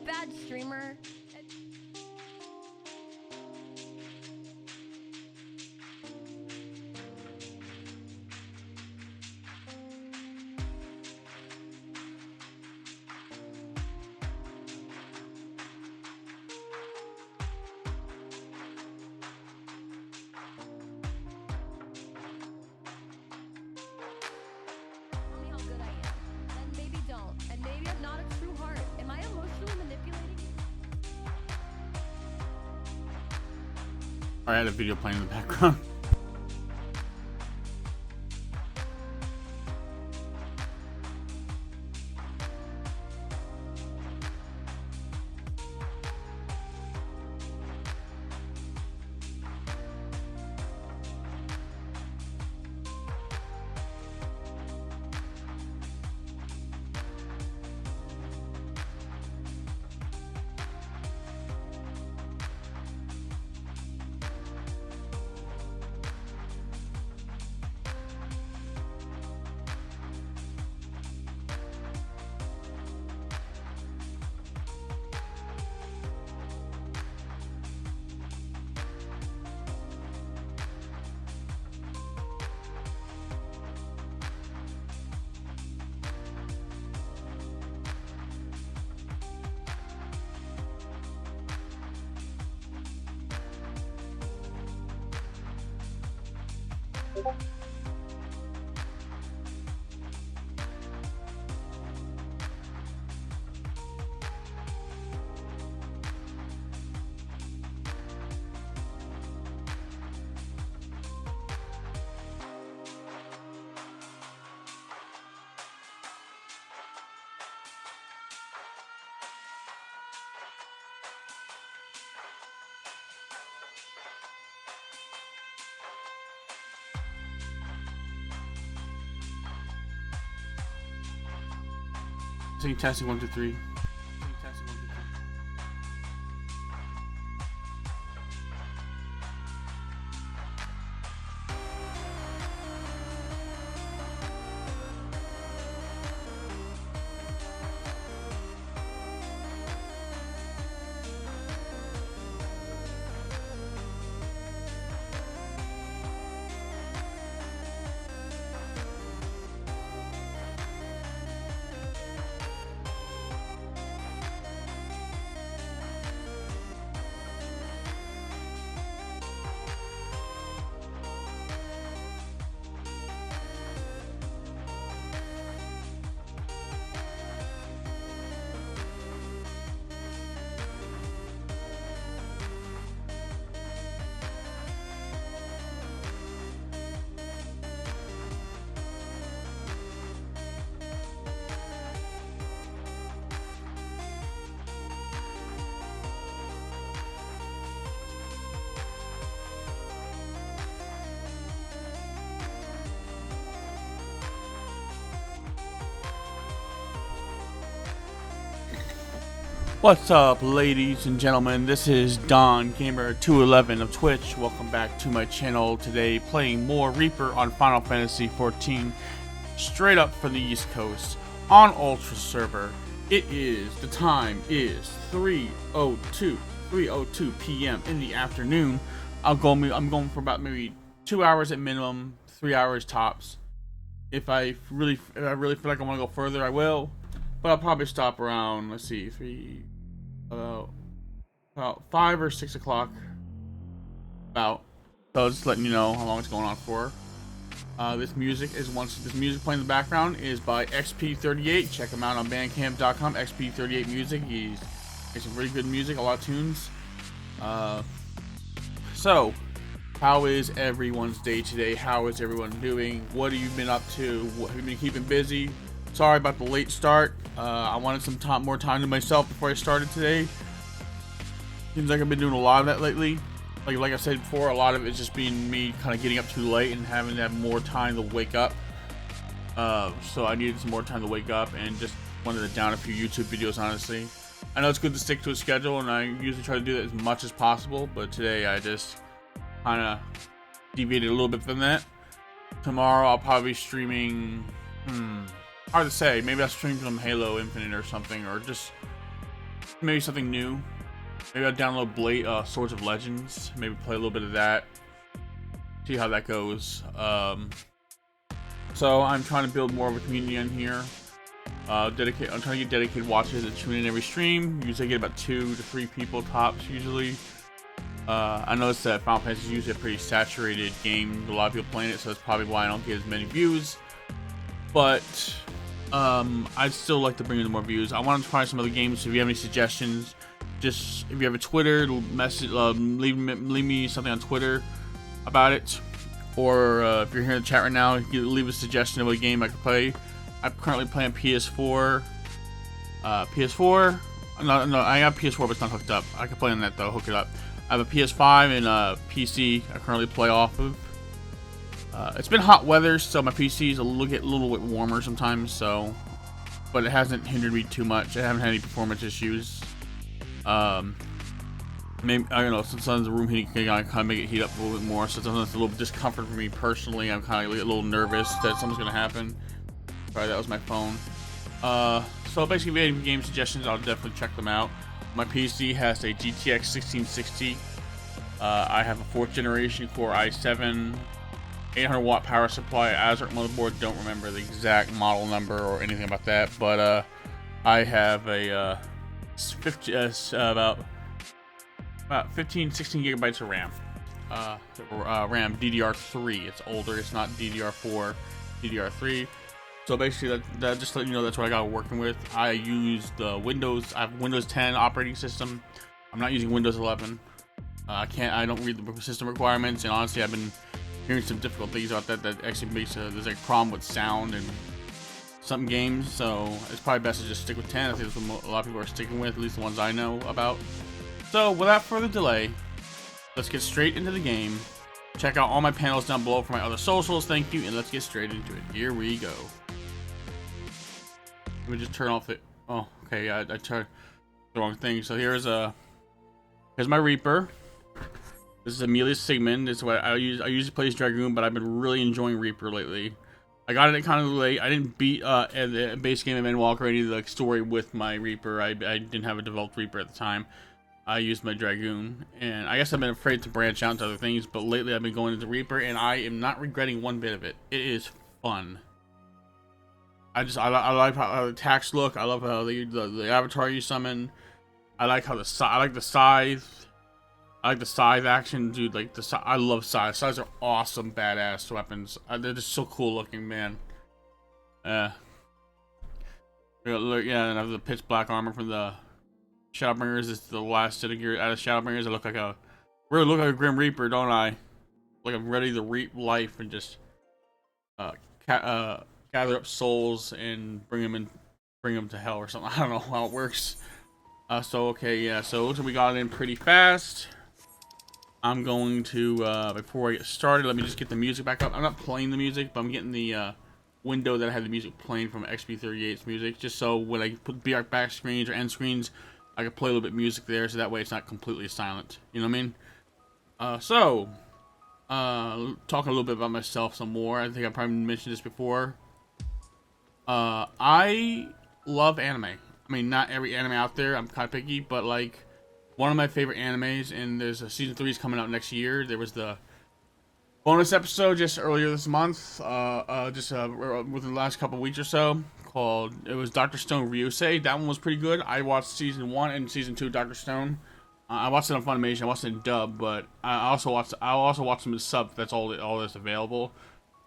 bad streamer. Tell me how good I am. Then maybe don't. And maybe I'm not a true heart. Am I emotionally manipulating you? I had a video playing in the background. Testing 1 2 3. What's up, ladies and gentlemen? This is Don Gamer 211 of Twitch. Welcome back to my channel. Today, playing more Reaper on Final Fantasy 14, straight up from the East Coast on Ultra server. The time is 3:02 p.m. in the afternoon. I'm going for about maybe 2 hours at minimum, 3 hours tops. If I really feel like I want to go further, I will. But I'll probably stop around, let's see, about 5 or 6 o'clock. So just letting you know how long it's going on for. This music playing in the background is by XP38. Check him out on bandcamp.com. XP38 music. He's makes some really good music, a lot of tunes. So how is everyone's day today? How is everyone doing? What have you been up to? What have you been keeping busy? Sorry about the late start. I wanted some more time to myself before I started today. Seems like I've been doing a lot of that lately. Like I said before, a lot of it's just being me kind of getting up too late and having to have more time to wake up. So I needed some more time to wake up and just wanted to down a few YouTube videos, honestly. I know it's good to stick to a schedule, and I usually try to do that as much as possible, but today I just kind of deviated a little bit from that. Tomorrow I'll probably be streaming, hard to say, maybe I'll stream some Halo Infinite or something, or just maybe something new. Maybe I'll download Blade, Swords of Legends. Maybe play a little bit of that. See how that goes. So I'm trying to build more of a community on here. I'm trying to get dedicated watchers that tune in every stream. Usually I get about 2 to 3 people tops usually. I noticed that Final Fantasy is usually a pretty saturated game. A lot of people playing it, so that's probably why I don't get as many views. But I'd still like to bring in more views. I want to try some other games. So if you have any suggestions, just if you have a Twitter, message, leave me something on Twitter about it. Or if you're here in the chat right now, you can leave a suggestion of a game I could play. I'm currently playing PS4. PS4? No, I have PS4, but it's not hooked up. I can play on that though. Hook it up. I have a PS5 and a PC I currently play off of. It's been hot weather, so my PC is a little bit warmer sometimes. So, but it hasn't hindered me too much. I haven't had any performance issues. Maybe I don't know. Sometimes the room heating can kind of make it heat up a little bit more. So sometimes it's a little discomfort for me personally. I'm kind of a little nervous that something's gonna happen. Sorry, that was my phone. So basically, if you have any game suggestions, I'll definitely check them out. My PC has a GTX 1660. I have a 4th generation Core i7, 800 watt power supply, ASRock motherboard. Don't remember the exact model number or anything about that, but I have a about 15, 16 gigabytes of RAM. RAM DDR3. It's older. It's not DDR4, DDR3. So basically, that just to let you know, that's what I got working with. I use the Windows. I have Windows 10 operating system. I'm not using Windows 11. I don't read the system requirements, and honestly, I've been hearing some difficult things about that. That actually makes there's like a problem with sound and some games. So it's probably best to just stick with 10. I think that's what a lot of people are sticking with, at least the ones I know about. So without further delay, let's get straight into the game. Check out all my panels down below for my other socials. Thank you, and let's get straight into it. Here we go. Let me just turn off it. Oh, okay. Yeah, I turned the wrong thing. So here's my Reaper. This is Amelia Sigmund. It's what I usually play as Dragoon, but I've been really enjoying Reaper lately. I got it kind of late. I didn't beat the base game of Endwalker or any of the story with my Reaper. I didn't have a developed Reaper at the time. I used my Dragoon, and I guess I've been afraid to branch out into other things. But lately, I've been going into Reaper, and I am not regretting one bit of it. It is fun. I like how the attacks look. I love how the avatar you summon. I like how the scythe. I like the scythe action, dude. Like I love scythes. Scythes are awesome, badass weapons. They're just so cool looking, man. Yeah, and I have the pitch black armor from the Shadowbringers. It's the last set of gear out of Shadowbringers. I really look like a Grim Reaper, don't I? Like I'm ready to reap life and just gather up souls and bring them to hell or something. I don't know how it works. So okay, yeah. So we got it in pretty fast. I'm going to before I get started, let me just get the music back up. I'm not playing the music, but I'm getting the window that I had the music playing from XB38's music, just so when I put back screens or end screens, I can play a little bit of music there, so that way it's not completely silent. You know what I mean? Talking a little bit about myself some more. I think I probably mentioned this before. I love anime. I mean, not every anime out there. I'm kind of picky, but like one of my favorite animes, and there's a season 3 is coming out next year. There was the bonus episode just earlier this month, within the last couple weeks or so, it was Dr. Stone Ryusei. That one was pretty good. I watched season 1 and season 2 of Dr. Stone. I watched it on Funimation. I watched it in dub, but I also watched them in sub. That's all that's available.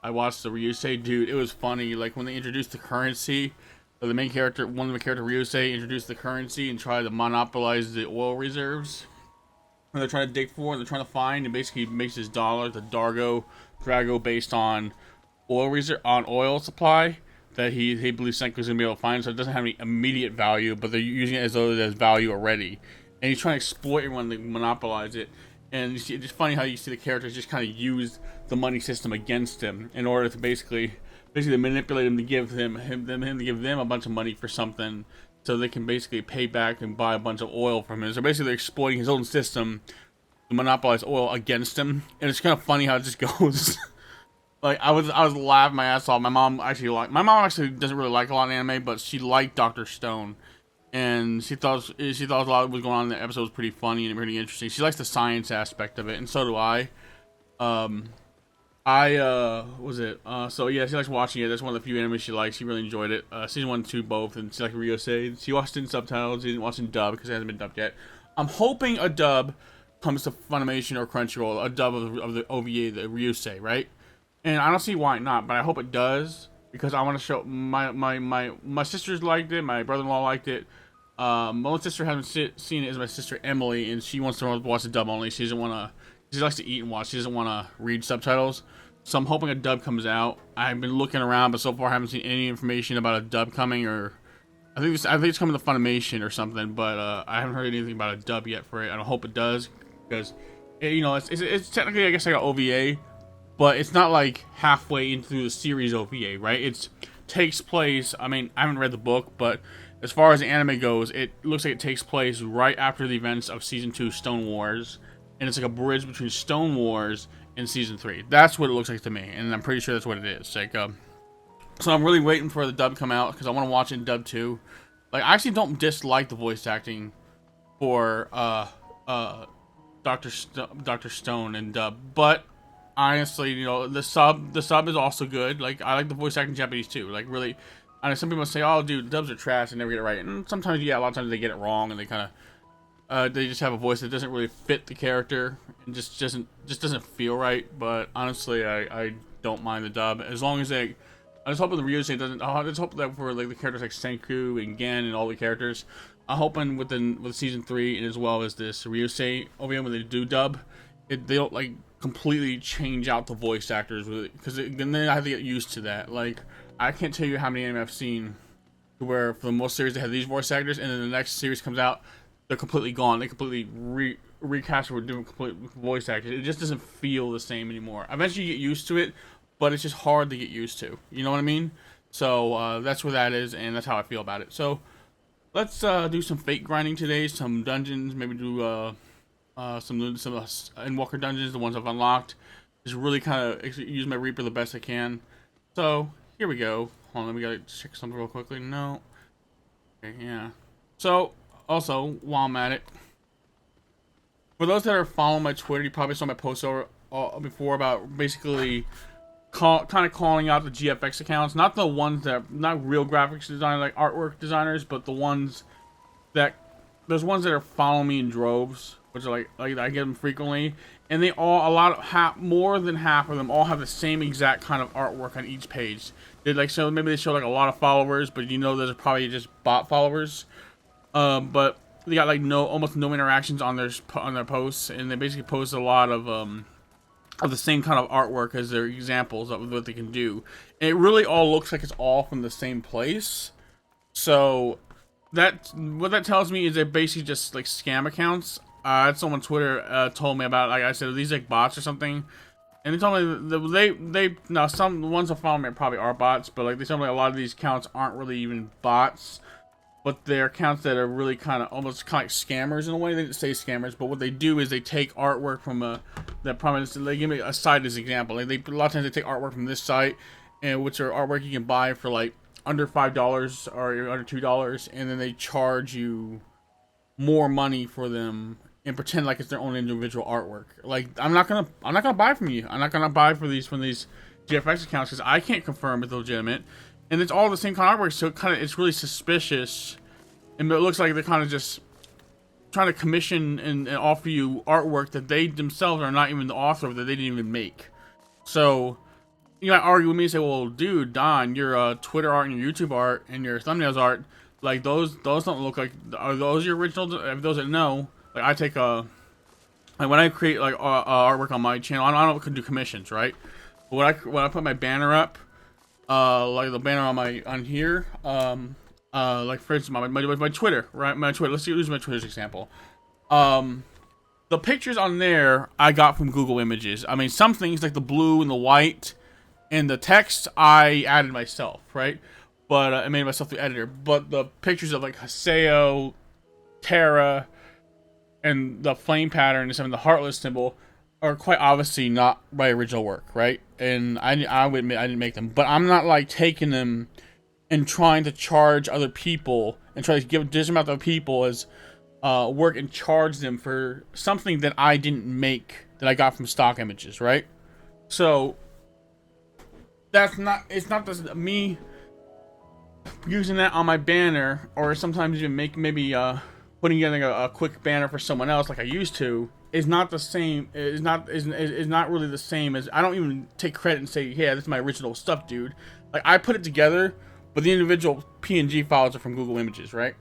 I watched the Ryusei, dude. It was funny. Like when they introduced the currency, one of the character Ryusei introduced the currency and tried to monopolize the oil reserves. And they're trying to dig for, and they're trying to find, and basically makes his dollar, the Drago, based on oil supply that he believes Senku's gonna be able to find. So it doesn't have any immediate value, but they're using it as though it has value already. And he's trying to exploit everyone to monopolize it. And you see, it's just funny how you see the characters just kind of use the money system against him in order to basically manipulate him to give him to give them a bunch of money for something, so they can basically pay back and buy a bunch of oil from him. So basically, they're exploiting his own system to monopolize oil against him. And it's kind of funny how it just goes. Like I was laughing my ass off. My mom actually doesn't really like a lot of anime, but she liked Dr. Stone. and she thought a lot of what was going on in the episode was pretty funny and pretty interesting. She likes the science aspect of it, and so do I. Was it? So yeah, she likes watching it. That's one of the few animes she likes. She really enjoyed it. Season 1 and 2 both, and she liked Ryosei. She watched it in subtitles. She didn't watch it in dub because it hasn't been dubbed yet. I'm hoping a dub comes to Funimation or Crunchyroll, a dub of the OVA, the Ryosei, right? And I don't see why not, but I hope it does because I want to show my sisters liked it, my brother-in-law liked it. My own sister hasn't seen it. Is my sister Emily, and she wants to watch the dub only. She doesn't want to. She likes to eat and watch. She doesn't want to read subtitles. So I'm hoping a dub comes out. I've been looking around, but so far I haven't seen any information about a dub coming, or I think it's coming to Funimation or something. But I haven't heard anything about a dub yet for it. I hope it does because it's technically, I guess, like an OVA, but it's not like halfway into the series OVA, right? It takes place. I mean, I haven't read the book, but as far as the anime goes, it looks like it takes place right after the events of Season 2 Stone Wars, and it's like a bridge between Stone Wars and Season 3. That's what it looks like to me, and I'm pretty sure that's what it is. Like, so I'm really waiting for the dub to come out because I want to watch it in dub too. Like, I actually don't dislike the voice acting for Dr. Stone and dub, but honestly, you know, the sub is also good. Like, I like the voice acting in Japanese too. Like, really, I know some people say, "Oh, dude, dubs are trash and never get it right." And sometimes, yeah, a lot of times they get it wrong and they kind of they just have a voice that doesn't really fit the character and just doesn't feel right. But honestly, I don't mind the dub as long as I just hope the Ryusei doesn't. I just hope that for like the characters like Senku and Gen and all the characters, I'm hoping with Season 3 and as well as this Ryusei OVA when they do dub, they don't like completely change out the voice actors with it because then I have to get used to that. Like, I can't tell you how many anime I've seen where for the most series they have these voice actors, and then the next series comes out, they're completely gone. They completely recast or doing complete voice actors. It just doesn't feel the same anymore. Eventually you get used to it, but it's just hard to get used to. You know what I mean? So that's where that is, and that's how I feel about it. So let's do some fate grinding today, some dungeons, maybe do some Endwalker dungeons, the ones I've unlocked. Just really kind of use my Reaper the best I can. So here we go. Hold on, let me gotta check something real quickly. No. Okay, yeah. So also, while I'm at it, for those that are following my Twitter, you probably saw my post before about basically kind of calling out the GFX accounts, not the ones that not real graphics designers like artwork designers, but the ones that there's ones that are following me in droves, which are like I get them frequently, and they all more than half of them all have the same exact kind of artwork on each page. They like so maybe they show like a lot of followers, but you know there's probably just bot followers. But they got like almost no interactions on their posts, and they basically post a lot of the same kind of artwork as their examples of what they can do. And it really all looks like it's all from the same place. So what that tells me is they're basically just like scam accounts. Someone on Twitter told me about, like I said, are these like bots or something? And they told me that they now some the ones that follow me probably are bots, but like they told me a lot of these accounts aren't really even bots, but they're accounts that are really kind of almost kind of like scammers in a way. They didn't say scammers, but what they do is they take artwork from that prominence. They give me a site as an example. Like a lot of times they take artwork from this site, and which are artwork you can buy for like under $5 or under $2, and then they charge you more money for them and pretend like it's their own individual artwork. Like I'm not gonna buy from you. I'm not gonna buy from these GFX accounts because I can't confirm it's legitimate, and it's all the same kind of artwork. So it's really suspicious, and it looks like they're kind of just trying to commission and offer you artwork that they themselves are not even the author of, that they didn't even make. So you might argue with me and say, well, dude, Don, your Twitter art and your YouTube art and your thumbnails art, like those don't look like, are those your original? If those that know, like I take like when I create like artwork on my channel, I don't do commissions, right? But when I put my banner up, like the banner on here, like for instance my Twitter, right? My Twitter. Let's use my Twitter's example. The pictures on there I got from Google Images. I mean, some things like the blue and the white and the text I added myself, right? But I made myself the editor. But the pictures of like Haseo, Terra, and the flame pattern and some of the heartless symbol are quite obviously not my original work, right? And I would admit I didn't make them, but I'm not like taking them and trying to charge other people and try to give a discount to other people as work and charge them for something that I didn't make, that I got from stock images, right? So that's not, it's not just me using that on my banner, or sometimes even maybe putting together a quick banner for someone else like I used to, is not the same. Is not really the same as, I don't even take credit and say, yeah, this is my original stuff, dude. Like, I put it together, but the individual PNG files are from Google Images, right?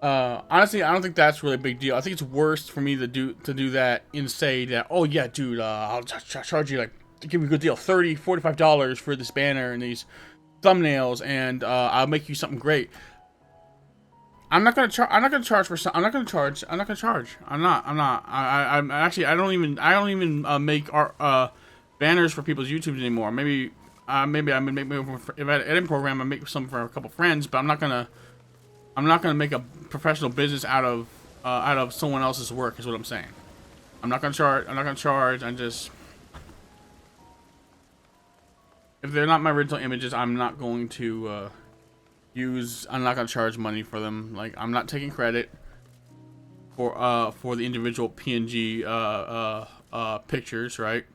Honestly, I don't think that's really a big deal. I think it's worse for me to do that and say that, oh yeah, dude, I'll charge you, like, give you a good deal, $30, $45 for this banner and these thumbnails, and I'll make you something great. I'm not gonna charge. I'm not gonna charge for some. I'm not gonna charge. I'm not gonna charge. I'm actually. I don't even make art banners for people's YouTubes anymore. Maybe I'm gonna make, if I had an editing program, I make some for a couple friends. But I'm not gonna make a professional business out of someone else's work. Is what I'm saying. I'm not gonna charge. I'm just, if they're not my original images, I'm not going to I'm not gonna charge money for them. Like, I'm not taking credit for the individual PNG pictures, right?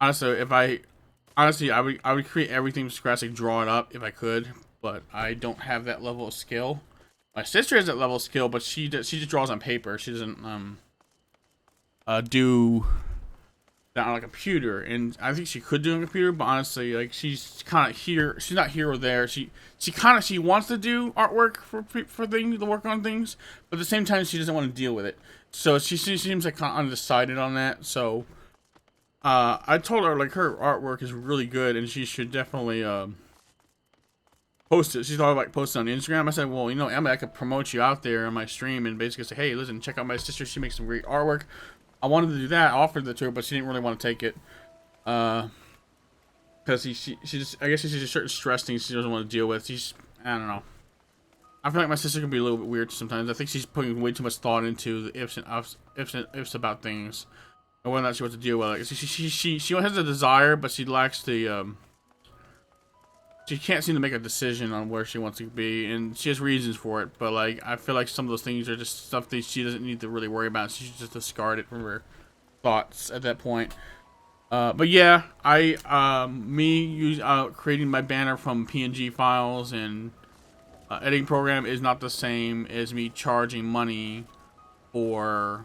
Honestly, I would create everything from scratch, like draw it up if I could, but I don't have that level of skill. My sister has that level of skill, but she just draws on paper. She doesn't do that on a computer, and I think she could do it on a computer, but honestly, like, she's kind of here. She's not here or there. She wants to do artwork for things, to work on things, but at the same time, she doesn't want to deal with it. So she seems like kind of undecided on that. So I told her, like, her artwork is really good, and she should definitely post it. She thought about posting on Instagram. I said, well, you know, Emma, I could promote you out there on my stream and basically say, hey, listen, check out my sister. She makes some great artwork. I wanted to do that, I offered it to her, but she didn't really want to take it. Because she just, I guess she's just certain stress things she doesn't want to deal with. I don't know. I feel like my sister can be a little bit weird sometimes. I think she's putting way too much thought into the ifs about things, and whether or not she wants to deal with it. She has a desire, but she lacks the, she can't seem to make a decision on where she wants to be, and she has reasons for it, but, like, I feel like some of those things are just stuff that she doesn't need to really worry about. She should just discard it from her thoughts at that point. But yeah, creating my banner from PNG files and editing program is not the same as me charging money for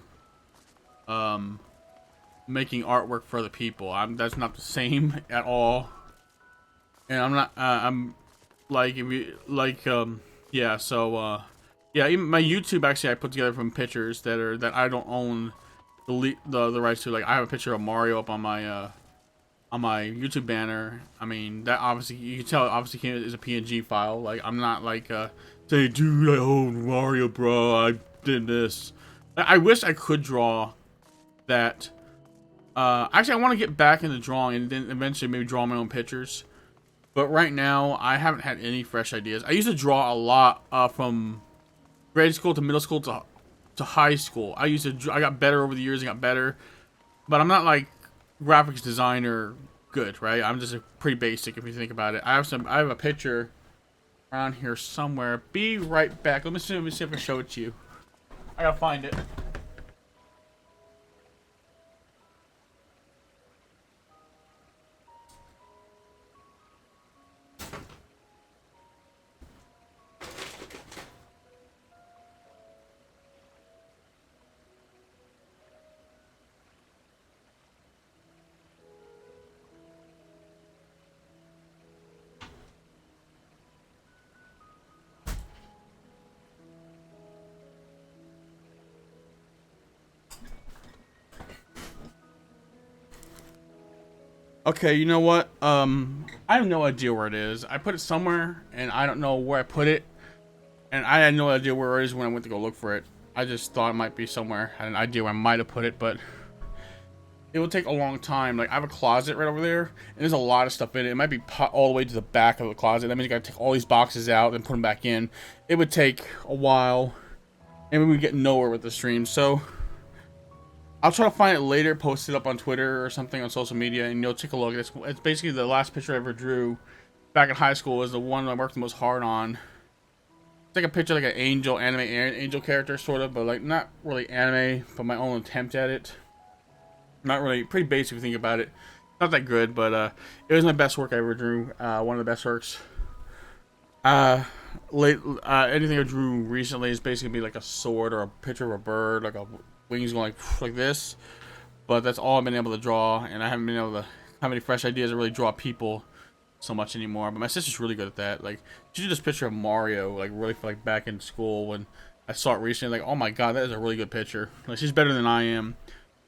making artwork for other people. That's not the same at all. And I'm not, I'm like, if you like, yeah, so, yeah, even my YouTube, actually, I put together from pictures that I don't own the rights to. Like, I have a picture of Mario up on my YouTube banner. I mean, that obviously, you can tell it obviously came as a PNG file. Like, I'm not like, say, dude, I own Mario, bro, I did this. I wish I could draw that. Actually, I want to get back into drawing and then eventually maybe draw my own pictures. But right now, I haven't had any fresh ideas. I used to draw a lot from grade school to middle school to high school. I got better over the years. I got better, but I'm not like graphics designer good, right? I'm just pretty basic if you think about it. I have a picture around here somewhere. Be right back. Let me see if I can show it to you. I gotta find it. Okay, you know what? I have no idea where it is. I put it somewhere, and I don't know where I put it. And I had no idea where it is when I went to go look for it. I just thought it might be somewhere. I had an idea where I might have put it, but it will take a long time. Like, I have a closet right over there, and there's a lot of stuff in it. It might be all the way to the back of the closet. That means you gotta take all these boxes out and put them back in. It would take a while, and we would get nowhere with the stream. So I'll try to find it later, post it up on Twitter or something on social media, and you'll take a look. It's basically the last picture I ever drew back in high school was the one I worked the most hard on. It's like a picture like an angel, anime angel character sort of, but like not really anime, but my own attempt at it. Not really, pretty basic if you think about it. Not that good, but it was my best work I ever drew. One of the best works. Anything I drew recently is basically be like a sword or a picture of a bird, like a wings going like this. But that's all I've been able to draw, and I haven't been able to have any fresh ideas to really draw people so much anymore. But my sister's really good at that. Like, she did this picture of Mario, like really for like back in school when I saw it recently. Like, oh my god, that is a really good picture. Like, she's better than I am.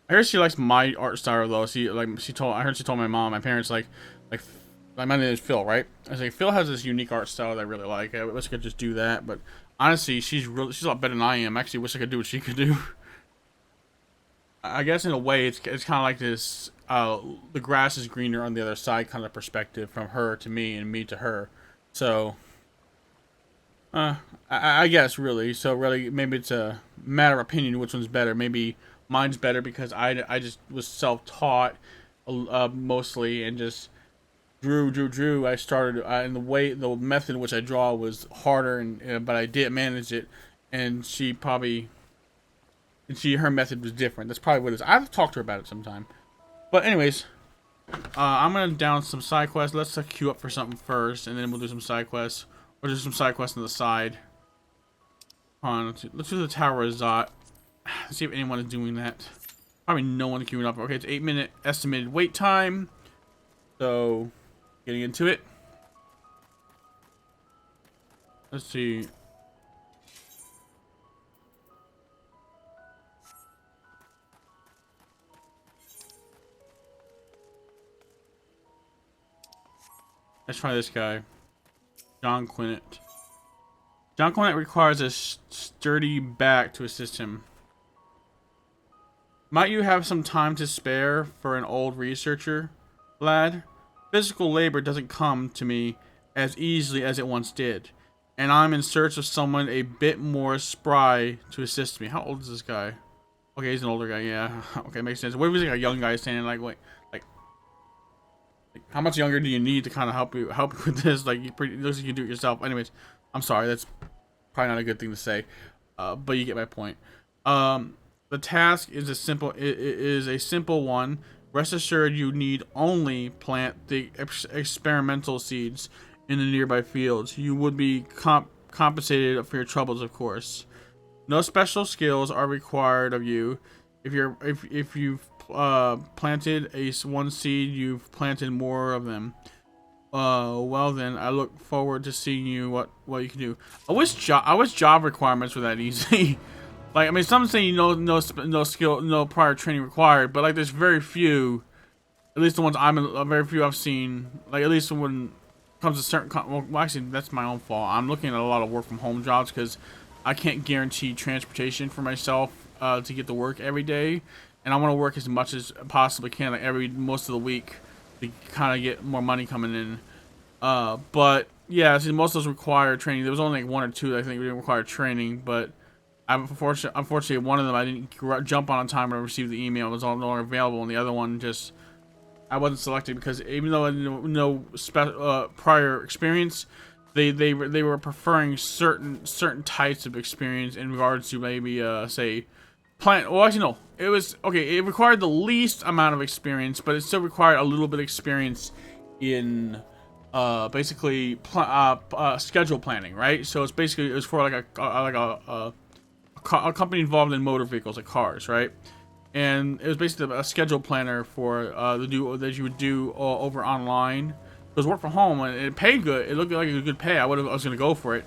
I heard she likes my art style though. I heard she told my mom, my parents like my name is Phil, right? I was like, Phil has this unique art style that I really like. I wish I could just do that, but honestly, she's a lot better than I am. I actually wish I could do what she could do. I guess in a way, it's kind of like this. The grass is greener on the other side kind of perspective from her to me and me to her. So, I guess really. So really, maybe it's a matter of opinion which one's better. Maybe mine's better because I just was self-taught mostly and just drew. I started and the method in which I draw was harder, and but I did manage it. And her method was different. That's probably what it is. I've talked to her about it sometime. But anyways, I'm gonna down some side quests. Let's queue up for something first, and then we'll do some side quests, or do some side quests on the side. Hold on, let's do the Tower of Zot. Let's see if anyone is doing that. Probably no one queuing up. Okay, it's 8-minute estimated wait time. So, getting into it. Let's see. Let's try this guy. John Quinnett. John Quinnett requires a sturdy back to assist him. Might you have some time to spare for an old researcher, lad? Physical labor doesn't come to me as easily as it once did, and I'm in search of someone a bit more spry to assist me. How old is this guy? Okay, he's an older guy, yeah. Okay, makes sense. What if he's like a young guy standing like how much younger do you need to kind of help you with this? Like, it looks like you do it yourself. Anyways, I'm sorry, that's probably not a good thing to say, but you get my point. The task is a simple one. Rest assured, you need only plant the experimental seeds in the nearby fields. You would be compensated for your troubles, of course. No special skills are required of you. If you've planted one seed, you've planted more of them. Well then, I look forward to seeing you what you can do. I wish job requirements were that easy. Like, I mean, some say no skill, no prior training required, but like there's very few. At least the ones very few I've seen. Like, at least when it comes to certain. Well, actually, that's my own fault. I'm looking at a lot of work from home jobs because I can't guarantee transportation for myself to get to work every day, and I want to work as much as I possibly can, like most of the week, to kind of get more money coming in. But yeah, see, most of those require training. There was only like one or two that I think didn't require training, but unfortunately, one of them I didn't jump on time when I received the email. It was no longer available, and the other one just I wasn't selected because even though I had no prior experience, they were preferring certain types of experience in regards to maybe say plant. Well, actually no, it was okay. It required the least amount of experience, but it still required a little bit of experience in basically schedule planning, right? So it was for like a company involved in motor vehicles, like cars, right? And it was basically a schedule planner for that you would do over online. It was work from home, and it paid good. It looked like a good pay. I was gonna go for it,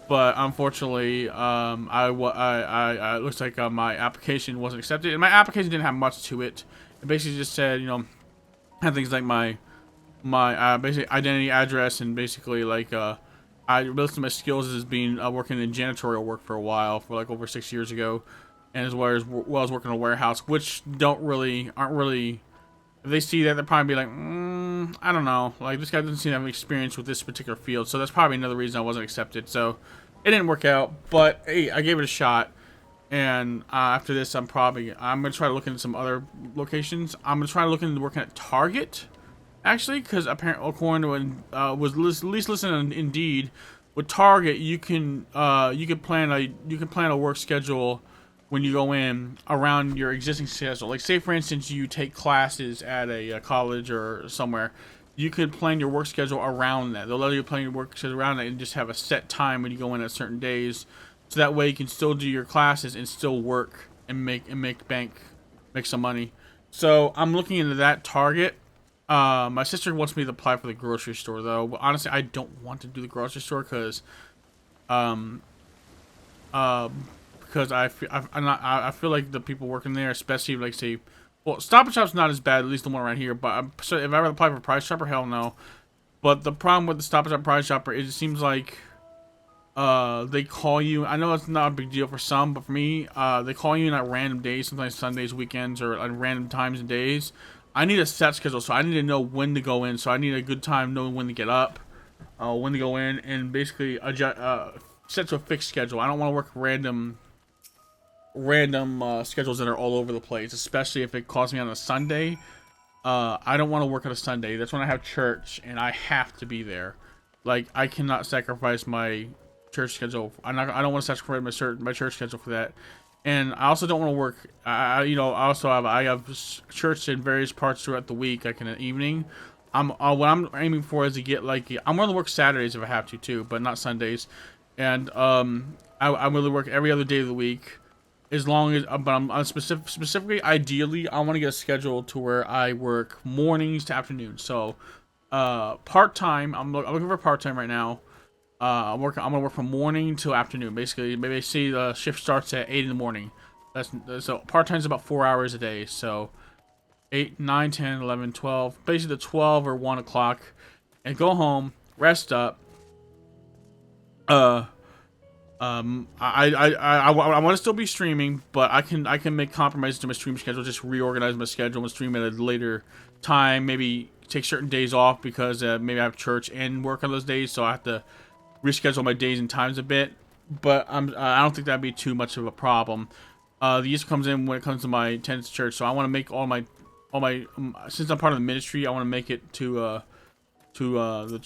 but unfortunately, it looks like my application wasn't accepted, and my application didn't have much to it. It basically just said, had things like my basic identity, address, and basically like I listed my skills as being working in janitorial work for a while, for like over 6 years ago, and as well as working in a warehouse, which aren't really. If they see that, they'll probably be like, I don't know. Like, this guy doesn't seem to have experience with this particular field, so that's probably another reason I wasn't accepted. So it didn't work out, but hey, I gave it a shot. And after this, I'm gonna try to look into some other locations. I'm gonna try to look into working at Target. Actually, because apparently, according to at least listening on Indeed, with Target, you can plan a work schedule when you go in around your existing schedule. Like, say for instance, you take classes at a college or somewhere, you could plan your work schedule around that. They'll let you plan your work schedule around that and just have a set time when you go in at certain days, so that way you can still do your classes and still work and make some money. So I'm looking into that Target. My sister wants me to apply for the grocery store though, but honestly, I don't want to do the grocery store um, because I feel like the people working there, especially like say, well, Stop and Shop's not as bad, at least the one right here. But so if I ever apply for Price Chopper, hell no. But the problem with the Stop and Shop Price Chopper is it seems like they call you. I know it's not a big deal for some, but for me, they call you in at random days, sometimes Sundays, weekends, or at random times and days. I need a set schedule, so I need to know when to go in. So I need a good time knowing when to get up, when to go in, and basically adjust, set to a fixed schedule. I don't want to work random schedules that are all over the place, especially if it calls me on a Sunday. I don't want to work on a Sunday. That's when I have church, and I have to be there. Like, I cannot sacrifice my church schedule. I don't want to sacrifice my church schedule for that. And I also don't want to work. I have church in various parts throughout the week, like in the evening. What I'm aiming for is to get like I'm willing to work Saturdays if I have to too, but not Sundays. And I'm willing to work every other day of the week, as long as. But I'm specifically, ideally, I want to get a schedule to where I work mornings to afternoons. So, part time. I'm looking for part time right now. I'm gonna work from morning till afternoon. Basically, maybe I see the shift starts at 8 in the morning. So part time is about 4 hours a day. So 8, 9, 10, 11, 12. Basically, the 12 or 1 o'clock, and go home, rest up. I want to still be streaming, but I can make compromises to my stream schedule. Just reorganize my schedule and stream at a later time. Maybe take certain days off because maybe I have church and work on those days, so I have to reschedule my days and times a bit. But I don't think that'd be too much of a problem. The issue comes in when it comes to my attendance church. So I want to make all my since I'm part of the ministry, I want to make it to the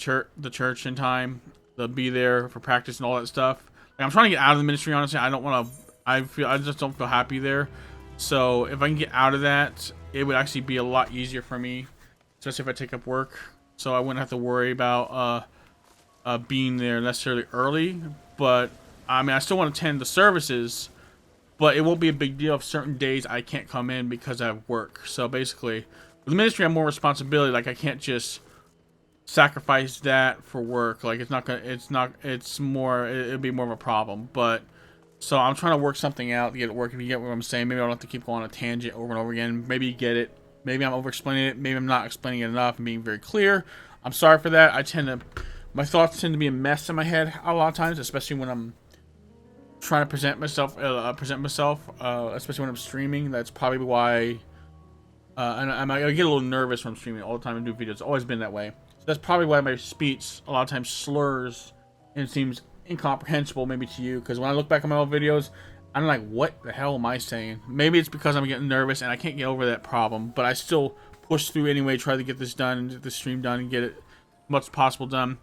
church in time. To be there for practice and all that stuff. Like, I'm trying to get out of the ministry. Honestly, I don't want to. I just don't feel happy there. So if I can get out of that, it would actually be a lot easier for me, especially if I take up work. So I wouldn't have to worry about being there necessarily early. But I mean, I still want to attend the services, but it won't be a big deal if certain days I can't come in because I have work. So basically, with the ministry, I have more responsibility. Like, I can't just sacrifice that for work. Like, it'd be more of a problem. But so I'm trying to work something out to get it working. If you get what I'm saying, maybe I don't have to keep going on a tangent over and over again. Maybe you get it. Maybe I'm over explaining it. Maybe I'm not explaining it enough and being very clear. I'm sorry for that. My thoughts tend to be a mess in my head a lot of times, especially when I'm trying to present myself, especially when I'm streaming. That's probably why, and I get a little nervous when I'm streaming all the time and do videos. It's always been that way. So that's probably why my speech a lot of times slurs and seems incomprehensible maybe to you. Because when I look back at my old videos, I'm like, what the hell am I saying? Maybe it's because I'm getting nervous and I can't get over that problem. But I still push through anyway, try to get this done and get the stream done and get it as much as possible done.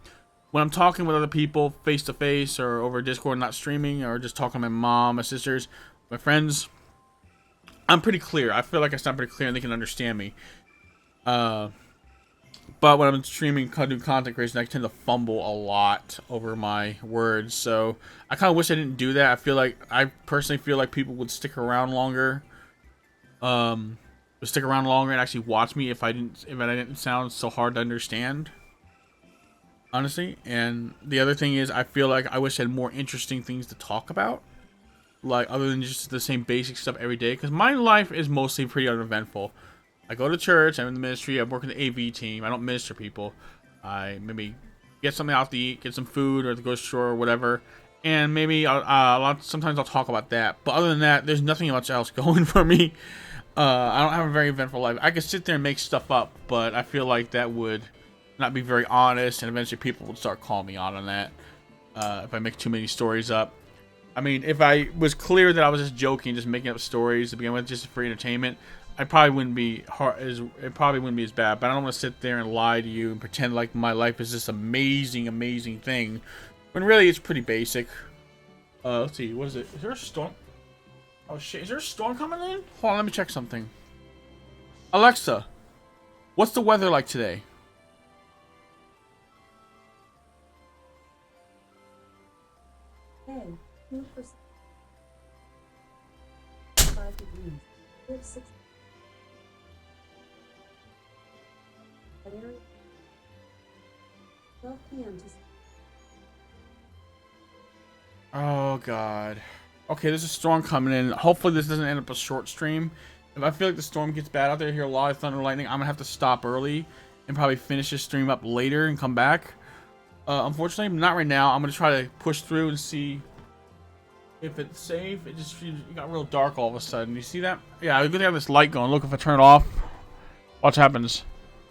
When I'm talking with other people face to face or over Discord, not streaming, or just talking to my mom, my sisters, my friends, I'm pretty clear. I feel like I sound pretty clear and they can understand me. But when I'm streaming, doing content creation, I tend to fumble a lot over my words. So I kind of wish I didn't do that. I personally feel like people would stick around longer. And actually watch me if I didn't sound so hard to understand. Honestly. And the other thing is, I feel like I wish I had more interesting things to talk about. Like, other than just the same basic stuff every day. Because my life is mostly pretty uneventful. I go to church, I'm in the ministry, I work in the AV team, I don't minister people. I maybe get something out to eat, get some food, or the grocery store, or whatever. And maybe sometimes I'll talk about that. But other than that, there's nothing much else going for me. I don't have a very eventful life. I could sit there and make stuff up, but I feel like that would not be very honest, and eventually people would start calling me out on that if I make too many stories up. I mean, if I was clear that I was just joking, just making up stories to begin with, just for entertainment, I probably wouldn't be hard as it probably wouldn't be as bad. But I don't want to sit there and lie to you and pretend like my life is this amazing, amazing thing, when really it's pretty basic. Let's see, what is it? Is there a storm? Oh shit, is there a storm coming in? Hold on, let me check something. Alexa, what's the weather like today? Hey, 2%. 5 degrees. We have 6. Area. 12 p.m. to. Oh god. Okay, there's a storm coming in. Hopefully this doesn't end up a short stream. If I feel like the storm gets bad out there, hear a lot of thunder and lightning, I'm gonna have to stop early and probably finish this stream up later and come back. Unfortunately, not right now. I'm gonna try to push through and see if it's safe. It got real dark all of a sudden. You see that? Yeah, I'm gonna have this light going. Look, if I turn it off, watch what happens.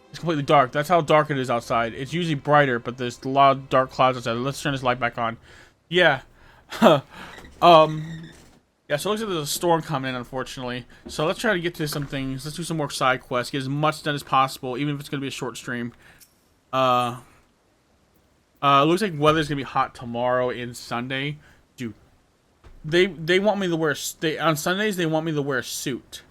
It's completely dark. That's how dark it is outside. It's usually brighter, but there's a lot of dark clouds outside. Let's turn this light back on. Yeah. Yeah, so it looks like there's a storm coming in, unfortunately. So let's try to get to some things. Let's do some more side quests. Get as much done as possible, even if it's going to be a short stream. It looks like weather's going to be hot tomorrow and Sunday. Dude, they want me to wear... on Sundays, they want me to wear a suit.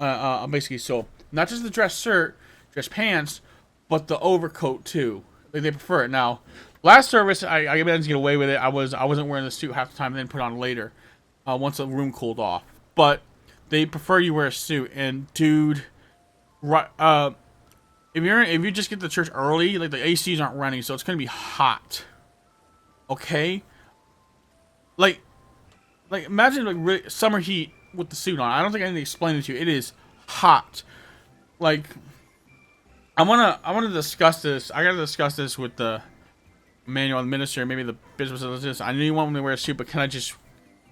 Basically, so not just the dress shirt, dress pants, but the overcoat, too. Like, they prefer it. Now, last service, I managed to get away with it. I wasn't wearing the suit half the time and then put it on later. Once the room cooled off. But they prefer you wear a suit. And dude, if you just get to church early, like the ACs aren't running, so it's gonna be hot. Okay? Like imagine like really summer heat with the suit on. I don't think I need to explain it to you. It is hot. Like I wanna discuss this. I gotta discuss this with the manual administrator, maybe the business assistant. I know you want me to wear a suit, but can I just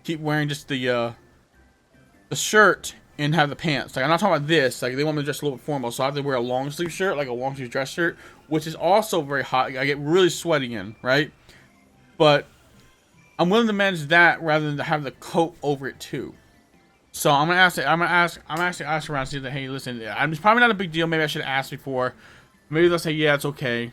keep wearing just the shirt and have the pants? Like, I'm not talking about this. Like, they want me to dress a little bit formal, so I have to wear a long sleeve shirt, like a long sleeve dress shirt, which is also very hot. I get really sweaty in, right? But I'm willing to manage that rather than to have the coat over it too. So I'm actually ask around, see that, hey, listen, it's probably not a big deal. Maybe I should have asked before. Maybe they'll say, yeah, it's okay.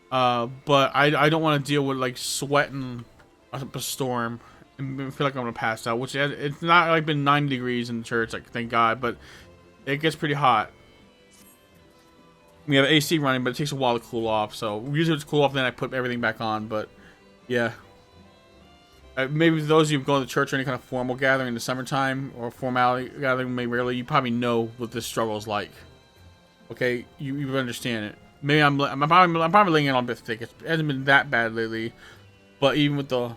But I don't want to deal with like sweating up a storm. I feel like I'm gonna pass out, which it's not like been 90 degrees in the church, like thank God, but it gets pretty hot. We have AC running, but it takes a while to cool off. So usually it's cool off, then I put everything back on. But yeah, maybe those of you who go to church or any kind of formal gathering in the summertime or formality gathering, maybe rarely, you probably know what this struggle is like. Okay, you understand it. Maybe I'm probably laying it on a bit thick. It hasn't been that bad lately, but even with the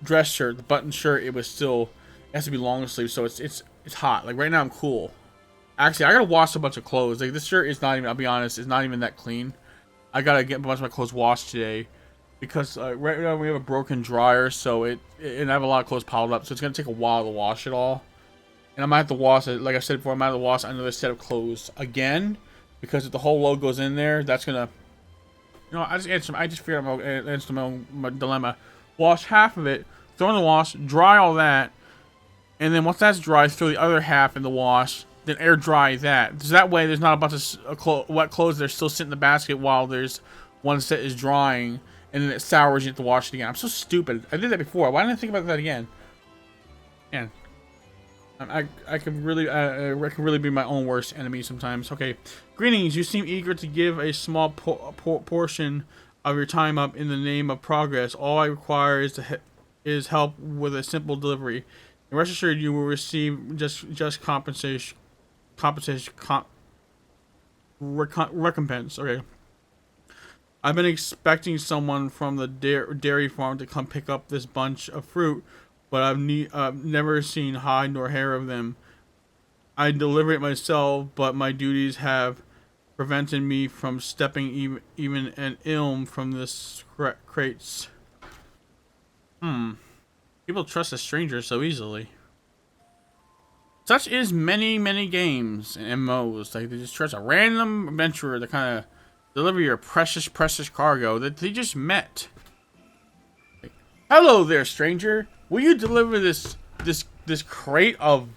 dress shirt, the button shirt, it has to be long sleeve, so it's hot. Like right now I'm cool. Actually, I gotta wash a bunch of clothes. Like this shirt is not even, I'll be honest, it's not even that clean. I gotta get a bunch of my clothes washed today because right now we have a broken dryer, so and I have a lot of clothes piled up, so it's gonna take a while to wash it all. And I might have to wash it, like I said before, I might have to wash another set of clothes again, because if the whole load goes in there, that's gonna, I just figured out my dilemma. Wash half of it, throw in the wash, dry all that, and then once that's dry, throw the other half in the wash, then air dry that. So that way there's not a bunch of wet clothes that are still sitting in the basket while there's one set is drying, and then it sours, you have to wash it again. I'm so stupid. I did that before. Why didn't I think about that again? Man. I can really be my own worst enemy sometimes. Okay. Greetings. You seem eager to give a small portion of your time up in the name of progress. All I require is help with a simple delivery. And rest assured, you will receive just recompense. Okay. I've been expecting someone from the dairy farm to come pick up this bunch of fruit, but I've never seen hide nor hair of them. I deliver it myself, but my duties have prevented me from stepping even an ilm from this crates. People trust a stranger so easily. Such is many games and MMOs. Like, they just trust a random adventurer to kind of deliver your precious cargo that they just met. Like, hello there, stranger. Will you deliver this crate of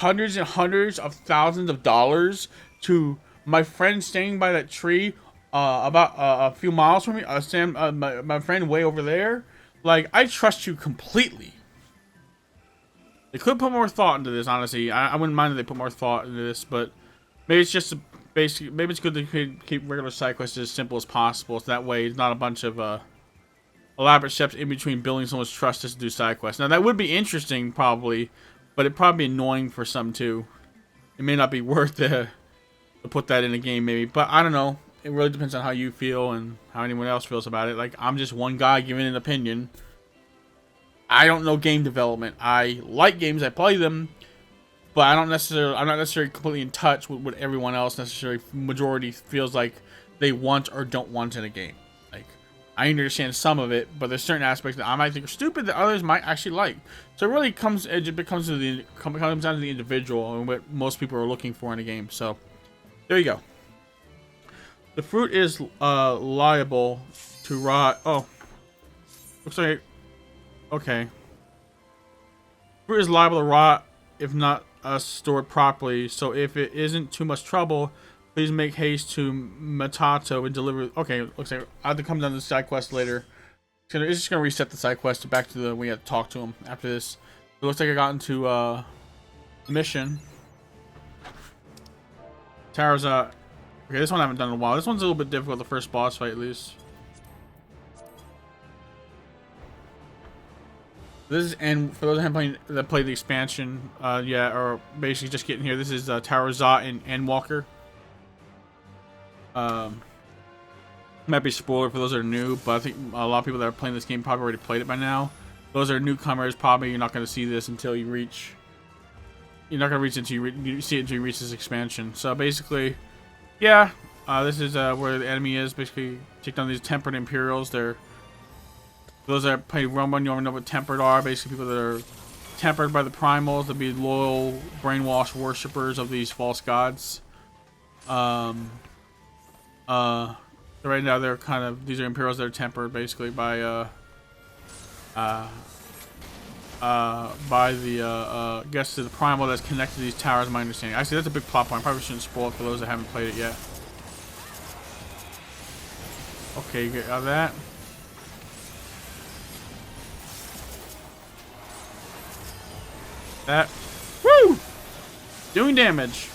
hundreds and hundreds of thousands of dollars to my friend standing by that tree about a few miles from me, my friend way over there. Like, I trust you completely. They could put more thought into this, honestly. I wouldn't mind if they put more thought into this, but maybe it's just maybe it's good to keep regular side quests as simple as possible, so that way it's not a bunch of elaborate steps in between building someone's trust just to do side quests. Now, that would be interesting, probably, but it'd probably be annoying for some, too. It may not be worth it to put that in a game, maybe, but I don't know. It really depends on how you feel and how anyone else feels about it. Like, I'm just one guy giving an opinion. I don't know game development. I like games, I play them, but I'm not necessarily completely in touch with what everyone else necessarily majority feels like they want or don't want in a game. Like, I understand some of it, but there's certain aspects that I might think are stupid that others might actually like. So it really comes down to the individual and what most people are looking for in a game. So there you go. The fruit is liable to rot. Oh, looks like. Okay. Fruit is liable to rot if not stored properly. So if it isn't too much trouble, please make haste to Matato and deliver. Okay, looks like I have to come down to the side quest later. It's just gonna reset the side quest back to the we had to talk to him after this. It looks like I got into mission. Tarazat. Okay, this one I haven't done in a while. This one's a little bit difficult. The first boss fight, at least. This is, and for those that played the expansion, yeah, or basically just getting here. This is Tarazat and Endwalker. Might be spoiler for those that are new, but I think a lot of people that are playing this game probably already played it by now. Those that are newcomers, probably you're not going to see this until you reach. You're not going to reach until you see it until you reach this expansion. So basically, yeah, this is where the enemy is. Basically, take down these tempered Imperials. They're those that play Roman, you already know what tempered are. Basically, people that are tempered by the primals. They'll be loyal, brainwashed worshippers of these false gods. So right now they're kind of, these are Imperials that are tempered basically by the guess to the primal that's connected to these towers. My understanding. Actually, that's a big plot point. I probably shouldn't spoil it for those that haven't played it yet. Okay, get out of that. That. Woo! Doing damage.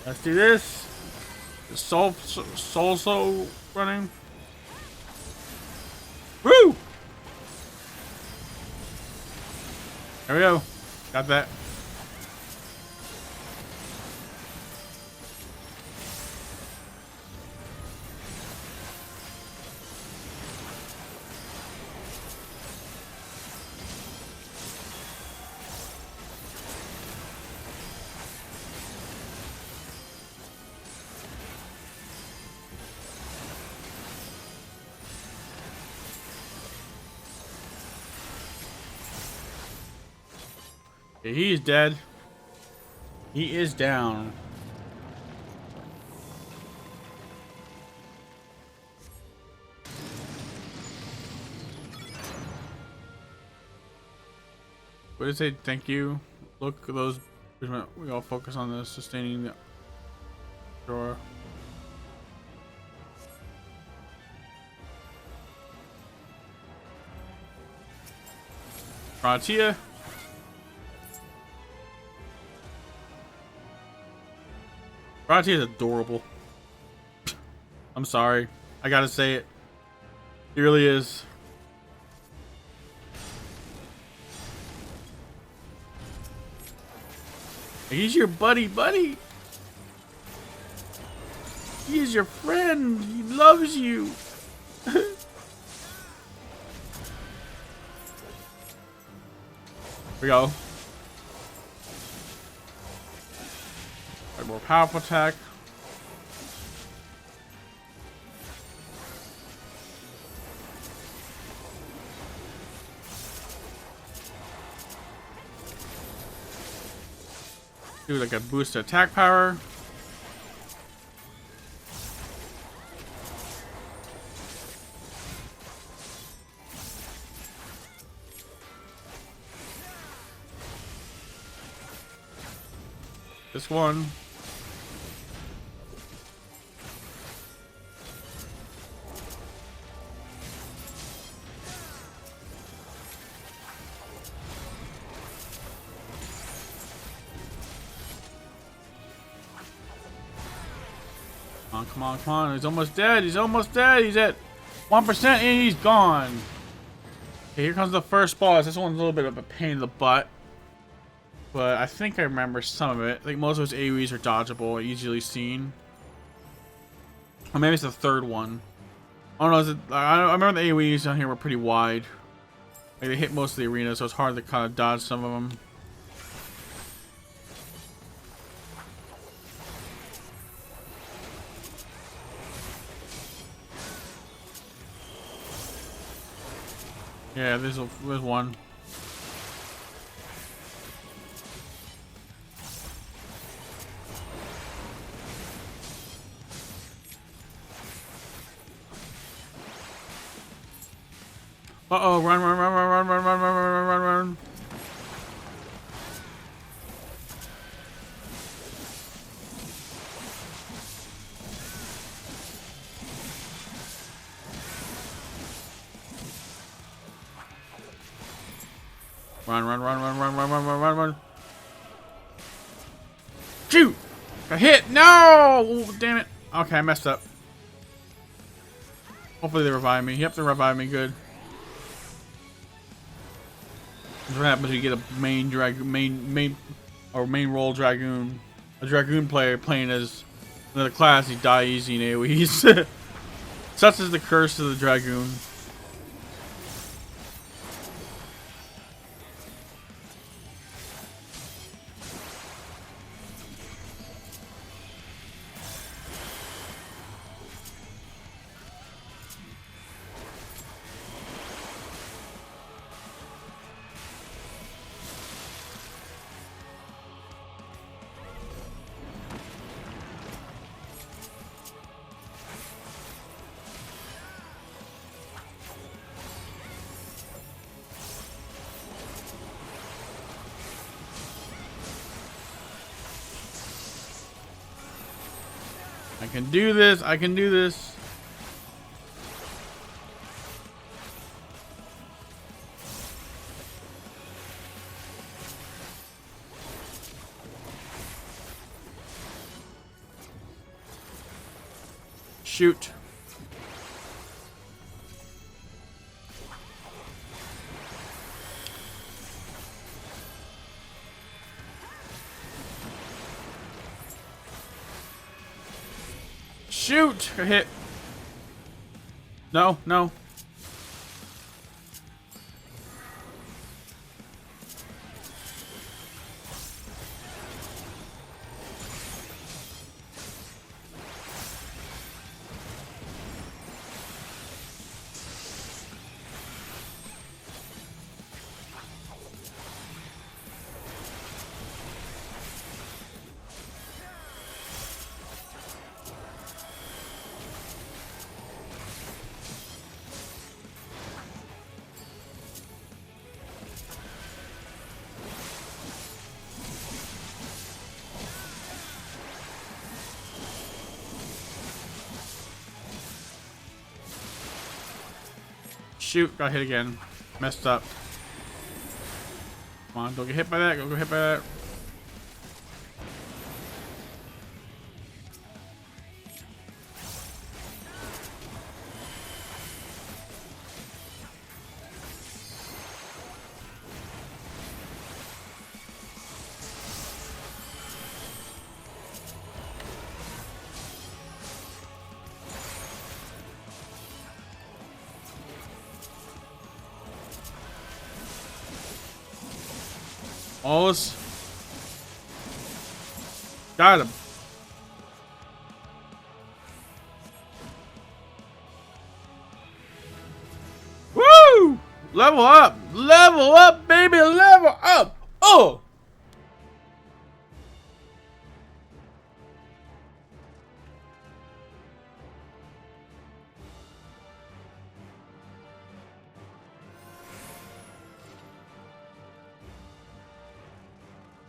Let's do this. The soul running. Woo! There we go. Got that. Okay, he is dead. He is down. What did it say? Thank you. Look at those. We all focus on the sustaining the door. Ratia. Ratia is adorable. I'm sorry. I gotta say it. He really is. He's your buddy. He is your friend. He loves you. Here we go. Got more powerful attack. Do like a boost to attack power. this one. Come on, come on, come on. He's almost dead. He's almost dead. He's at 1% and he's gone. Okay, here comes the first boss. This one's a little bit of a pain in the butt. But I think I remember some of it. I think most of those AoEs are dodgeable, easily seen. Or maybe it's the third one. I don't know. Is it, I remember the AoEs down here were pretty wide. Like they hit most of the arena, so it's hard to kind of dodge some of them. Yeah, there's one. Uh-oh, run, run, run, run, run, run, run, run, run, run, run. Run, run, run, run, run, run, run, run, run, run. Shoot! A hit! No! Ooh, damn it. Okay, I messed up. Hopefully they revive me. Yep, they revive me. Good. That's what happens when you get a main role dragoon. A dragoon player playing as another class, you die easy in AoEs. Such is the curse of the dragoon. I can do this. I can do this. Shoot. Shoot! A hit. No, no. Shoot, got hit again. Messed up. Come on, don't get hit by that. Don't get hit by that. Almost. Got him. Woo! Level up! Level up, baby! Level up! Oh!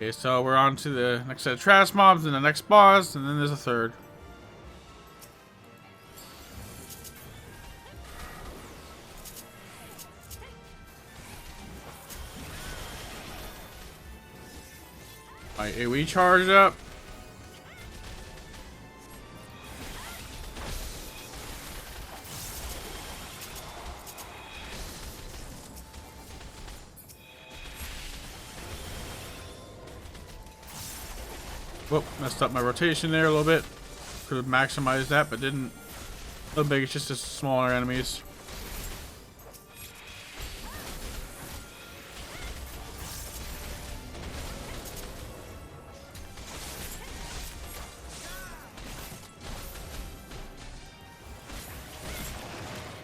Okay, so we're on to the next set of trash mobs and the next boss, and then there's a third. My AoE charged up. Whoop, messed up my rotation there a little bit. Could have maximized that, but didn't. No big, it's just the smaller enemies.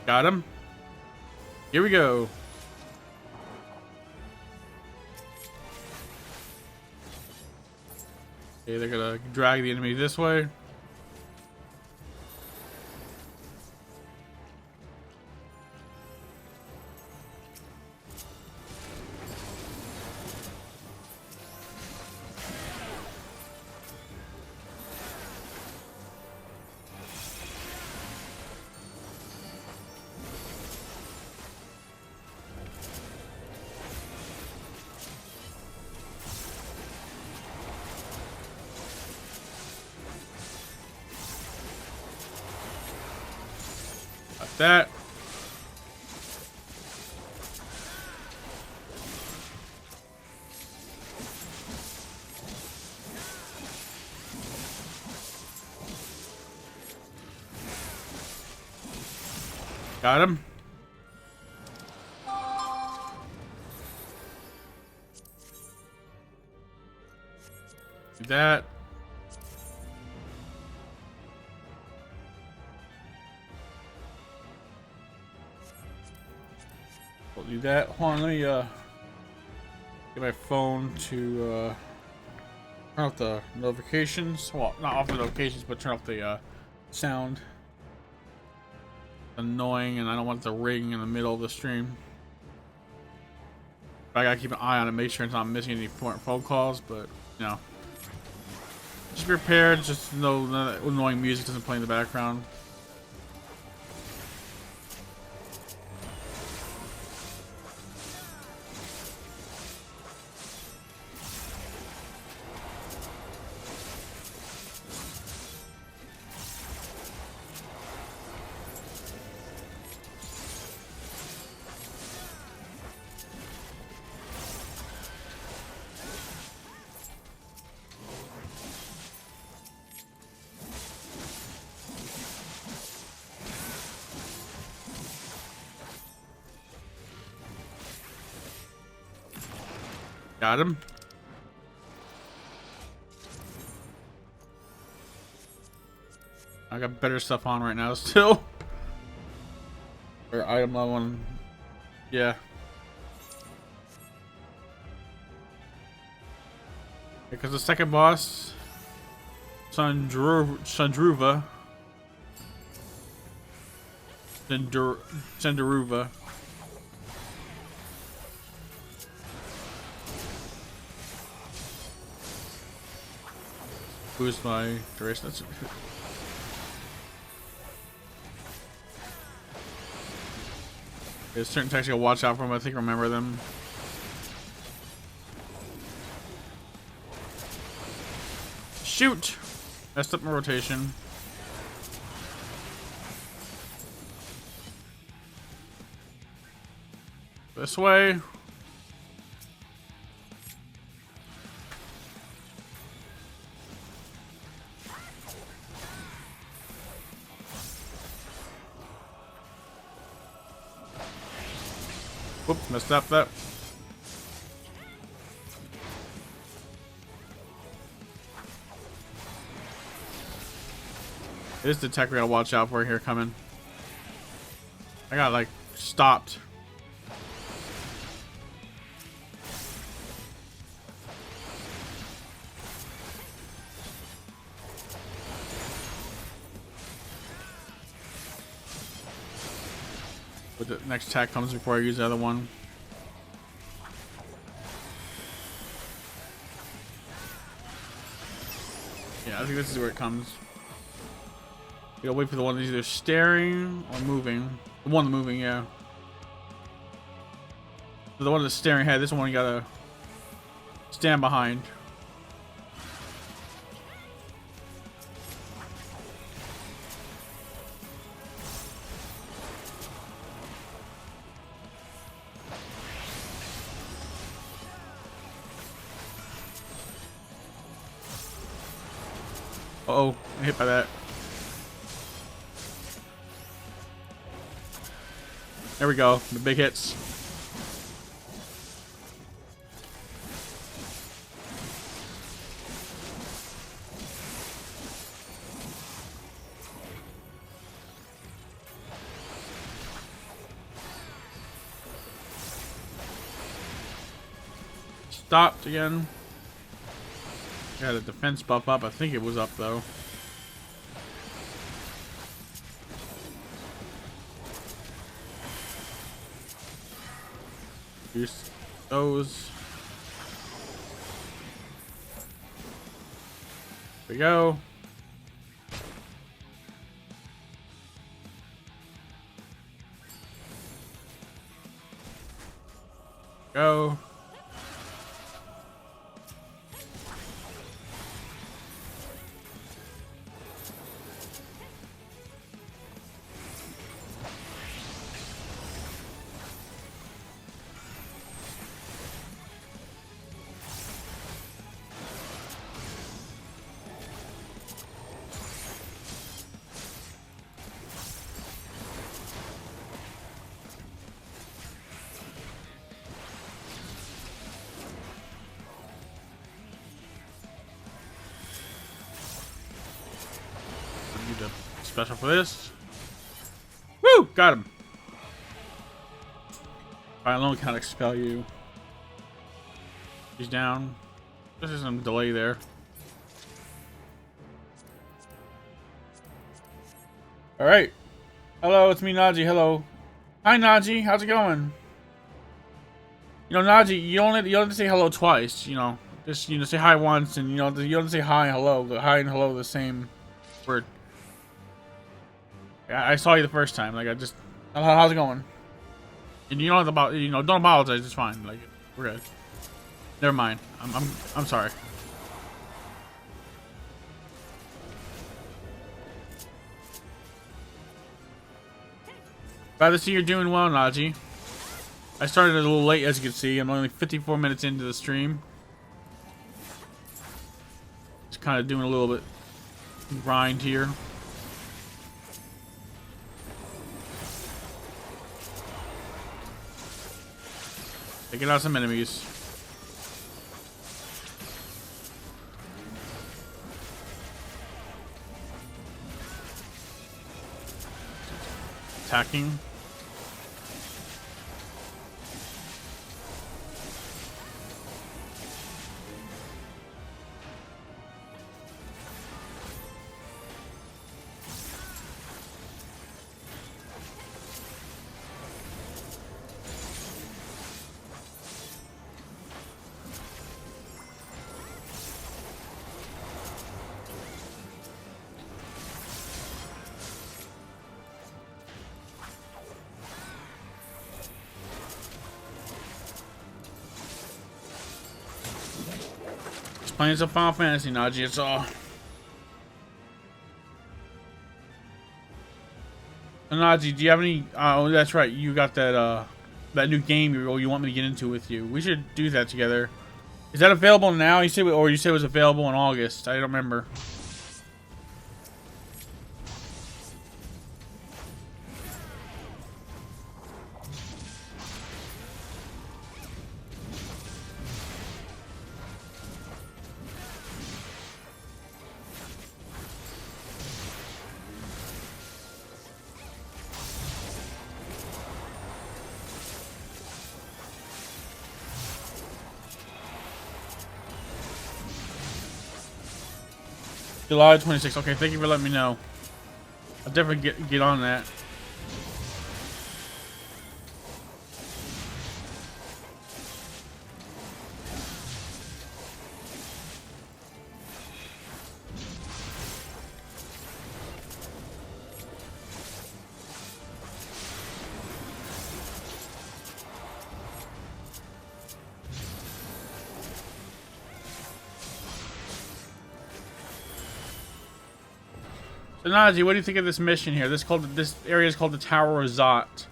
Got him. Here we go. Okay, they're gonna drag the enemy this way. Like that. Got him. Do that. We'll do that. Hold on, let me get my phone to turn off the notifications. Well, not off the notifications, but turn off the sound. Annoying, and I don't want the ring in the middle of the stream. I gotta keep an eye on it, make sure it's not missing any important phone calls, but you know. Just be prepared, just know that annoying music doesn't play in the background. Got him. I got better stuff on right now still. Or item level one. Yeah. Because the second boss, Sandruva. Sendaruva. Boost my duration. That's there's certain attacks you gotta watch out for them. I think remember them. Shoot! Messed up my rotation. This way. Whoops, messed up that. This is the tech we gotta watch out for here coming. I got like stopped. But the next attack comes before I use the other one. think this is where it comes. You gotta wait for the one that's either staring or moving. The one moving, yeah. The one that's staring ahead, this one you gotta stand behind. Uh-oh, I'm hit by that. There we go, the big hits. Stopped again. Got a defense buff up. I think it was up though. Use those. There we go. Go. Need a special for this. Woo! Got him. Fire alone can't expel you. He's down. There's some delay there. Alright. Hello, it's me, Naji. Hello. Hi, Naji. How's it going? You know, Naji, you don't have to say hello twice, you know. Just, you know, say hi once, and, you know, you don't say hi and hello. The hi and hello are the same word. I saw you the first time. Like, I just... How's it going? And you don't have to, you know, don't apologize. It's fine. Like, we're good. Never mind. I'm sorry. Glad to see you're doing well, Naji. I started a little late, as you can see. I'm only 54 minutes into the stream. Just kind of doing a little bit grind here. Taking out some enemies. Attacking. Playing some Final Fantasy, Naji, it's all. Naji, do you have any... oh, that's right. You got that, that new game you want me to get into with you. We should do that together. Is that available now? You said, or you said it was available in August. I don't remember. July 26th. Okay, thank you for letting me know. I'll definitely get on that. So Nazi, what do you think of this mission here? This area is called the Tower of Zot.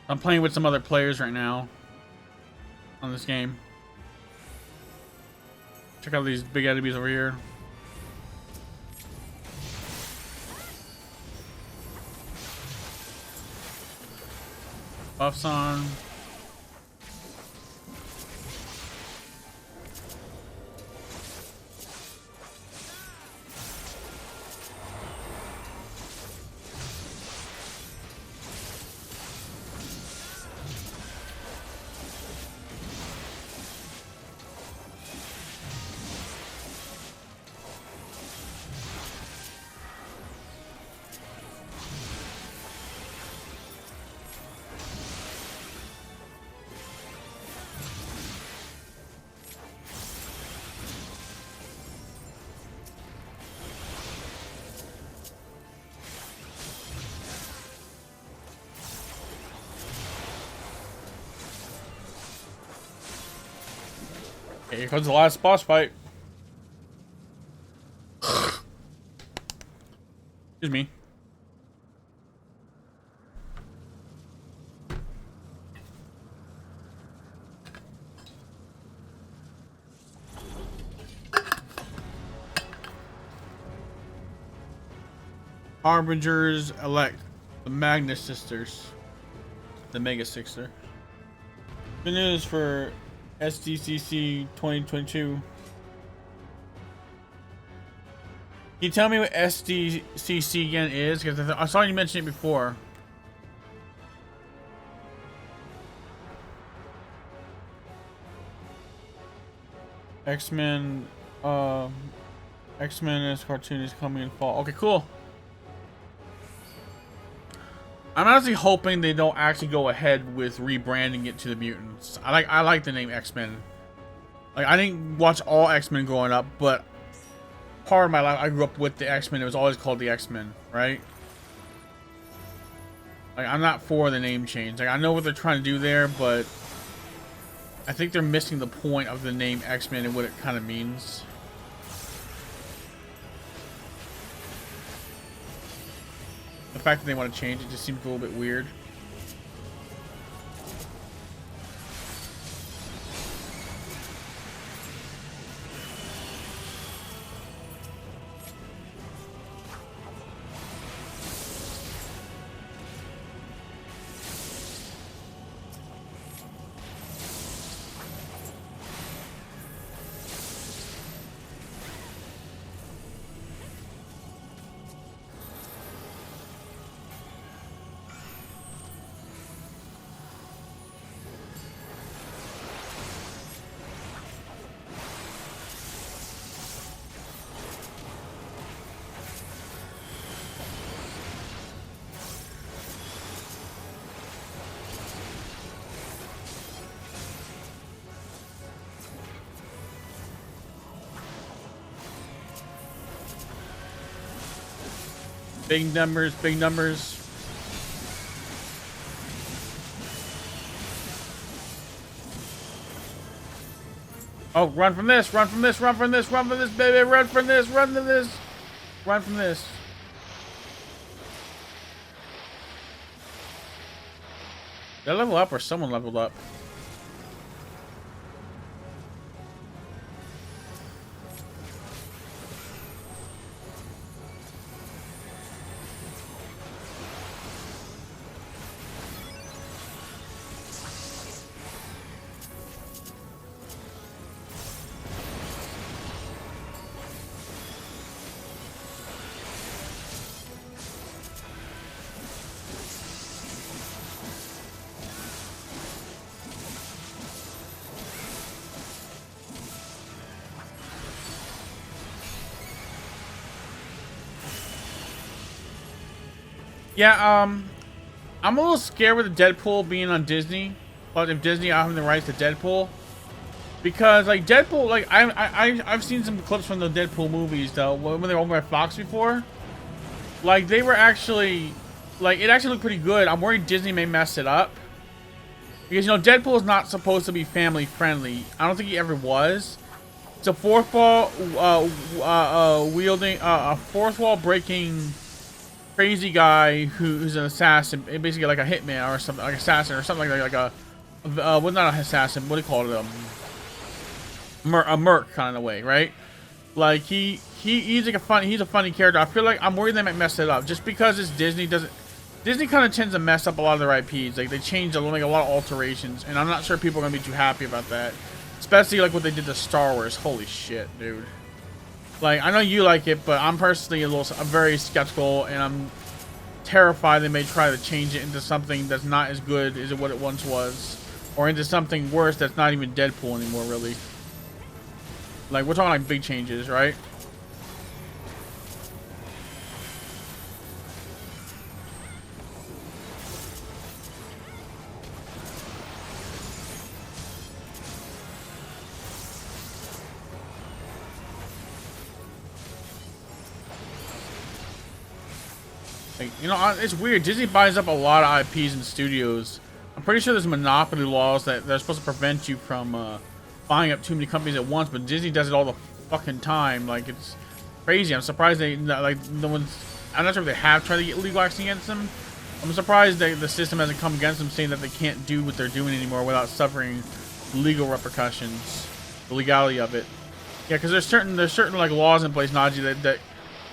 I'm playing with some other players right now on this game. Check out these big enemies over here. Buffs on. Okay, here comes the last boss fight. Excuse me. Harbingers elect the Magnus sisters, the Mega Sister. Good news for SDCC 2022. Can you tell me what SDCC again is? Because I saw you mention it before. X-Men, X-Men as cartoon is coming in fall. Okay, cool. I'm honestly hoping they don't actually go ahead with rebranding it to the mutants. I like the name X-Men. Like, I didn't watch all X-Men growing up, but part of my life I grew up with the X-Men. It was always called the X-Men, right? Like, I'm not for the name change. Like, I know what they're trying to do there, but I think they're missing the point of the name X-Men and what it kind of means. The fact that they want to change it just seems a little bit weird. Big numbers, big numbers. Oh, run from this, run from this, run from this, run from this, baby, run from this, run from this, run from this. Did I level up or someone leveled up? Yeah, I'm a little scared with the Deadpool being on Disney, but if Disney having the rights to Deadpool, because like Deadpool, like I've seen some clips from the Deadpool movies though when they were owned by Fox before, like they were actually, like it actually looked pretty good. I'm worried Disney may mess it up because you know Deadpool is not supposed to be family friendly. I don't think he ever was. It's a fourth wall wielding, a fourth wall breaking crazy guy who's an assassin, basically like a hitman or something, like assassin or something like that, like a well, not an assassin. What do you call it? A merc kind of way, right? Like he's like he's a funny character. I feel like I'm worried they might mess it up just because it's Disney. Disney kind of tends to mess up a lot of their IPs. Like they change make a lot of alterations, and I'm not sure people are gonna be too happy about that. Especially like what they did to Star Wars. Holy shit, dude. Like I know you like it, but I'm personally I'm very skeptical, and I'm terrified they may try to change it into something that's not as good as what it once was, or into something worse that's not even Deadpool anymore, really. Like we're talking like big changes, right? Like, you know, it's weird. Disney buys up a lot of IPs and studios. I'm pretty sure there's monopoly laws that are supposed to prevent you from buying up too many companies at once, but Disney does it all the fucking time. Like, it's crazy. I'm surprised they, like, no one's... I'm not sure if they have tried to get legal action against them. I'm surprised that the system hasn't come against them saying that they can't do what they're doing anymore without suffering legal repercussions. The legality of it. Yeah, because there's certain like laws in place, Najee,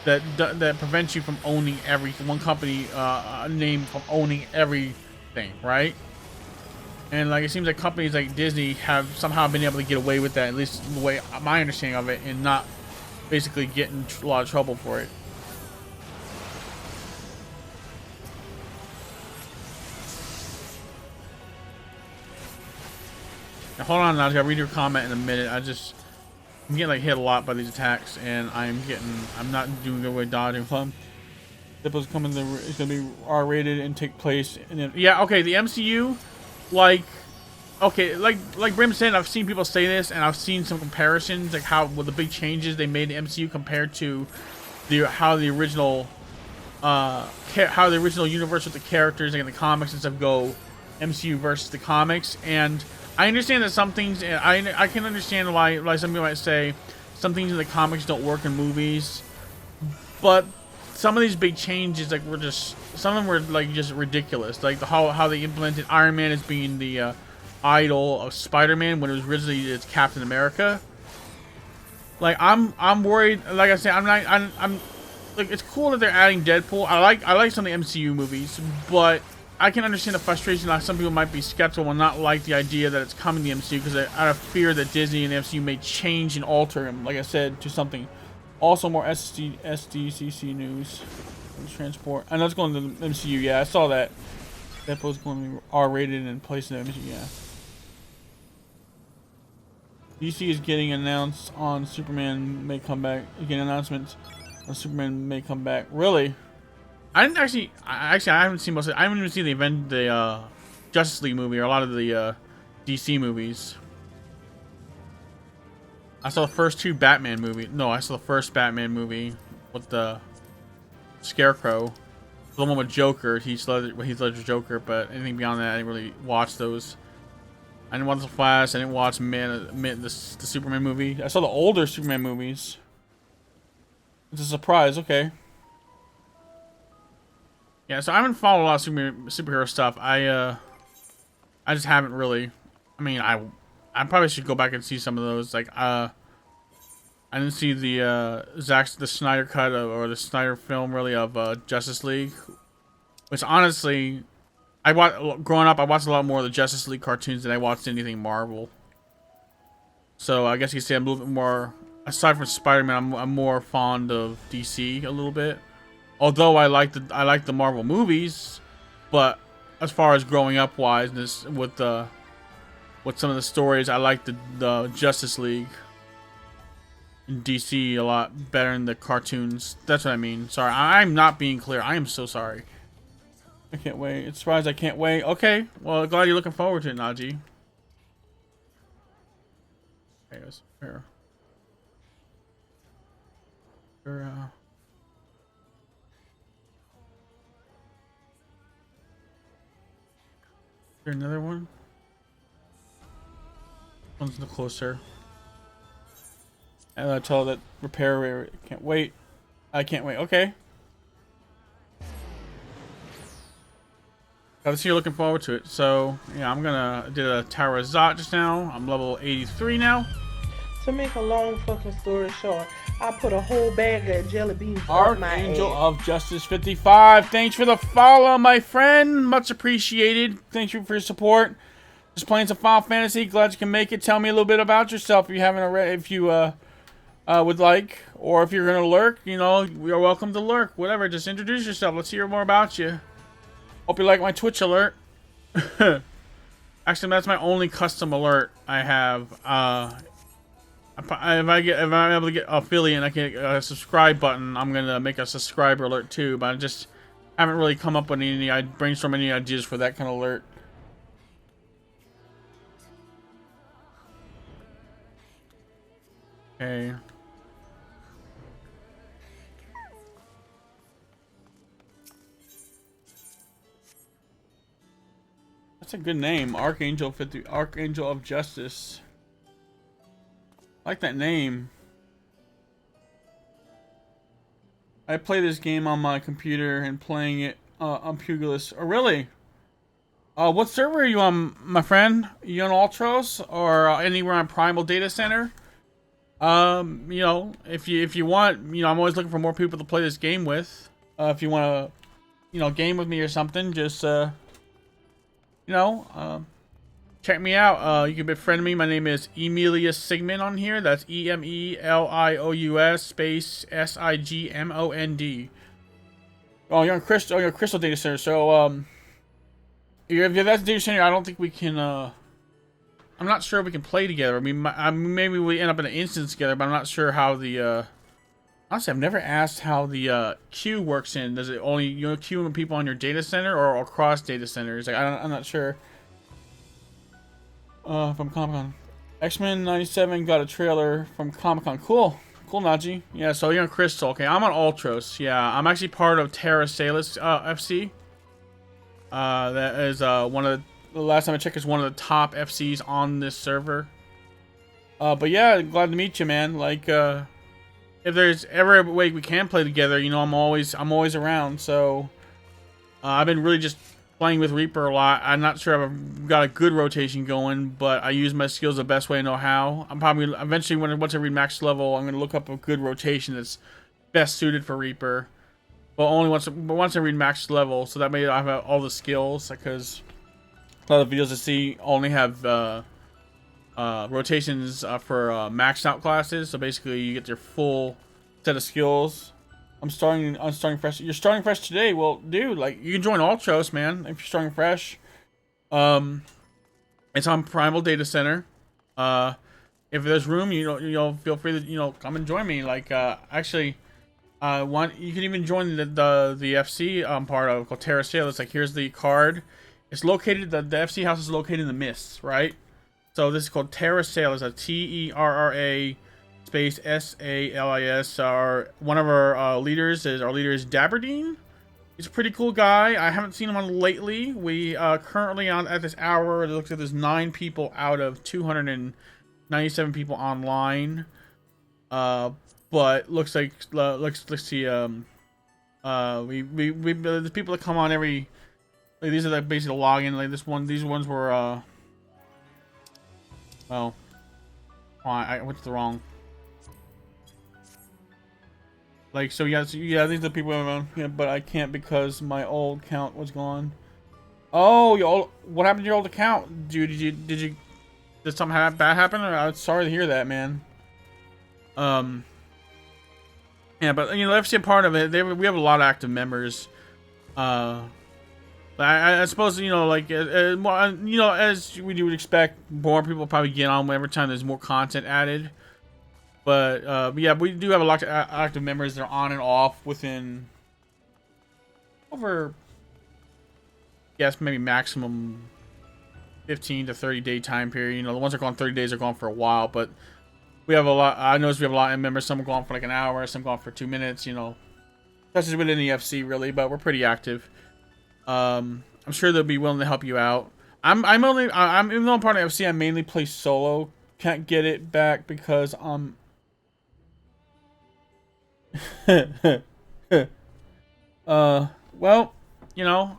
that prevents you from owning one company name from owning everything, right? And like it seems like companies like Disney have somehow been able to get away with that, at least the way my understanding of it, and not basically get in a lot of trouble for it. Now, hold on, Najee. I'll read your comment in a minute. I'm getting like hit a lot by these attacks, and I'm not doing good with dodging from. Deadpool's coming. It's gonna be R-rated and take place. Yeah, okay. The MCU, like, okay, like Brim said, I've seen people say this, and I've seen some comparisons, like with the big changes they made the MCU compared to how the original universe with the characters and the comics and stuff go, MCU versus the comics. And I understand that some things, I can understand why some people might say some things in the comics don't work in movies, but some of these big changes, like, some of them were like just ridiculous. Like how they implemented Iron Man as being the idol of Spider-Man when it was originally it's Captain America. Like I'm worried. Like I said, I'm like, it's cool that they're adding Deadpool. I like some of the MCU movies, but I can understand the frustration that some people might be skeptical and not like the idea that it's coming to the MCU because I have fear that Disney and the MCU may change and alter him, like I said, to something. Also, more SDCC news. Transport. I know it's going to the MCU. Yeah, I saw that. Deadpool's going to be R-rated and placed in the MCU. Yeah. DC is getting announced on Superman may come back. Getting announcements on Superman may come back. Really? I didn't actually. I haven't seen most of it. I haven't even seen the Justice League movie or a lot of the DC movies. I saw the first two Batman movies. No, I saw the first Batman movie with the Scarecrow. The one with Joker. Heath Ledger's Joker. But anything beyond that, I didn't really watch those. I didn't watch The Flash. I didn't watch the Superman movie. I saw the older Superman movies. It's a surprise. Okay. Yeah, so I haven't followed a lot of superhero stuff. I just haven't really. I mean, I probably should go back and see some of those. Like, I didn't see the Snyder cut or the Snyder film really of Justice League, which honestly, growing up, I watched a lot more of the Justice League cartoons than I watched anything Marvel. So I guess you could say I'm a little bit more, aside from Spider-Man, I'm more fond of DC a little bit. Although I like the Marvel movies, but as far as growing up wise, with some of the stories, I like the Justice League in DC a lot better than the cartoons. That's what I mean. Sorry, I'm not being clear. I am so sorry. I can't wait. It's surprised I can't wait. Okay, well, glad you're looking forward to it, Najee. Okay, here. Is there another one? One's the closer. Tell that repair. Can't wait. I can't wait. Okay. So you're looking forward to it. So yeah, I'm gonna did a Tower of Zot just now. I'm level 83 now. To make a long fucking story short, I put a whole bag of jelly beans up my Archangel ass. of Justice 55. Thanks for the follow, my friend. Much appreciated. Thank you for your support. Just playing some Final Fantasy. Glad you can make it. Tell me a little bit about yourself if you haven't already. If you would like, or if you're gonna lurk, you know, you're welcome to lurk. Whatever. Just introduce yourself. Let's hear more about you. Hope you like my Twitch alert. Actually, that's my only custom alert I have. If I'm able to get affiliate and I can get a subscribe button, I'm gonna make a subscriber alert too. But I just haven't really come up with any. I brainstorm any ideas for that kind of alert. Okay. That's a good name, Archangel 50, Archangel of Justice. I like that name. I play this game on my computer and playing it on Pugilist. Oh, really? What server are you on, my friend? Are you on Ultros or anywhere on Primal Data Center? You know, if you want, you know, I'm always looking for more people to play this game with. If you want to, you know, game with me or something, just you know, check me out. You can befriend me. My name is Emilius Sigmund on here. That's EMELIOUS space SIGMOND. Oh, you're on Crystal. Oh, you're Crystal Data Center. So, if you're that data center, I don't think we can. I'm not sure if we can play together. I mean, maybe we end up in an instance together, but I'm not sure how the. Honestly, I've never asked how the queue works in. Does it only, you know, queue people on your data center or across data centers? Like, I'm not sure. From Comic-Con. X-Men 97 got a trailer from Comic-Con. Cool. Cool, Najee. Yeah, so you're on Crystal. Okay, I'm on Ultros. Yeah, I'm actually part of Terra Salis FC. That is one of the last time I checked is one of the top FCs on this server. But yeah, glad to meet you, man. Like, if there's ever a way we can play together, you know, I'm always around. So I've been really just playing with Reaper a lot. I'm not sure I've got a good rotation going, but I use my skills the best way I know how. I'm probably eventually once I reach max level, I'm gonna look up a good rotation that's best suited for Reaper. But only once I reach max level, so that way I have all the skills. Because a lot of videos I see only have rotations for maxed out classes. So basically, you get your full set of skills. I'm starting fresh. You're starting fresh today. Well, dude, like, you can join Ultros, man, if you're starting fresh. It's on Primal Data Center. If there's room, you know, feel free to, you know, come and join me. Like, actually, you can even join the FC I'm part of, called Terra Sail. It's like, here's the card. It's located, the FC house is located in the Mists, right? So this is called Terra Sail. It's a TERRA space SALIS. One of our leaders is Daberdeen. He's a pretty cool guy. I haven't seen him on lately. We currently at this hour, it looks like there's 9 people out of 297 people online. But looks like let's see. The people that come on every. Like, these are the basically the login. Like this one, these ones were well, I went to the wrong. Like, so yeah, these are the people I'm on. Yeah, but I can't because my old account was gone. Oh, what happened to your old account, dude? Did something bad happen? I'm sorry to hear that, man. Yeah, but you know, FC part of it. We have a lot of active members. I suppose, you know, like, you know, as we would expect, more people probably get on every time there's more content added. But yeah, we do have a lot of active members that are on and off within over, yes, maybe maximum 15 to 30 day time period. You know, the ones that are gone 30 days are gone for a while, but we have a lot. I noticed we have a lot of members. Some are gone for like an hour, some gone for 2 minutes. You know, that's just within the FC really, but we're pretty active. I'm sure they'll be willing to help you out. I'm even though I'm part of FC, I mainly play solo. Can't get it back because Well, you know,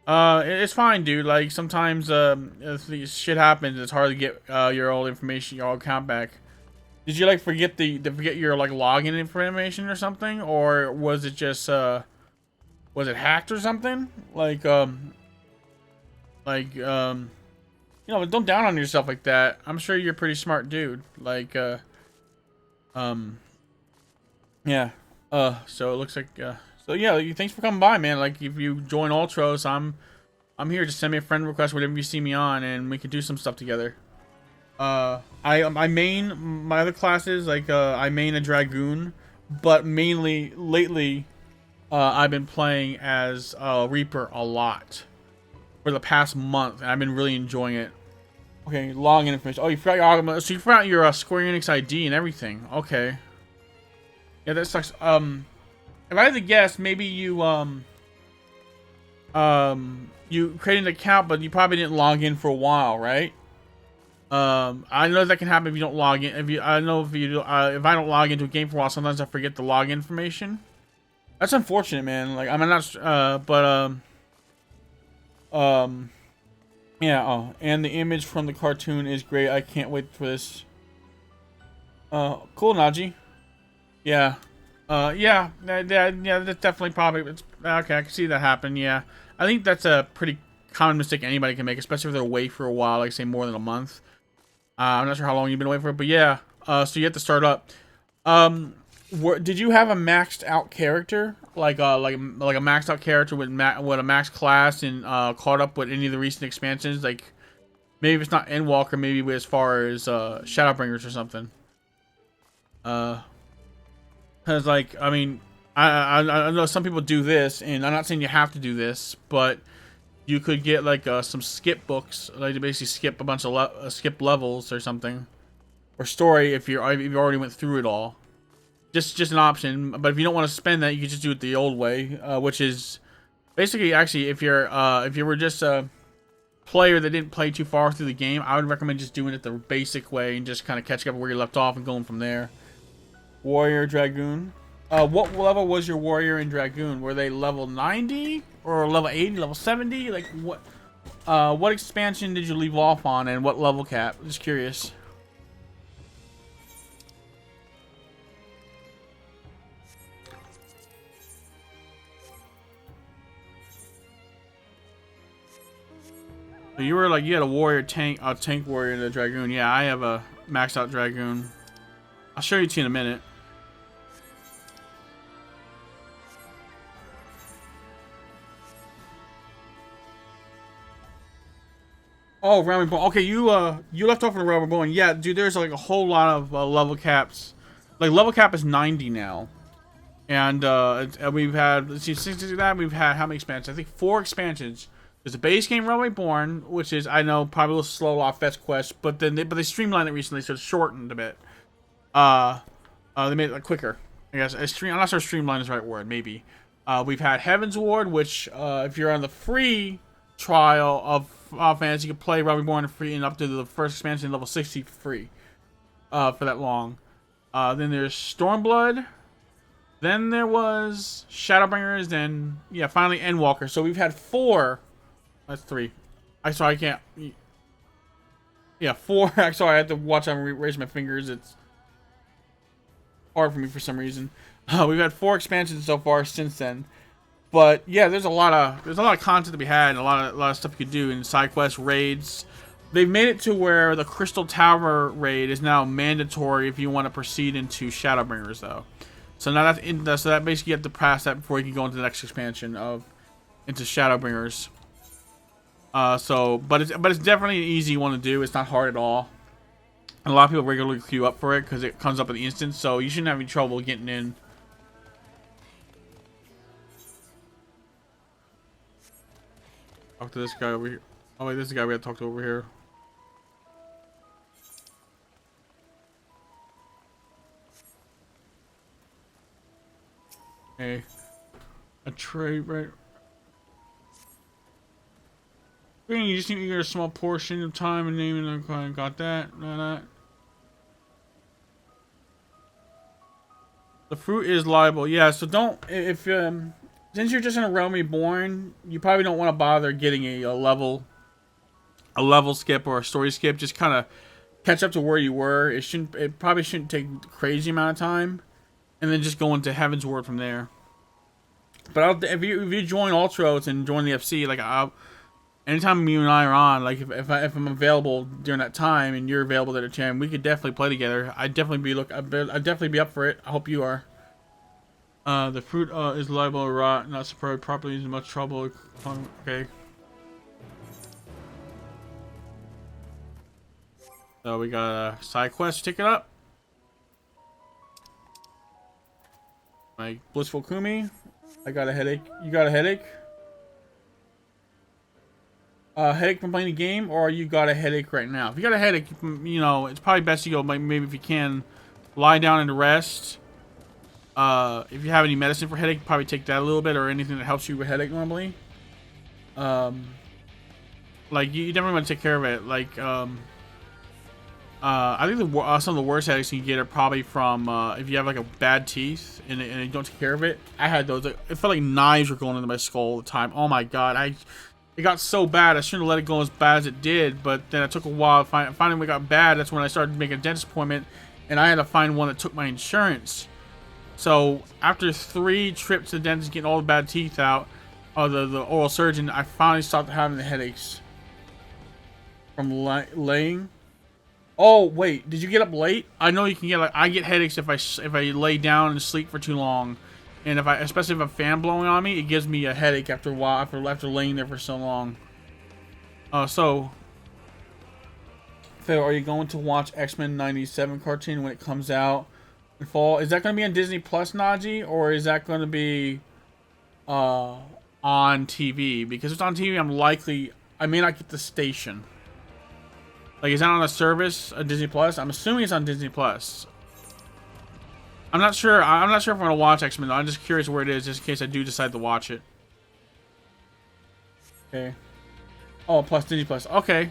it's fine, dude. Like sometimes, if this shit happens, it's hard to get your old information, your old account back. Did you like forget your like login information or something, or was it just was it hacked or something? You know, don't down on yourself like that. I'm sure you're a pretty smart dude. Like um, yeah. So it looks like so yeah. Thanks for coming by, man. Like if you join Ultros, I'm here. Just send me a friend request whenever you see me on, and we can do some stuff together. I main my other classes, like I main a Dragoon, but mainly lately I've been playing as Reaper a lot for the past month, and I've been really enjoying it. Okay, login information. Oh, you forgot so you forgot your Square Enix ID and everything. Okay, yeah, that sucks. If I had to guess, maybe you created an account, but you probably didn't log in for a while, right? I know that can happen if you don't log in. I know if you if I don't log into a game for a while, sometimes I forget the login information. That's unfortunate, man. Like I'm not, yeah. Oh, and the image from the cartoon is great. I can't wait for this. Cool, Najee. Yeah. Yeah. Yeah. That's definitely probably. It's, okay, I can see that happen. Yeah. I think that's a pretty common mistake anybody can make, especially if they're away for a while, like say more than a month. I'm not sure how long you've been away for it, but yeah. So you have to start up. Did you have a maxed out character, like a maxed out character with a max class and caught up with any of the recent expansions? Like maybe if it's not Endwalker, maybe as far as Shadowbringers or something. Cause like I mean, I know some people do this, and I'm not saying you have to do this, but you could get like some skip books, like to basically skip a bunch of skip levels or something, or story if you already went through it all. Just an option. But if you don't want to spend that, you can just do it the old way, which is basically actually if you were just a player that didn't play too far through the game, I would recommend just doing it the basic way and just kind of catching up where you left off and going from there. Warrior Dragoon. What level was your Warrior and Dragoon? Were they level 90 or level 80, level 70? Like what expansion did you leave off on, and what level cap? Just curious. So you were like you had a warrior tank, a tank warrior, and a dragoon. Yeah, I have a maxed out dragoon. I'll show you two in a minute. Oh, Realm Reborn. Okay, you left off in the Realm Reborn. Yeah, dude, there's like a whole lot of level caps. Like level cap is 90 now, and we've had let's see, since that we've had how many expansions? I think 4 expansions. There's the base game Realm Reborn, which is I know probably a little slow off fetch quest, but then they streamlined it recently, so it's shortened a bit. They made it like quicker. I guess I'm not sure streamline is the right word. Maybe. We've had Heaven's Ward, which if you're on the free trial of Final Fantasy, you can play Realm Reborn free and up to the first expansion level 60 for free. For that long. Then there's Stormblood. Then there was Shadowbringers. Then yeah, finally Endwalker. So we've had 4. That's 3. I can't. Yeah, 4. Sorry, I have to watch on raise my fingers. It's hard for me for some reason. We've had 4 expansions so far since then. But yeah, there's a lot of content to be had, and a lot of stuff you could do in side quests, raids. They've made it to where the Crystal Tower raid is now mandatory if you want to proceed into Shadowbringers, though. So now so that basically you have to pass that before you can go into the next expansion into Shadowbringers. But it's definitely an easy one to do. It's not hard at all. And a lot of people regularly queue up for it because it comes up in the instant, so you shouldn't have any trouble getting in. Talk to this guy over here. Oh wait, this is the guy we had to talk to over here. Hey, a trade right. You just need to get a small portion of time and name and got that. The fruit is liable. Yeah, so don't if since you're just in a realm reborn, you probably don't want to bother getting a level skip or a story skip. Just kind of catch up to where you were. It probably shouldn't take a crazy amount of time, and then just go into Heaven's Ward from there. But if you join Ultros and join the FC, like anytime you and I are on, like if I'm available during that time and you're available at a time, we could definitely play together. I'd definitely be up for it. I hope you are. The fruit is liable to rot, not supported properly, is in much trouble. Okay. So we got a side quest ticket up. My blissful Kumi. I got a headache. You got a headache? Headache from playing the game, or you got a headache right now? If you got a headache, you know, it's probably best to go, maybe if you can, lie down and rest. If you have any medicine for headache, probably take that a little bit, or anything that helps you with headache normally. Like, you definitely want to take care of it. Like, I think some of the worst headaches you can get are probably from if you have like a bad teeth and you don't take care of it. I had those. It felt like knives were going into my skull all the time. Oh my god, it got so bad. I shouldn't have let it go as bad as it did. But then it took a while. Finally, when it got bad, that's when I started making a dentist appointment, and I had to find one that took my insurance. So after 3 trips to the dentist, getting all the bad teeth out, the oral surgeon, I finally stopped having the headaches from laying. Oh wait, did you get up late? I know you can get I get headaches if I lay down and sleep for too long, and especially if a fan blowing on me, it gives me a headache after a while after laying there for so long. So Phil, are you going to watch X-Men '97 cartoon when it comes out in fall? Is that going to be on Disney Plus, Najee, or is that going to be on TV? Because if it's on TV, I may not get the station. Like, is that on a service, a Disney Plus? I'm assuming it's on Disney Plus. I'm not sure. I'm not sure if I'm gonna watch X-Men though. I'm just curious where it is, just in case I do decide to watch it. Okay. Oh, plus Disney Plus. Okay.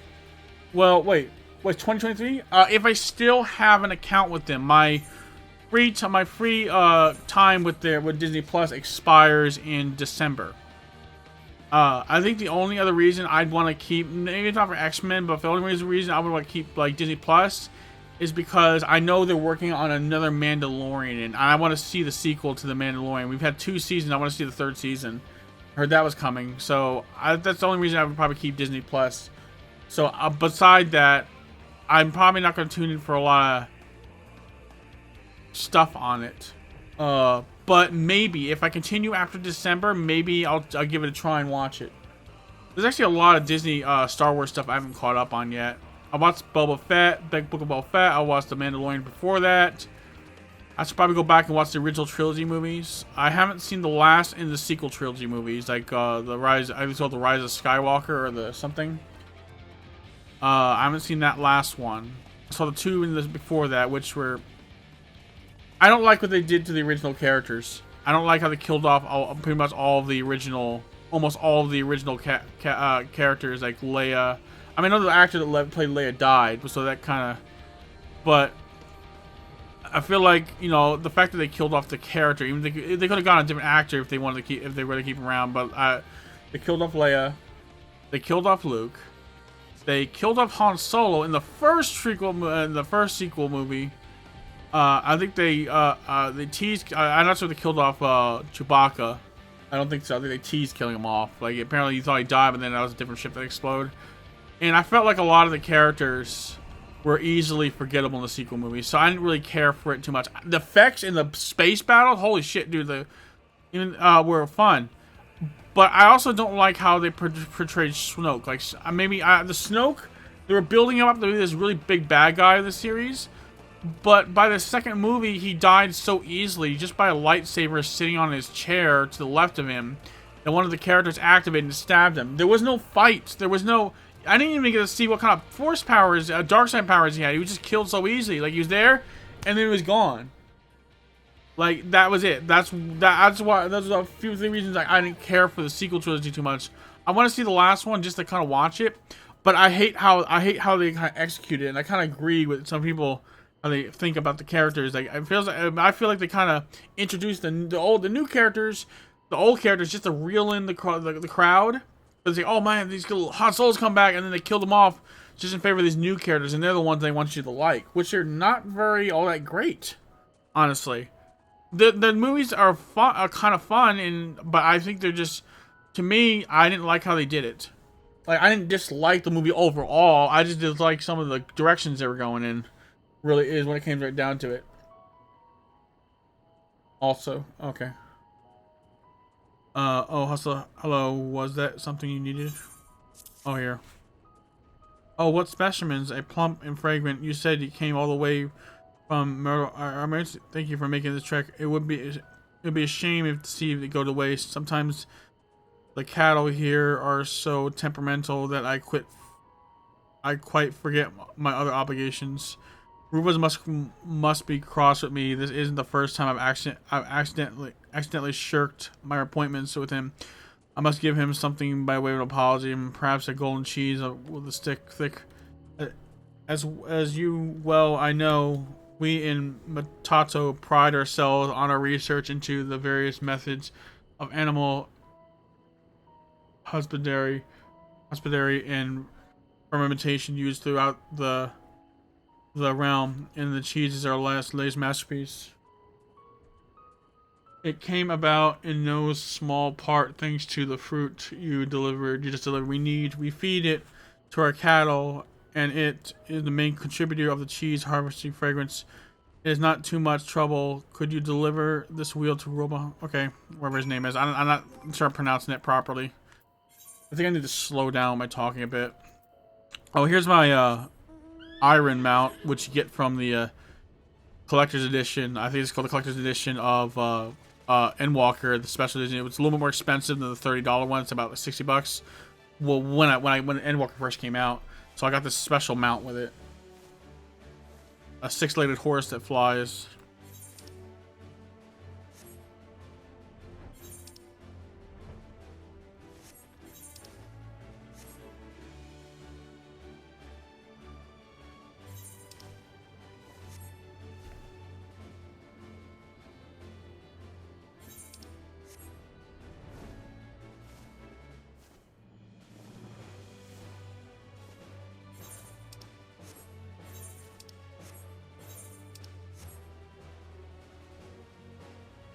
Well, wait. 2023? If I still have an account with them, my free time with Disney Plus expires in December. I think the only other reason I'd want to keep, maybe it's not for X-Men, but the only reason I would want to keep like Disney Plus is because I know they're working on another Mandalorian, and I want to see the sequel to the Mandalorian. We've had 2 seasons. I want to see the 3rd season. Heard that was coming, so that's the only reason I would probably keep Disney Plus. So beside that, I'm probably not going to tune in for a lot of stuff on it. But maybe if I continue after December, maybe I'll give it a try and watch it. There's actually a lot of Disney Star Wars stuff I haven't caught up on yet. I watched Boba Fett, Big Book of Boba Fett. I watched The Mandalorian before that. I should probably go back and watch the original trilogy movies. I haven't seen the last in the sequel trilogy movies, like the Rise. I think it's called the Rise of Skywalker or the something. I haven't seen that last one. I saw the 2 in before that, which were. I don't like what they did to the original characters. I don't like how they killed off pretty much all of the original, almost all of the original characters, like Leia. I mean, I know the actor that played Leia died, so that kind of. But I feel like, you know, the fact that they killed off the character, even they could have gotten a different actor if they wanted to keep, if they were to keep him around. But they killed off Leia. They killed off Luke. They killed off Han Solo in the first sequel movie. I think they teased. I'm not sure they killed off Chewbacca. I don't think so. I think they teased killing him off. Like, apparently you thought he died, but then that was a different ship that exploded. And I felt like a lot of the characters were easily forgettable in the sequel movies, so I didn't really care for it too much. The effects in the space battle, holy shit, dude, were fun. But I also don't like how they portrayed Snoke. Like, maybe the Snoke, they were building him up to be this really big bad guy of the series. But by the second movie, he died so easily just by a lightsaber sitting on his chair to the left of him. And one of the characters activated and stabbed him. There was no fight. There was no. I didn't even get to see what kind of force powers, dark side powers he had. He was just killed so easily. Like, he was there, and then he was gone. Like, that was it. That's why. Those are a few of the reasons I didn't care for the sequel trilogy too much. I want to see the last one just to kind of watch it. But I hate how they kind of execute it, and I kind of agree with some people how they think about the characters. Like I feel like they kind of introduced the new characters, the old characters just to reel in the crowd. It's like, oh man, these little hot souls come back, and then they kill them off just in favor of these new characters, and they're the ones they want you to like, which are not very all that great, honestly. The movies are fun, are kind of fun, but I think they're just, to me, I didn't like how they did it. Like, I didn't dislike the movie overall. I just dislike some of the directions they were going in. Really is when it came right down to it. Also, okay. Oh, hustle. Hello, was that something you needed? Oh, here. Oh, what specimens? A plump and fragrant. You said you came all the way from Myrtle. Thank you for making this trek. It would be a shame if to see it go to waste. Sometimes the cattle here are so temperamental that I quite forget my other obligations. Rubens must be cross with me. This isn't the first time I've accidentally shirked my appointments with him. I must give him something by way of an apology, and perhaps a golden cheese with a stick thick. As you well I know, we in Matato pride ourselves on our research into the various methods of animal husbandry and fermentation used throughout the realm, and the cheese is our latest masterpiece. It came about in no small part thanks to the fruit you just delivered. We feed it to our cattle, and it is the main contributor of the cheese harvesting fragrance. It is not too much trouble. Could you deliver this wheel to Roma? Okay, whatever his name is. I'm not sure I'm pronouncing it properly. I think I need to slow down my talking a bit. Oh, here's my iron mount, which you get from the collector's edition. I think it's called the collector's edition of Endwalker, the special edition. It was a little bit more expensive than the $30 one. It's about like $60. Well, when Endwalker first came out, so I got this special mount with it. A 6-legged horse that flies.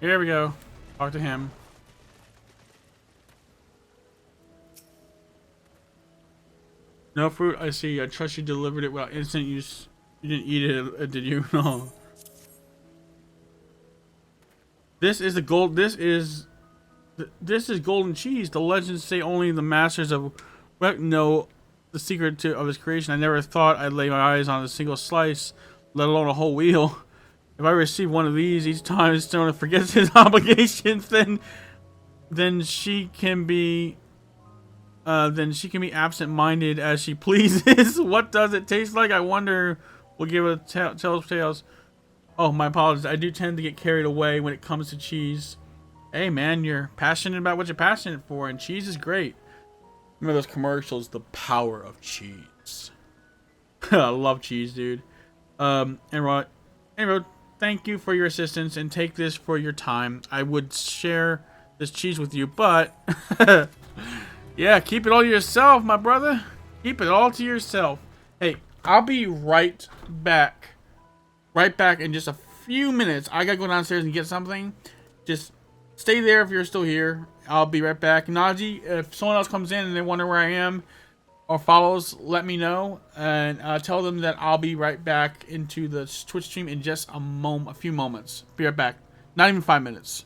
Here we go. Talk to him. No fruit, I see. I trust you delivered it without instant use. You didn't eat it, did you? No. This is the gold. This is golden cheese. The legends say only the masters of Wreck know the secret of his creation. I never thought I'd lay my eyes on a single slice, let alone a whole wheel. If I receive one of these each time Stone forgets his obligations, then she can be absent-minded as she pleases. What does it taste like? I wonder. We'll give it a tales. Oh, my apologies. I do tend to get carried away when it comes to cheese. Hey, man, you're passionate about what you're passionate for, and cheese is great. Remember those commercials? The power of cheese. I love cheese, dude. Anyway, thank you for your assistance, and take this for your time. I would share this cheese with you, but yeah, keep it all to yourself, my brother. Keep it all to yourself. Hey, I'll be right back. Right back in just a few minutes. I gotta go downstairs and get something. Just stay there if you're still here. I'll be right back. Najee, if someone else comes in and they wonder where I am or follows, let me know, and tell them that I'll be right back into the Twitch stream in just a few moments. Be right back. Not even 5 minutes.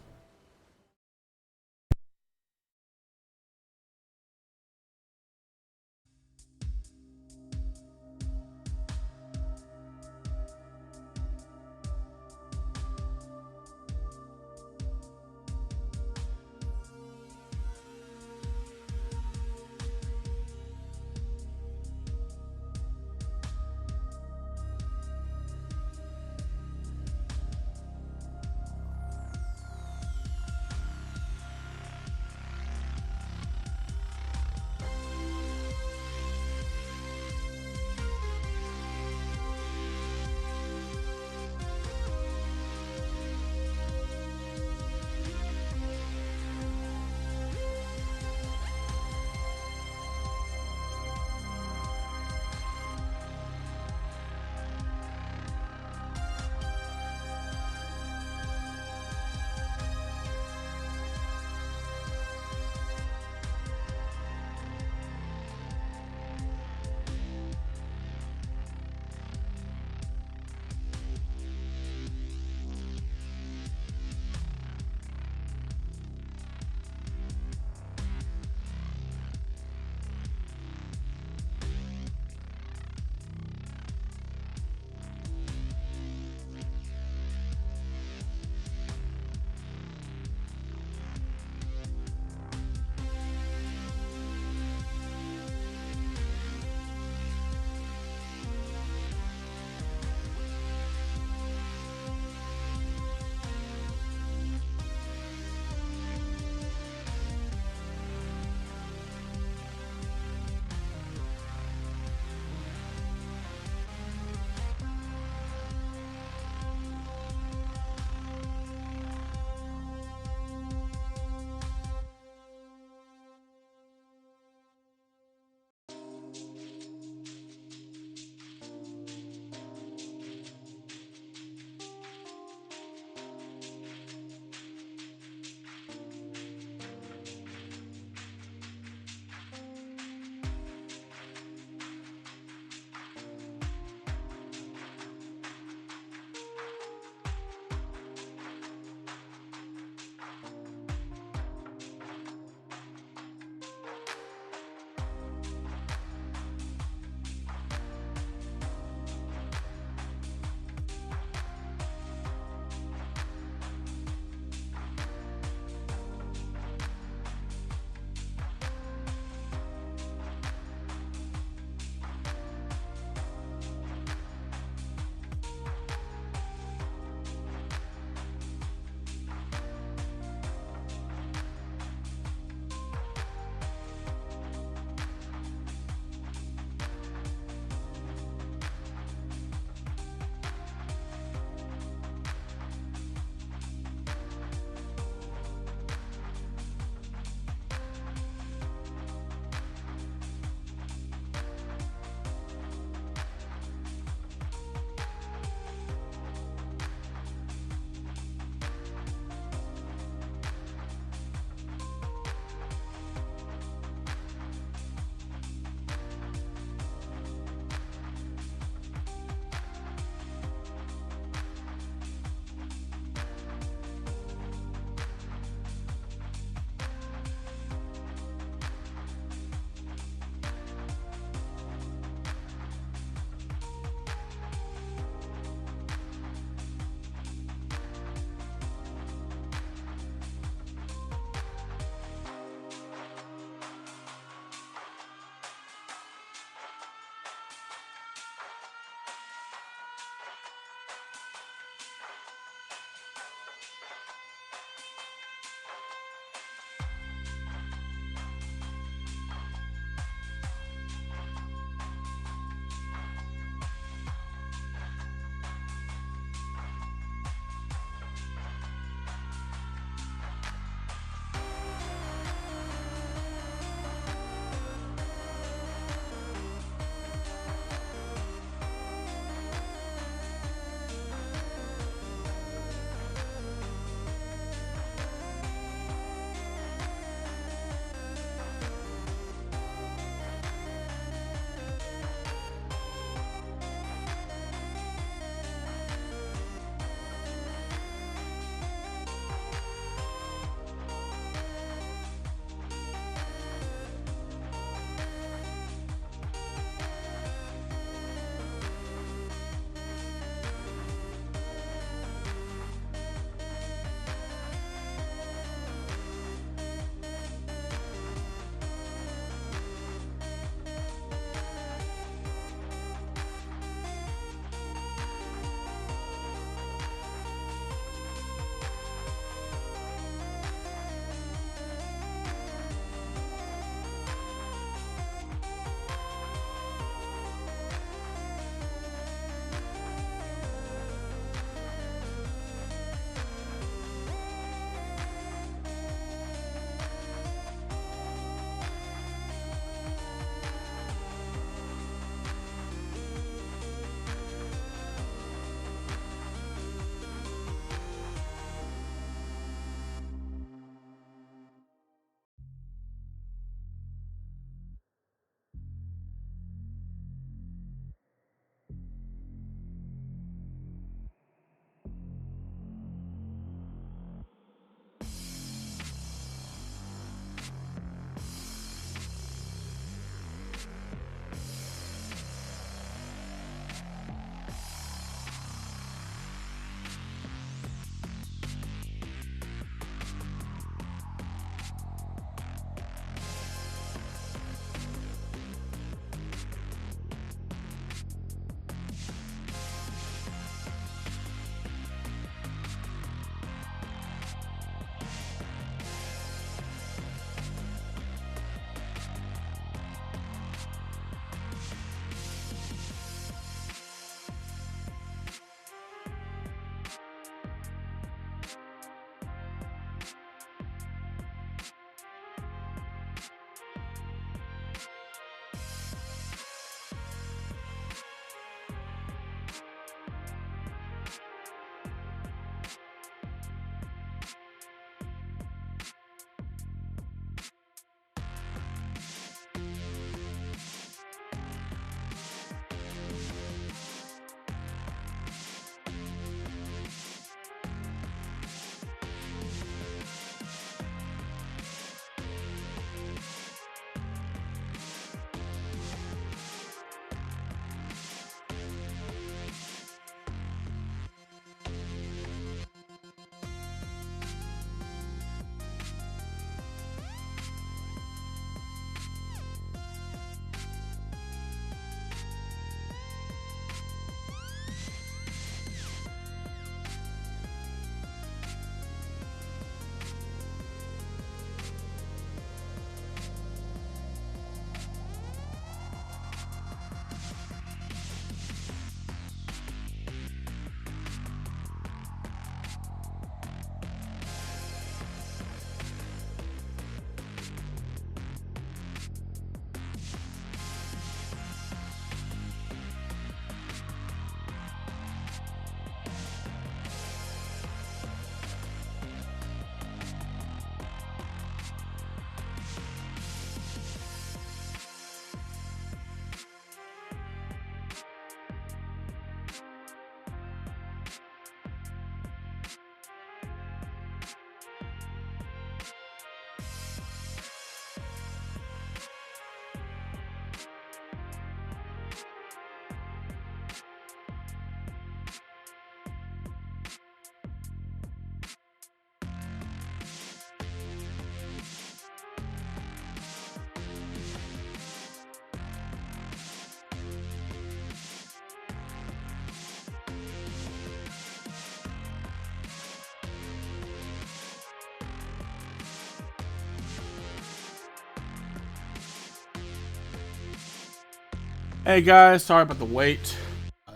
Hey guys, sorry about the wait.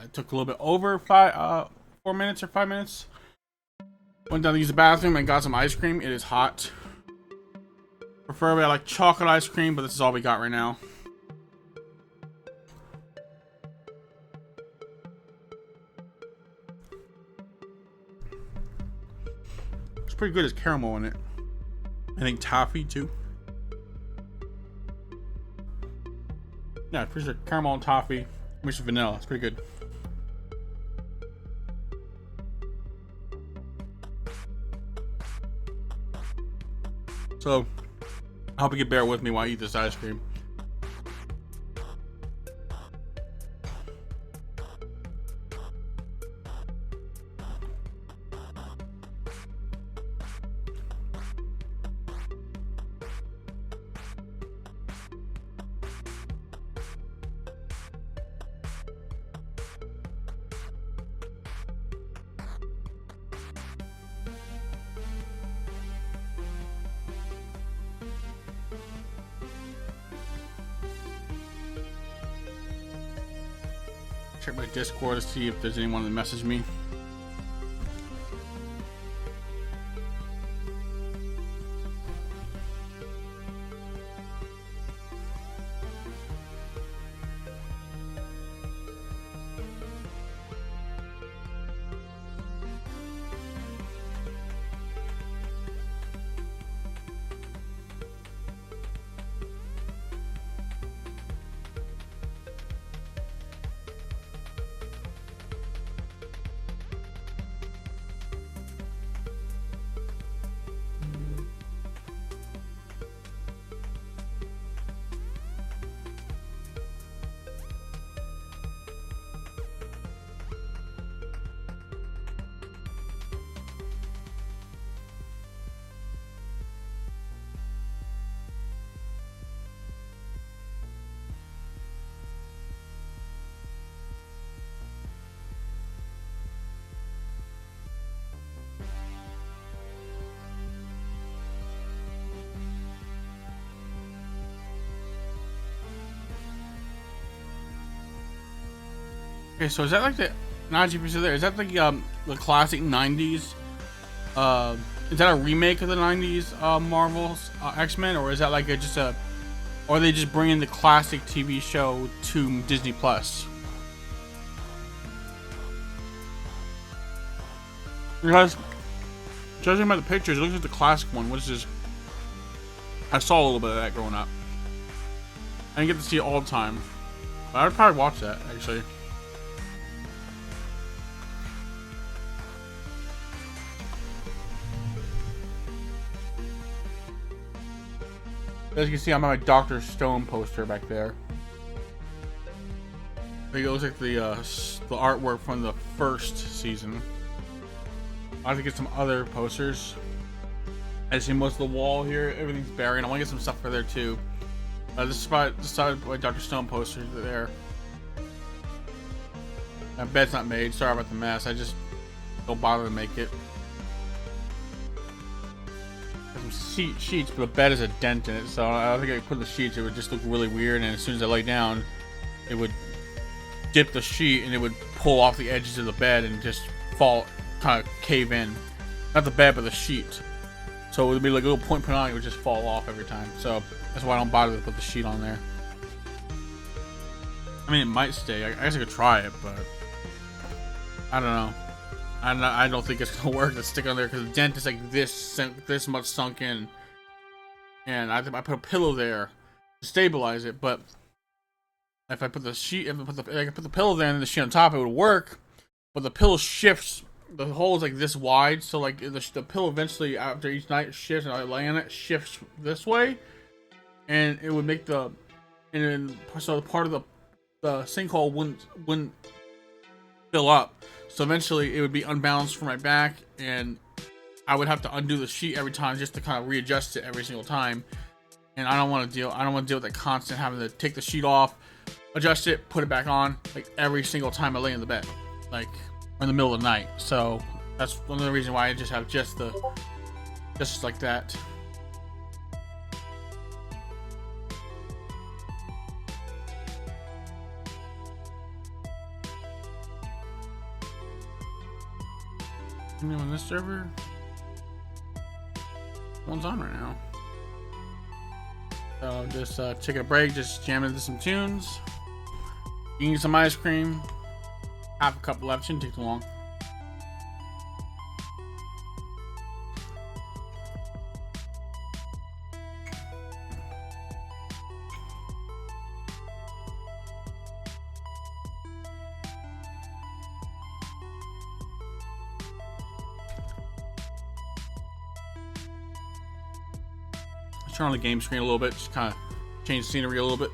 It took a little bit over 4 minutes or 5 minutes. Went down to use the bathroom and got some ice cream. It is hot. Preferably I like chocolate ice cream, but this is all we got right now. It's pretty good. It's caramel in it. I think toffee too. Yeah, pretty sure caramel and toffee mixed with vanilla. It's pretty good. So, I hope you can bear with me while I eat this ice cream. Check my Discord to see if there's anyone that messaged me. Okay, so is that like the Najee there? Is that the classic '90s? Is that a remake of the '90s Marvel's X-Men, or is that like or are they just bringing the classic TV show to Disney Plus? Because judging by the pictures, it looks like the classic one, which is I saw a little bit of that growing up. I didn't get to see it all the time, but I'd probably watch that actually. As you can see, I'm on my Dr. Stone poster back there. I think it looks like the artwork from the first season. I have to get some other posters. I see most of the wall here. Everything's buried. I want to get some stuff for there too. This is my Dr. Stone poster there. My bed's not made. Sorry about the mess. I just don't bother to make it. Some sheets, but the bed has a dent in it, so I don't think I could put the sheets. It would just look really weird, and as soon as I lay down, it would dip the sheet and it would pull off the edges of the bed and just fall, kind of cave in. Not the bed, but the sheet. So it would be like a little point on it, would just fall off every time. So that's why I don't bother to put the sheet on there. I mean, it might stay. I guess I could try it, but I don't know. I don't think it's gonna work to stick on there because the dent is like this much sunk in, and I put a pillow there to stabilize it. But if I put the sheet, if I put the pillow there and the sheet on top, it would work. But the pillow shifts. The hole is like this wide, so like the pillow eventually after each night shifts, and I lay on it, shifts this way, and it would make so part of the sinkhole wouldn't fill up. So eventually it would be unbalanced for my back, and I would have to undo the sheet every time just to kind of readjust it every single time. And I don't want to deal with that constant having to take the sheet off, adjust it, put it back on, like every single time I lay in the bed, like in the middle of the night. So that's one of the reasons why I just have just like that. Anyone on this server? One's on right now. So just taking a break, just jamming into some tunes. Eating some ice cream. Have a couple left, shouldn't take too long. Turn on the game screen a little bit, just kind of change the scenery a little bit.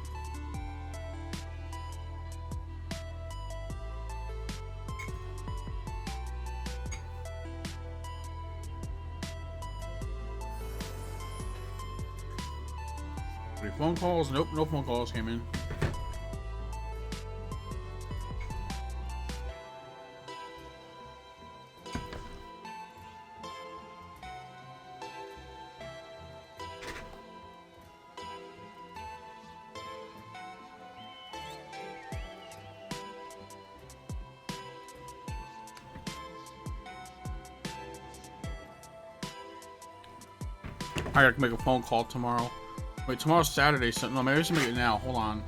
Any phone calls? Nope, no phone calls came in. I gotta make a phone call tomorrow. Wait, tomorrow's Saturday, so no, maybe I should make it now. Hold on.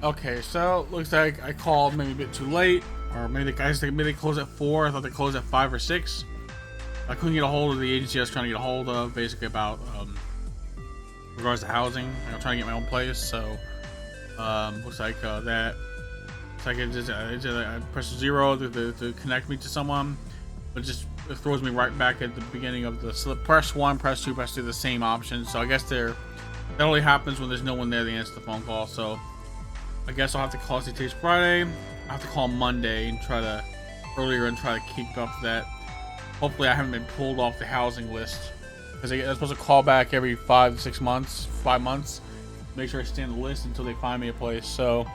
Okay, so looks like I called maybe a bit too late, or maybe the guys think maybe they close at 4. I thought they closed at 5 or 6. I couldn't get a hold of the agency I was trying to get a hold of, basically about regards to housing. I'm trying to get my own place, so looks like that. Looks like I press 0 to connect me to someone, but it throws me right back at the beginning of the slip. Press 1, press 2, press 2, the same option. So I guess that only happens when there's no one there to answer the phone call. So I guess I'll have to call CT's Friday. I have to call Monday and try to keep up to that. Hopefully I haven't been pulled off the housing list, because they're supposed to call back every 5 to 6 months, 5 months, make sure I stay on the list until they find me a place. So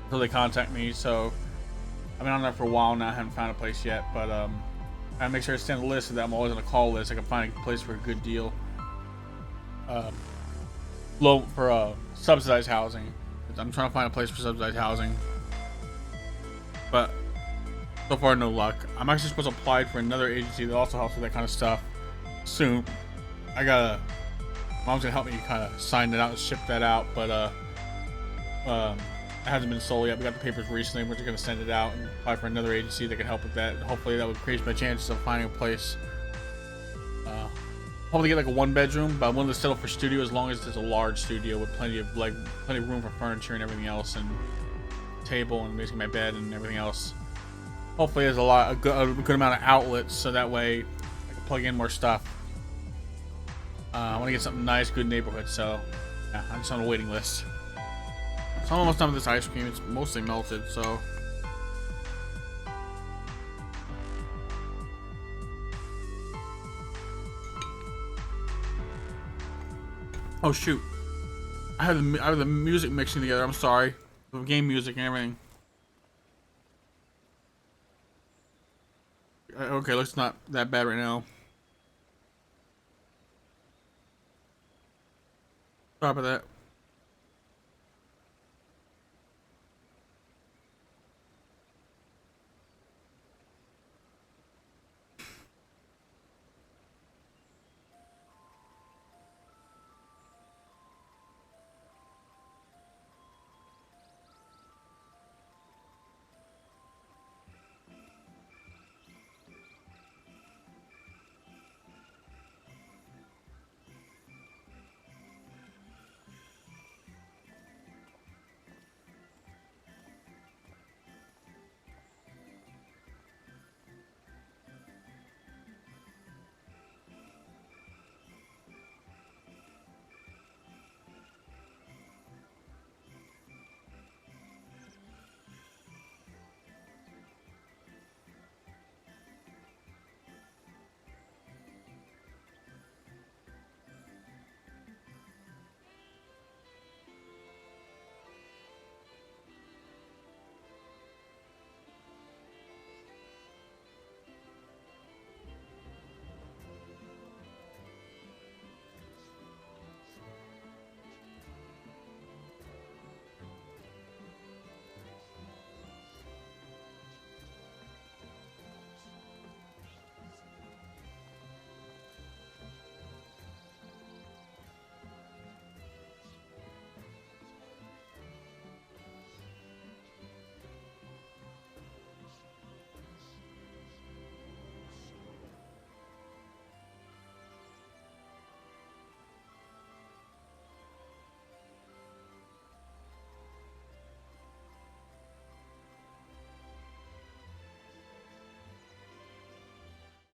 until they contact me. So I've been on there for a while now. I haven't found a place yet, but I make sure I stay on the list so that I'm always on the call list. I can find a place for a good deal. Low for subsidized housing. I'm trying to find a place for subsidized housing, but so far no luck. I'm actually supposed to apply for another agency that also helps with that kind of stuff soon. Mom's gonna help me kind of sign it out and ship that out, but it hasn't been sold yet. We got the papers recently. We're just gonna send it out and apply for another agency that can help with that. Hopefully that would increase my chances of finding a place. Hopefully get like a 1-bedroom, but I'm willing to settle for studio as long as it's a large studio with plenty of room for furniture and everything else, and table and basically my bed and everything else. Hopefully there's a good amount of outlets, so that way I can plug in more stuff. I want to get something nice, good neighborhood. So yeah, I'm just on a waiting list. So I'm almost done with this ice cream. It's mostly melted, so. Oh shoot! I have the music mixing together. I'm sorry. The game music and everything. Okay, looks not that bad right now. Sorry about that.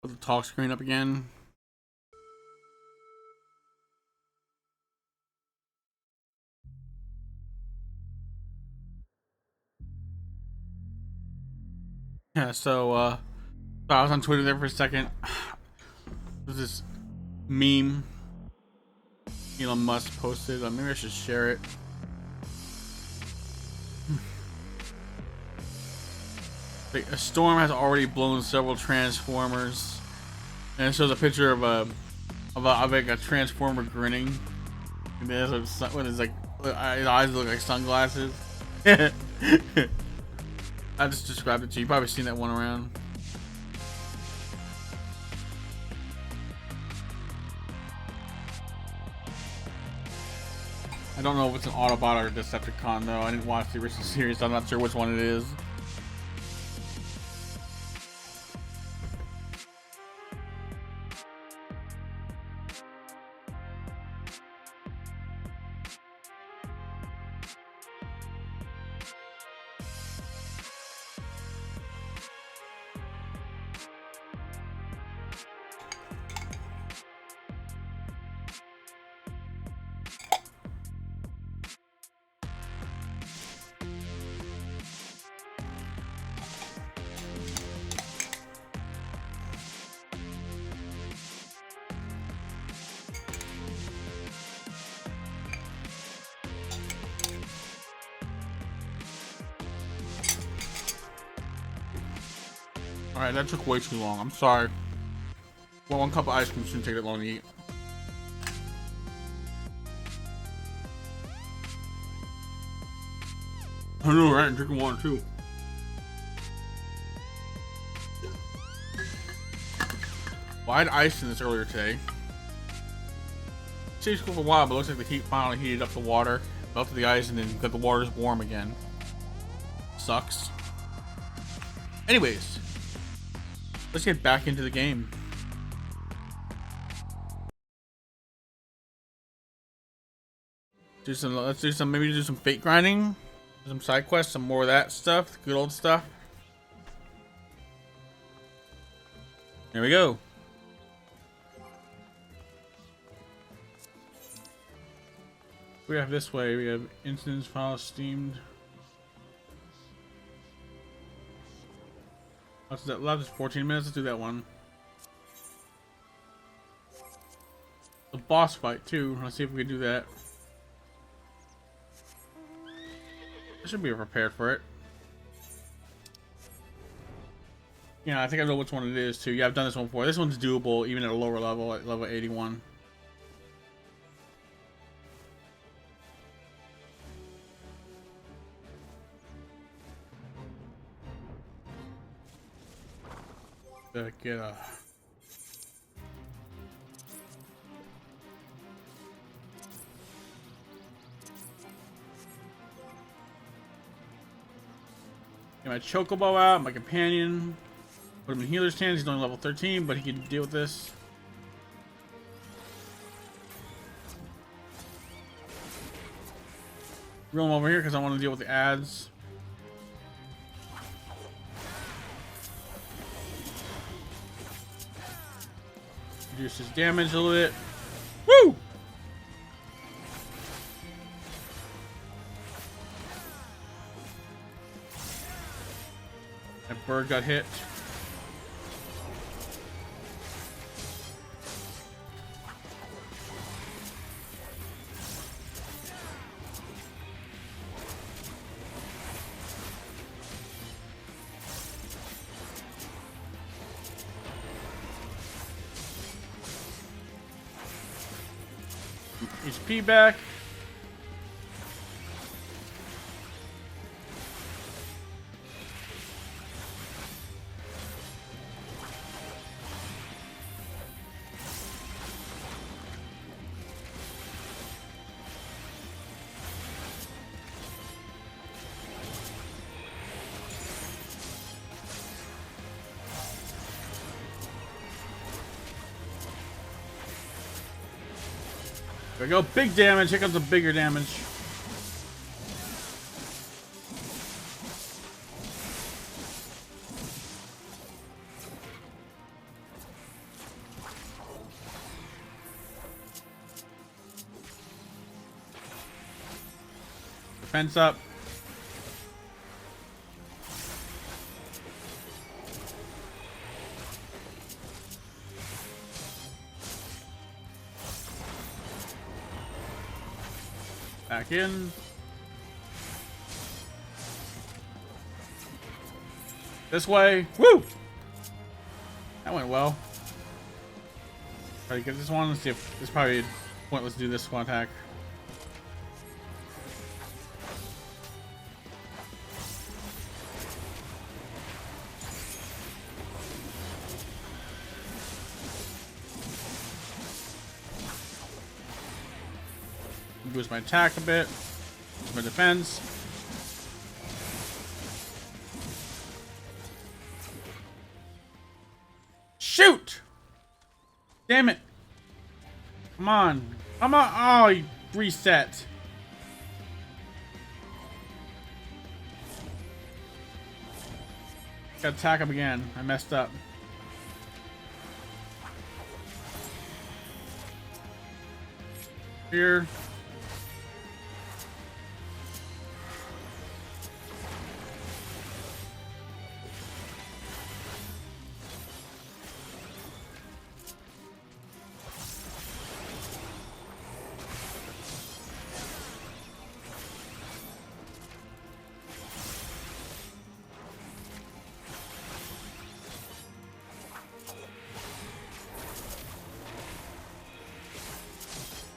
Put the talk screen up again. Yeah, so I was on Twitter there for a second. There's this meme Elon Musk posted. Maybe I should share it. A storm has already blown several transformers, and it shows a picture of a transformer grinning. And with his like his eyes look like sunglasses. I just described it to you. You've probably seen that one around. I don't know if it's an Autobot or a Decepticon though. I didn't watch the original series, so I'm not sure which one it is. Alright, that took way too long. I'm sorry. Well, one cup of ice cream shouldn't take that long to eat. I know, right? I'm drinking water too. Well, I had ice in this earlier today. It stays cool for a while, but it looks like the heat finally heated up the water, melted the ice, and then got the waters warm again. Sucks. Anyways, let's get back into the game. Let's do some, maybe do some fate grinding, some side quests, some more of that stuff, good old stuff. There we go. We have this way. We have instance files steamed. What's that? Left is 14 minutes. Let's do that one. The boss fight too. Let's see if we can do that. I should be prepared for it. Yeah, I think I know which one it is too. Yeah, I've done this one before. This one's doable even at a lower level, at level 81. Get a... Get my Chocobo out, my companion. Put him in healer's hands. He's only level 13, but he can deal with this. Reel him over here because I want to deal with the ads. Reduce his damage a little bit. Woo! That bird got hit. HP back. There we go. Big damage. Here comes the bigger damage. Defense up. Back in. This way. Woo! That went well. Try to get this one. Let's see if it's probably pointless to do this one attack. Boost my attack a bit. Boost my defense. Shoot! Damn it. Come on. Come on. Oh, he reset. Gotta attack him again. I messed up. Here.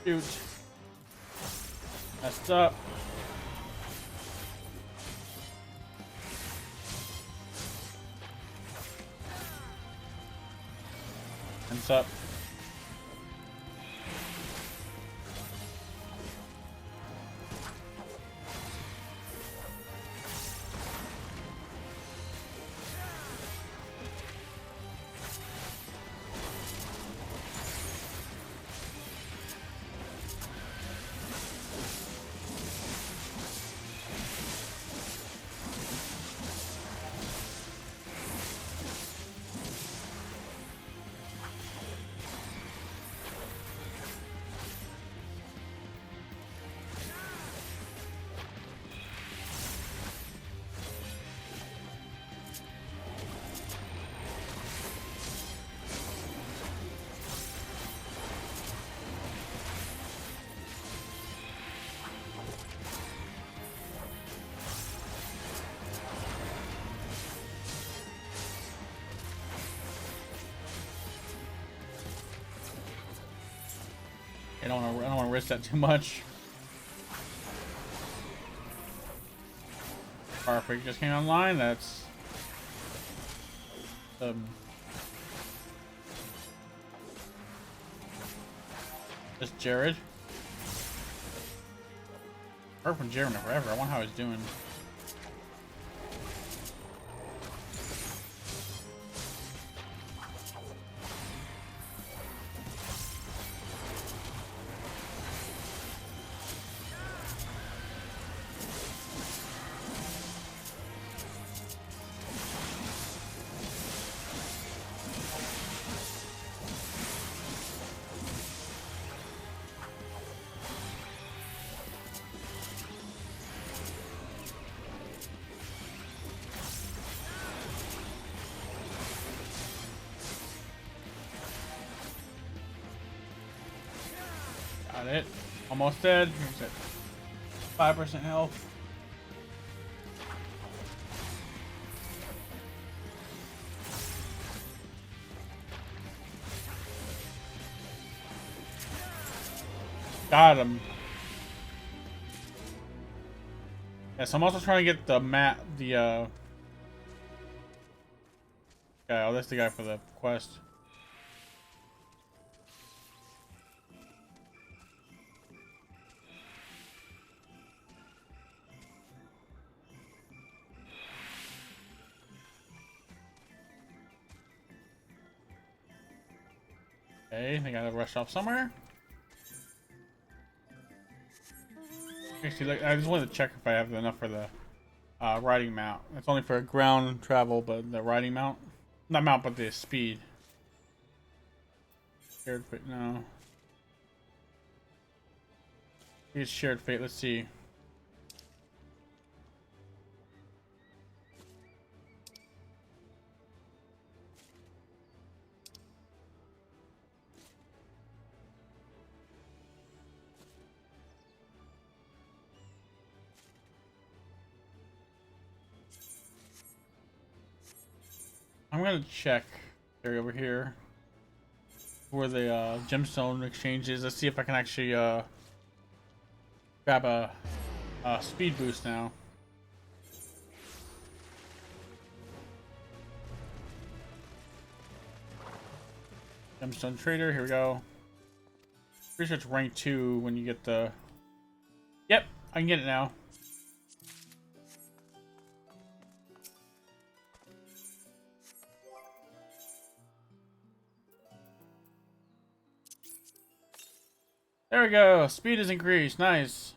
Shoot. Messed up. Hands up. I don't want to risk that too much. Perfect just came online. That's just Jared. Heard from Jared forever. I wonder how he's doing. Got it. Almost dead. Here's it. 5% health. Got him. Yes, I'm also trying to get the map, okay, oh, that's the guy for the quest. Okay, I gotta rush off somewhere. Actually, like, I just wanted to check if I have enough for the riding mount. It's only for ground travel, but the riding mount, not mount, but the speed. Shared fate, no. It's shared fate. Let's see. I'm gonna check area over here where the gemstone exchange is. Let's see if I can actually grab a speed boost now. Gemstone trader, here we go. Pretty sure it's rank 2 when you get the. Yep, I can get it now. There we go. Speed is increased. Nice.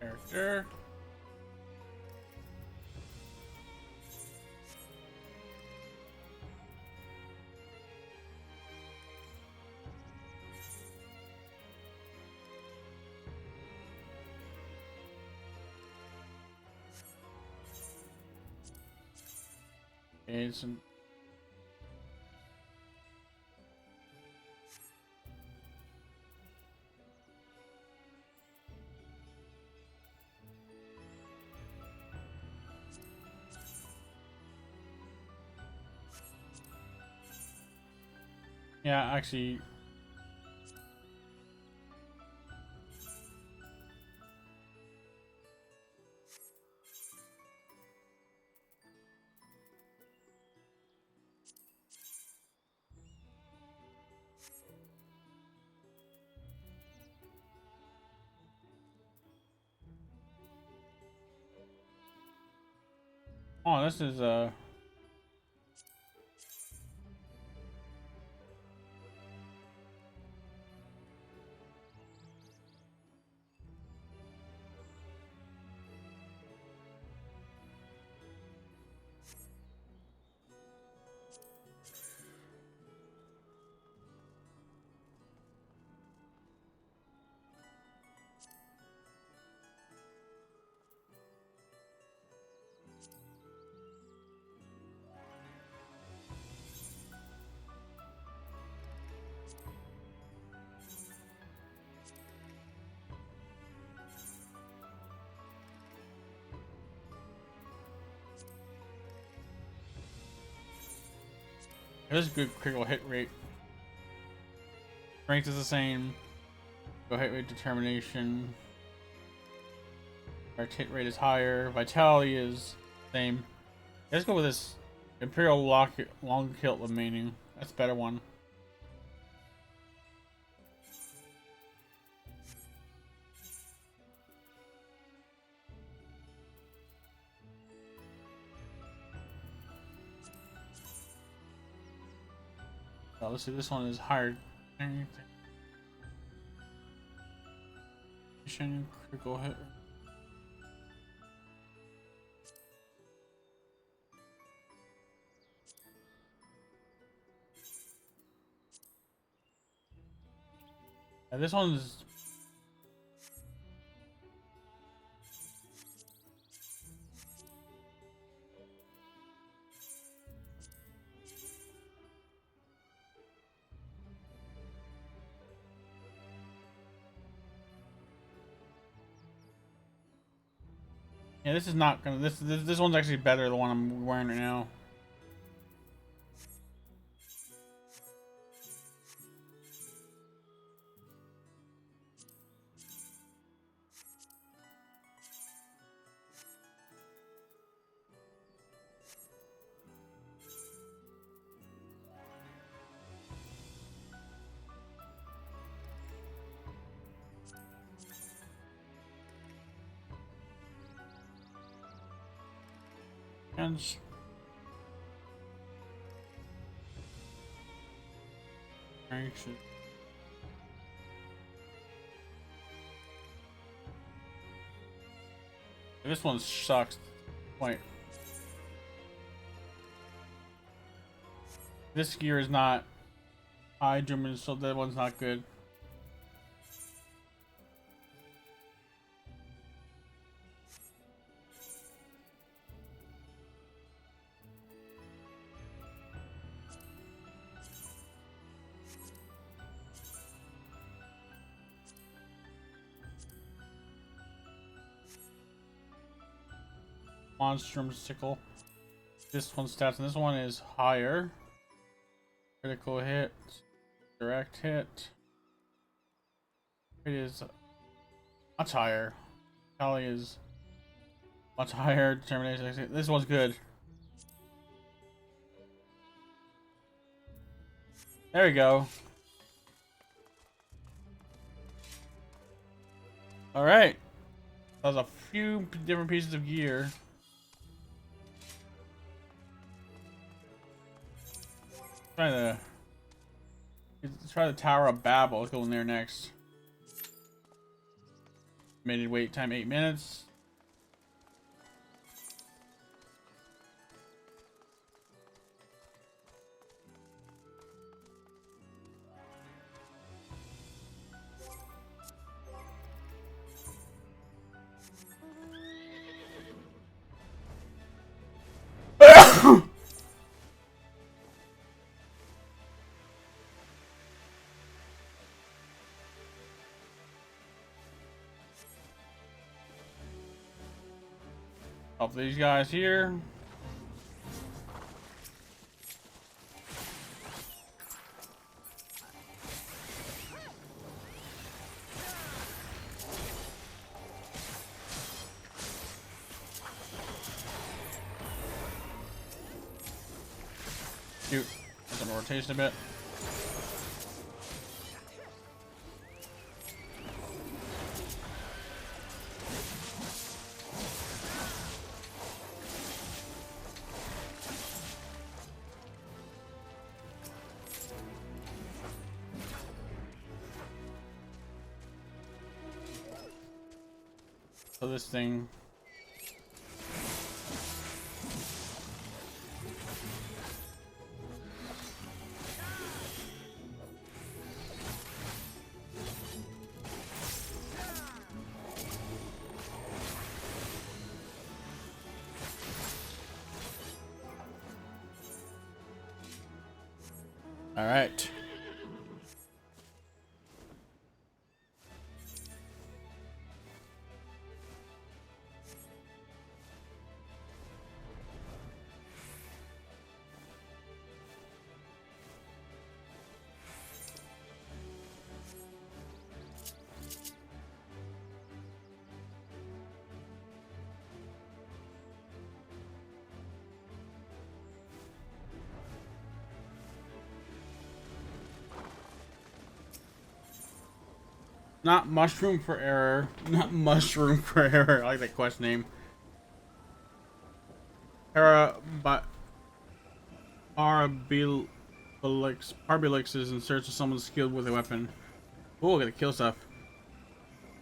Character. Okay, some. Yeah, actually. Oh, this is this is good critical hit rate. Strength is the same. Go hit rate determination. Our hit rate is higher. Vitality is same. Let's go with this Imperial Long Kilt remaining. That's a better one. Oh, let's see. This one is higher. Critical hit. Yeah, this one's yeah. This is not gonna. This one's actually better. The one I'm wearing right now. And this one sucks. Wait. This gear is not high German, so that one's not good. Monstrum sickle. This one's stats, and this one is higher. Critical hit, direct hit. It is much higher. Tally is much higher. Determination. This one's good. There we go. All right. That was a few different pieces of gear. Try the Tower of Babel. Let's go in there next. Estimated wait time 8 minutes. Up these guys here. Shoot, some rotation a bit. So this thing. All right. Not mushroom for error. Not mushroom for error. I like that quest name. Hera, but Arabilix is in search of someone skilled with a weapon. Oh, I gotta kill stuff.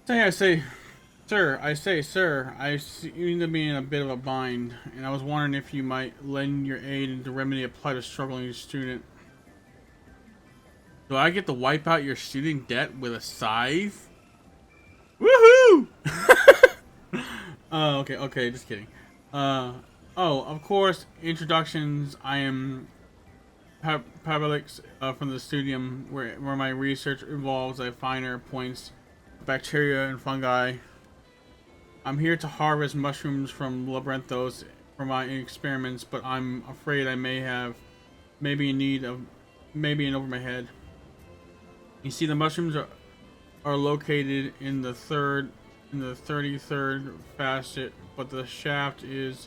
Sir, I seem to be in a bit of a bind, and I was wondering if you might lend your aid and to remedy a plight of struggling student. Do I get to wipe out your student debt with a scythe? Woohoo! Okay, just kidding. Oh, of course, introductions. I am Pavlix from the studium where my research involves a finer points, bacteria and fungi. I'm here to harvest mushrooms from labyrinthos for my experiments, but I'm afraid I may be in need of in over my head. You see, the mushrooms are located in the 33rd facet, but the shaft is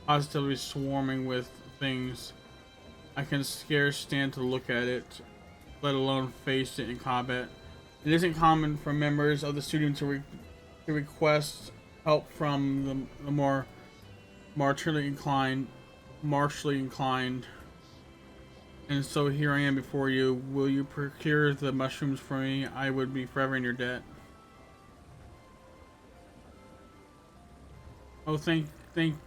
positively swarming with things. I can scarce stand to look at it, let alone face it in combat. It isn't common for members of the studium to request help from the more martially inclined, and so here I am before you. Will you procure the mushrooms for me? I would be forever in your debt. Oh, thank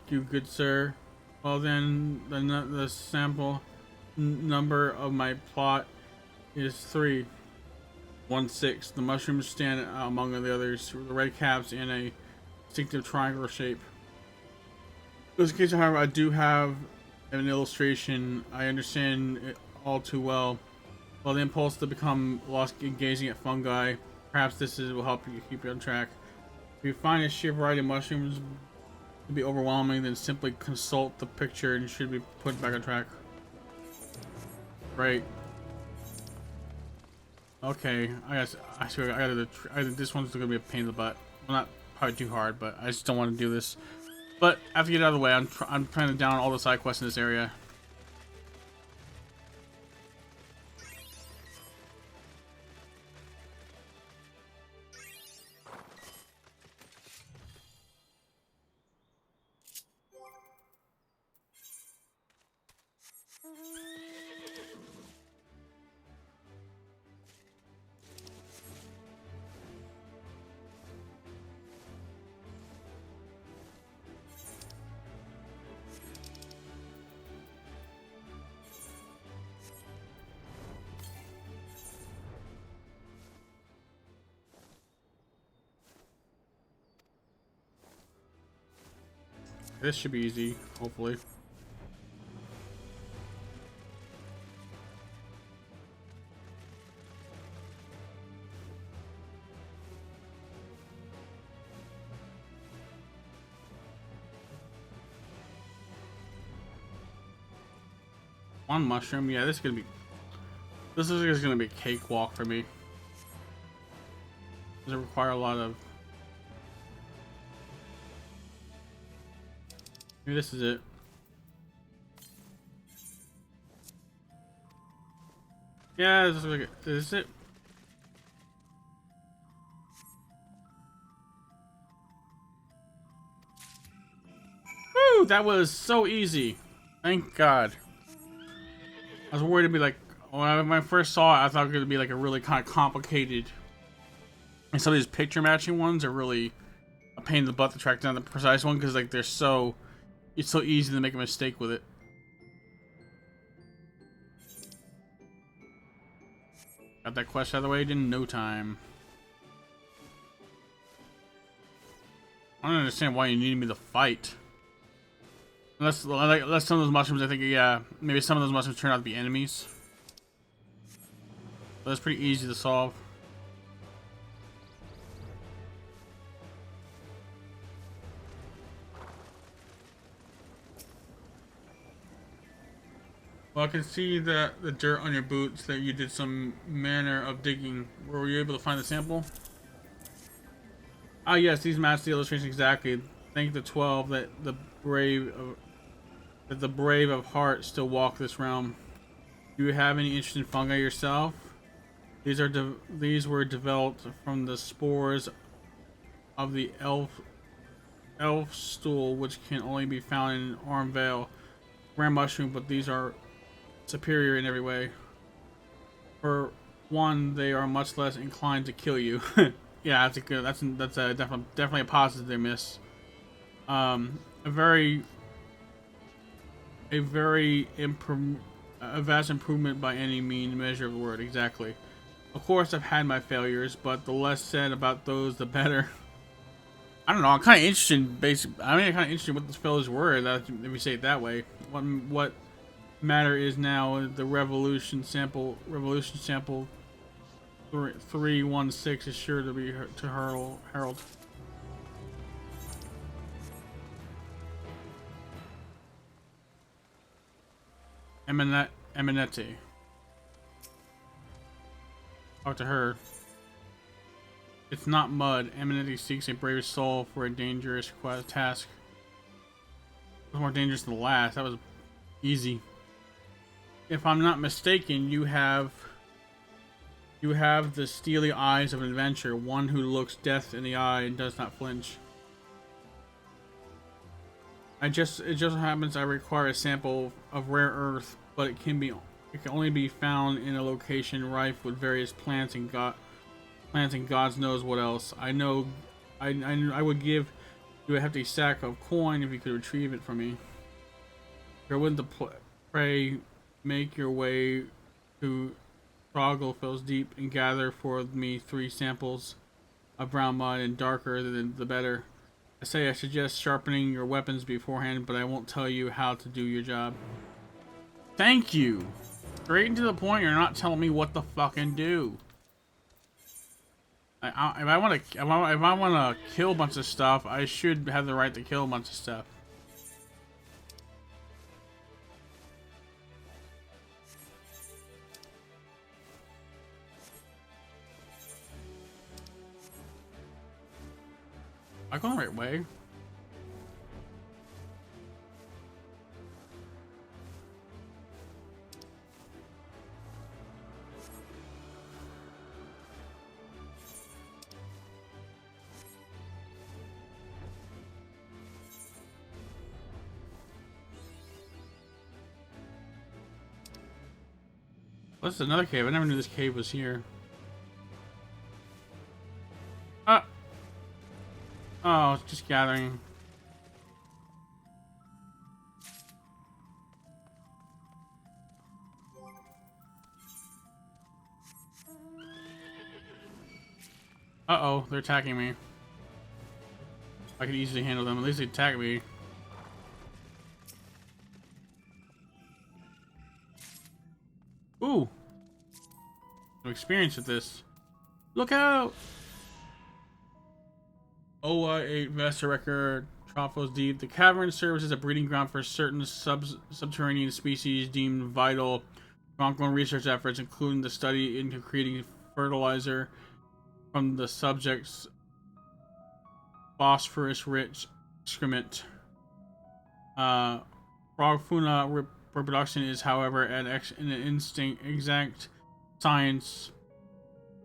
you, good sir. Well then, the sample number of my plot is 316. The mushrooms stand among the others, the red caps in a distinctive triangular shape. In this case, however, I do have an illustration. I understand it all too well. Well, the impulse to become lost in gazing at fungi. Perhaps will help you keep you on track. If you find a sheer variety of mushrooms to be overwhelming, then simply consult the picture and you should be put back on track. Right. Okay, this one's gonna be a pain in the butt. Well, not probably too hard, but I just don't want to do this. But I have to get it out of the way. I'm trying to down all the side quests in this area. This should be easy, hopefully. One mushroom, yeah, this is gonna be a cakewalk for me. Does it require a lot of... Maybe this is it. Yeah, this is it. Woo! That was so easy. Thank God. I was worried it'd be like, when I first saw it, I thought it would be like a really kind of complicated. And some of these picture matching ones are really a pain in the butt to track down the precise one because like it's so easy to make a mistake with it. Got that quest out of the way in no time. I don't understand why you needed me to fight. Unless some of those mushrooms, I think, yeah, maybe some of those mushrooms turn out to be enemies. But it's pretty easy to solve. Well, I can see that the dirt on your boots that you did some manner of digging. Were you able to find the sample? Ah, yes, these match the illustration exactly. Thank the 12 that the brave of heart still walk this realm. Do you have any interest in fungi yourself? These were developed from the spores of the elf stool, which can only be found in Arm Vale. Rare mushroom, but these are superior in every way. For one, they are much less inclined to kill you. Yeah, that's a good. That's a definitely a positive they miss. A vast improvement by any mean measure of the word. Exactly. Of course, I've had my failures, but the less said about those, the better. I don't know. I'm kind of interested. I'm kind of interested in what those failures were. If we say it that way. What matter is now the revolution sample 316 is sure to be to herald. Eminette. Talk to her. It's not mud. Eminette seeks a brave soul for a dangerous task. It was more dangerous than the last. That was easy. If I'm not mistaken, you have the steely eyes of an adventurer, one who looks death in the eye and does not flinch. It just happens I require a sample of rare earth, but it can only be found in a location rife with various plants and God's knows what else. I would give you a hefty sack of coin if you could retrieve it from me. If you're willing to pray, make your way to Trogglefell's Deep and gather for me 3 samples of brown mud, and darker the better. I suggest sharpening your weapons beforehand, but I won't tell you how to do your job. Thank you. Straight and to the point. You're not telling me what to fucking do. If I want to kill a bunch of stuff, I should have the right to kill a bunch of stuff. Am I going the right way? This is another cave. I never knew this cave was here. Ah! Oh, it's just gathering. Uh-oh, they're attacking me. I could easily handle them. At least they attack me. Ooh! Some experience with this. Look out! OI-8 Vesta record. Trogglefell's Deep. The cavern serves as a breeding ground for certain subterranean species deemed vital for ongoing research efforts, including the study into creating fertilizer from the subject's phosphorus-rich excrement. Frog fauna reproduction is, however, an exact science,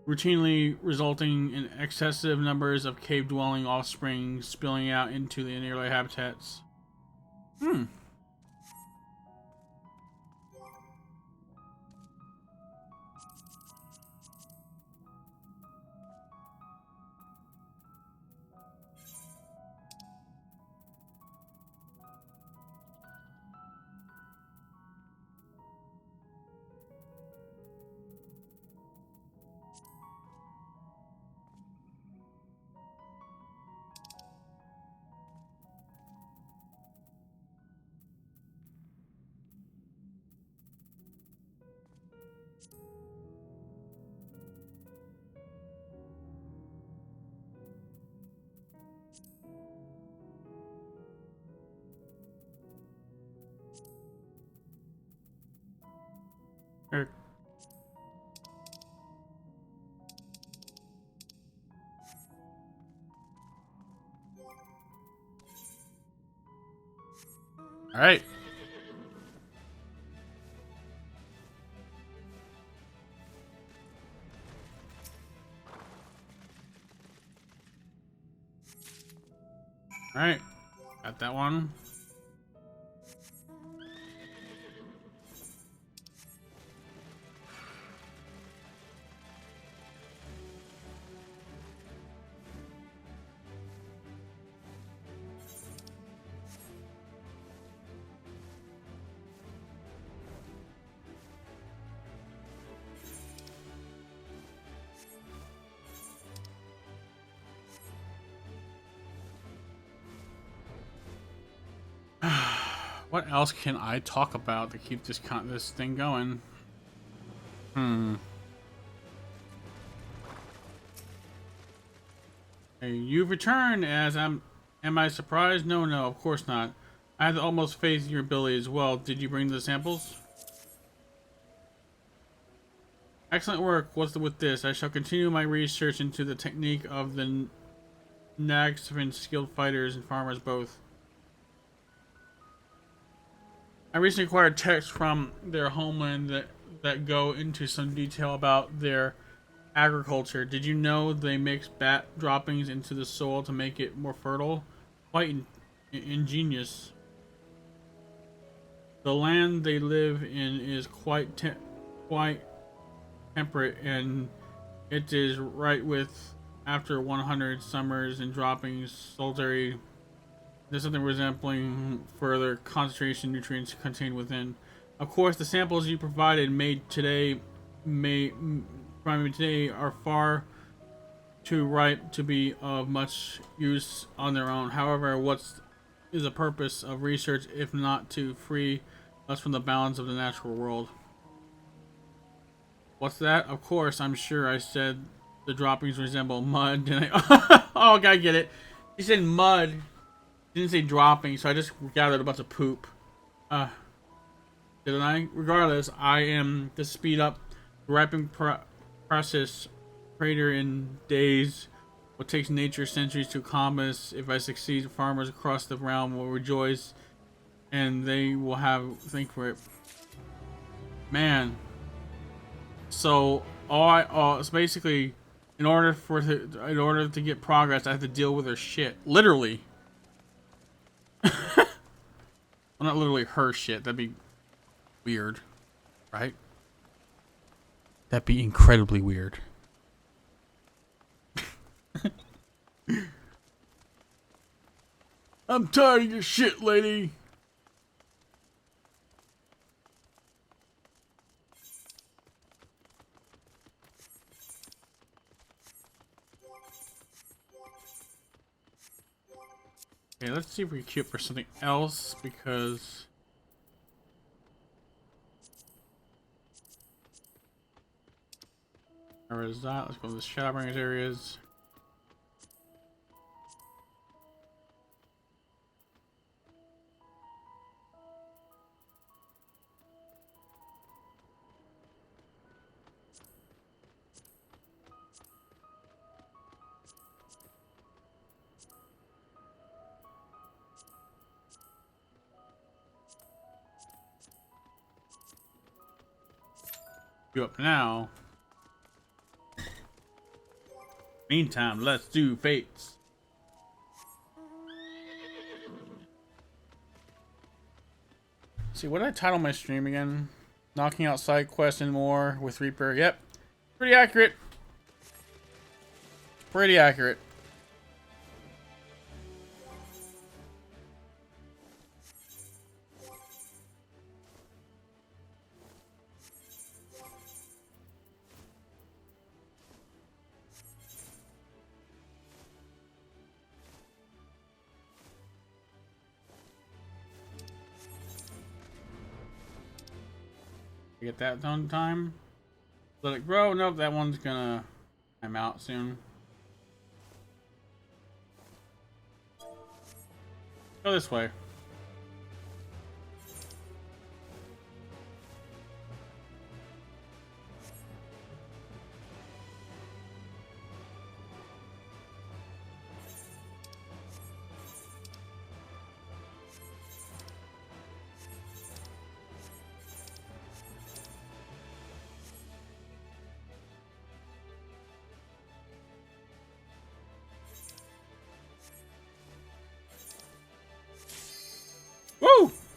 routinely resulting in excessive numbers of cave-dwelling offspring spilling out into the nearby habitats. All right. All right. Got that one. What else can I talk about to keep this thing going? Hey, you've returned. Am I surprised? No, no, of course not. I had almost faith in your ability as well. Did you bring the samples? Excellent work. What's with this? I shall continue my research into the technique of the XIV skilled fighters and farmers both. I recently acquired texts from their homeland that go into some detail about their agriculture. Did you know they mix bat droppings into the soil to make it more fertile? Quite ingenious. The land they live in is quite temperate, and it is right with after 100 summers and droppings solitary. There's something resembling further concentration nutrients contained within. Of course, the samples you provided are far too ripe to be of much use on their own. However, what is the purpose of research if not to free us from the balance of the natural world? What's that? Of course, I'm sure I said the droppings resemble mud, didn't I? Oh, I get it. He said mud. Didn't say dropping, so I just gathered a bunch of poop. Didn't I? Regardless, I am to speed up the ripening process greater in days. What takes nature centuries to accomplish. If I succeed, farmers across the realm will rejoice, and they will have think for it. Man. So it's basically in order to get progress, I have to deal with her shit. Literally. Well, not literally her shit. That'd be weird, right? That'd be incredibly weird. I'm tired of your shit, lady. Okay, let's see if we can queue up for something else, because where is that? Let's go to the Shadowbringers areas. Queue up now. Meantime, let's do fates. See, what did I title my stream again? Knocking out side quests and more with Reaper. Yep. Pretty accurate. Pretty accurate. Get that done in time. Let it grow. Nope, that one's gonna time out soon. Go this way.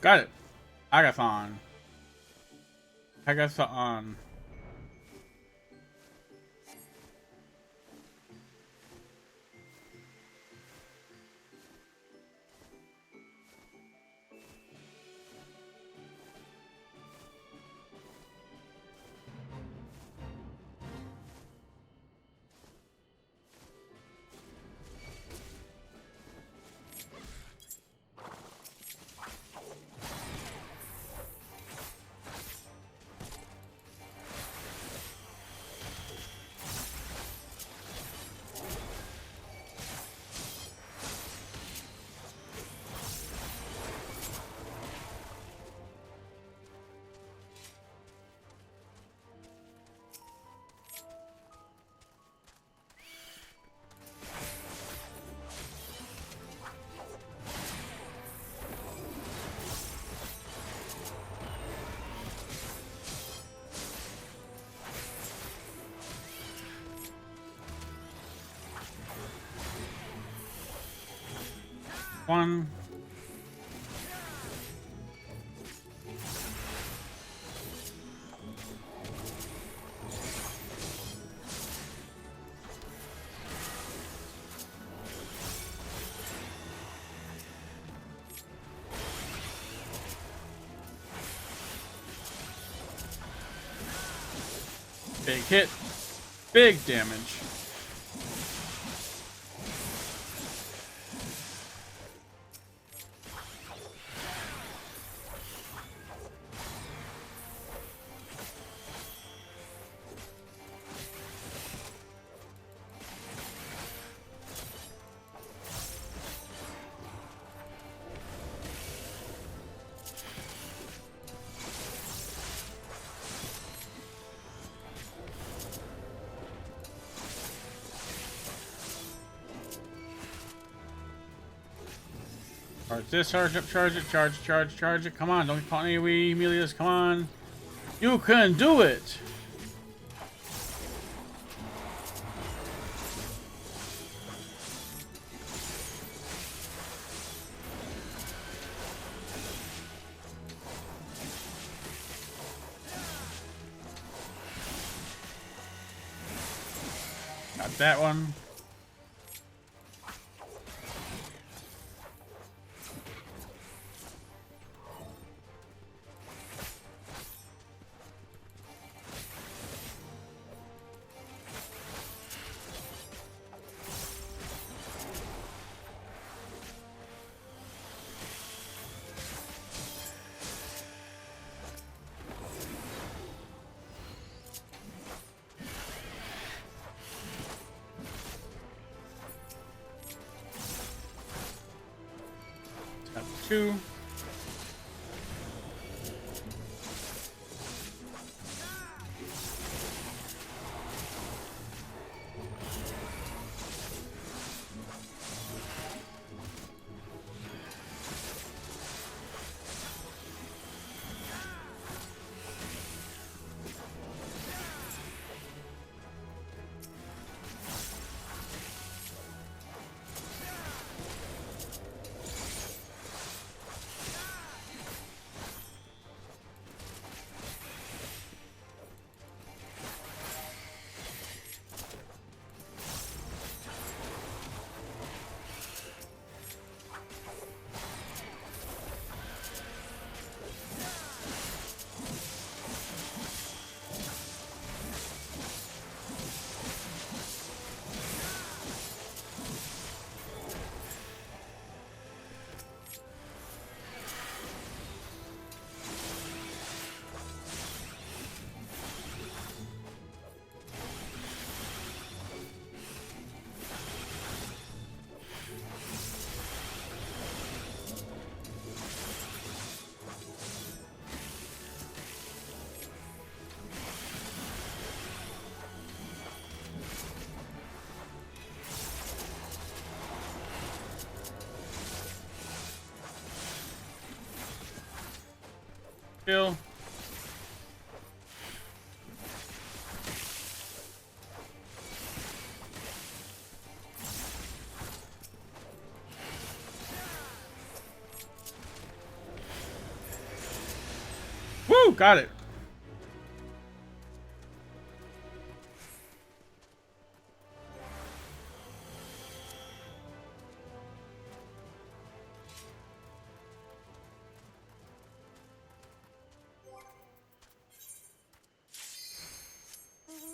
Got it. Agathon. Agathon. One. Big hit. Big damage. Charge this, charge up, charge it, charge it. Come on, don't get caught in any way, Emilius. Come on. You can do it! Got that one. Two. Kill. got it.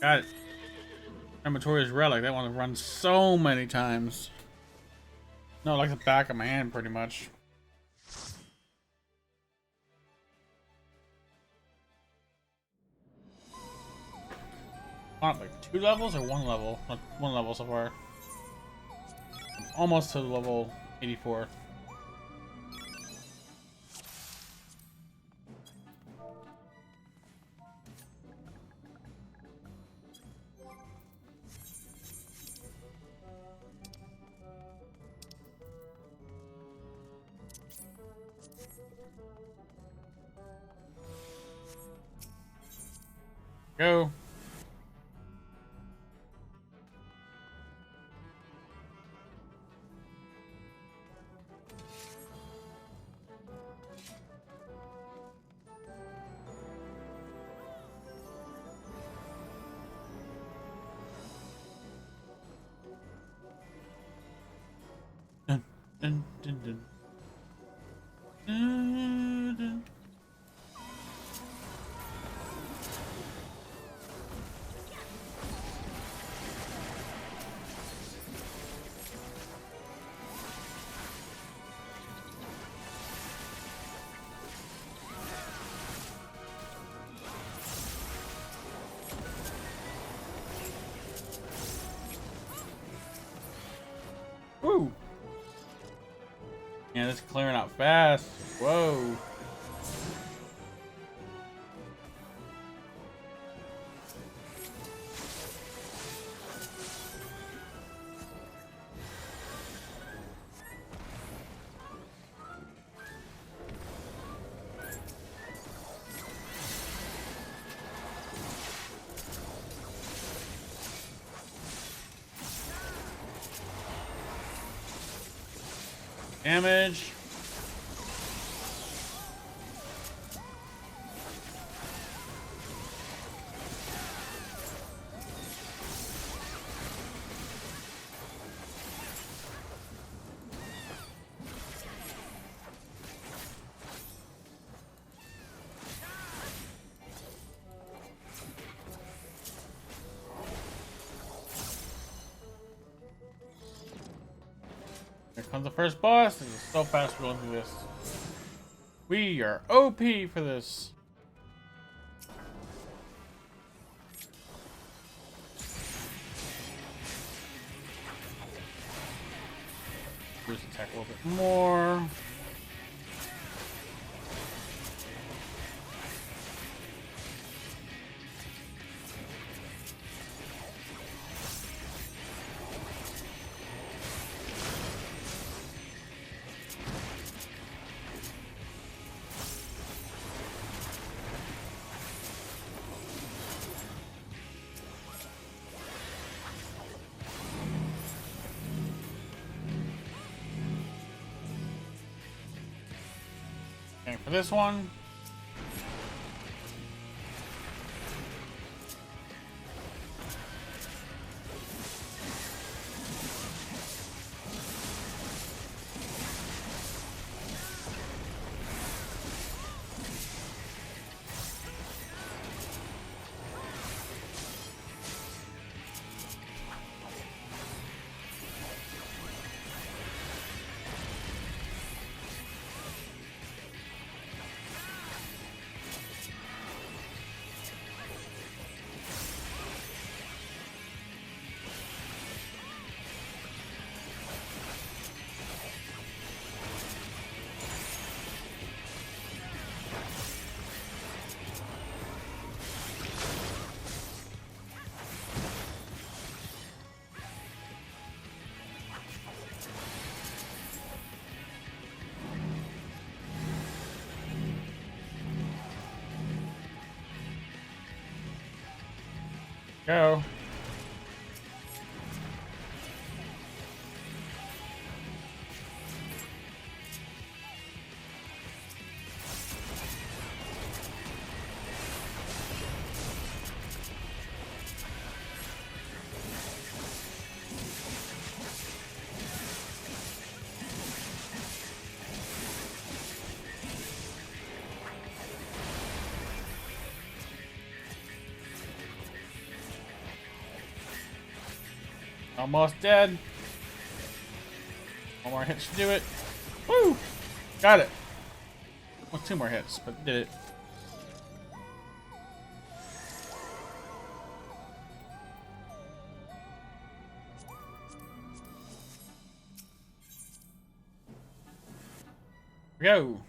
Got it. Crematoria's relic. That one runs so many times. No, like the back of my hand, pretty much. On like 2 levels or 1 level? Like 1 level so far. I'm almost to level 84. Go. Dun, dun, dun, dun. Dun, dun. Woo! Yeah, that's clearing out fast. Whoa. Damage. Here comes the first boss. This is so fast going through this. We are OP for this. Boost attack a little bit more. Okay, for this one. Go. Almost dead. One more hit should do it. Woo! Got it. Well, 2 more hits, but did it. Go.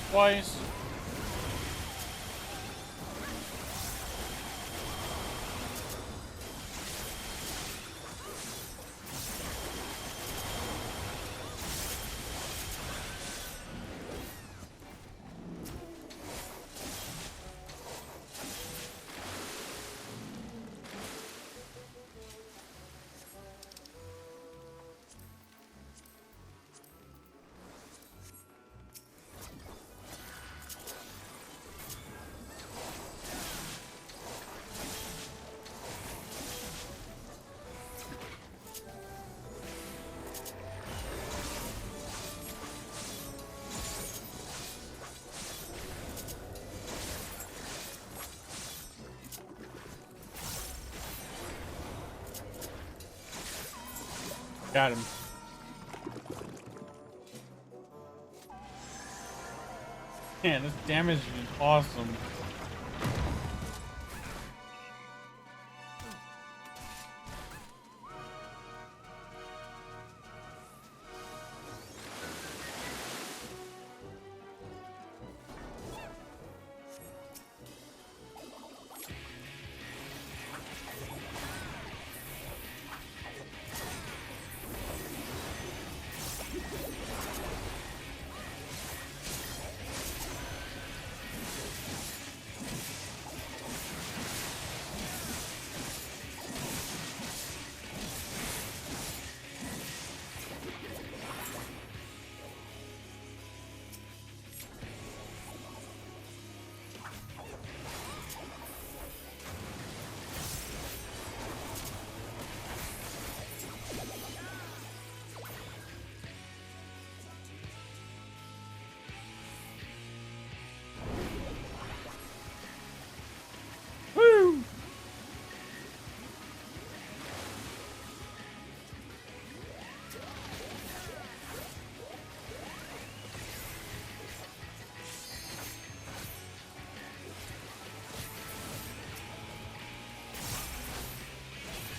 Twice. Got him. Man, this damage is awesome.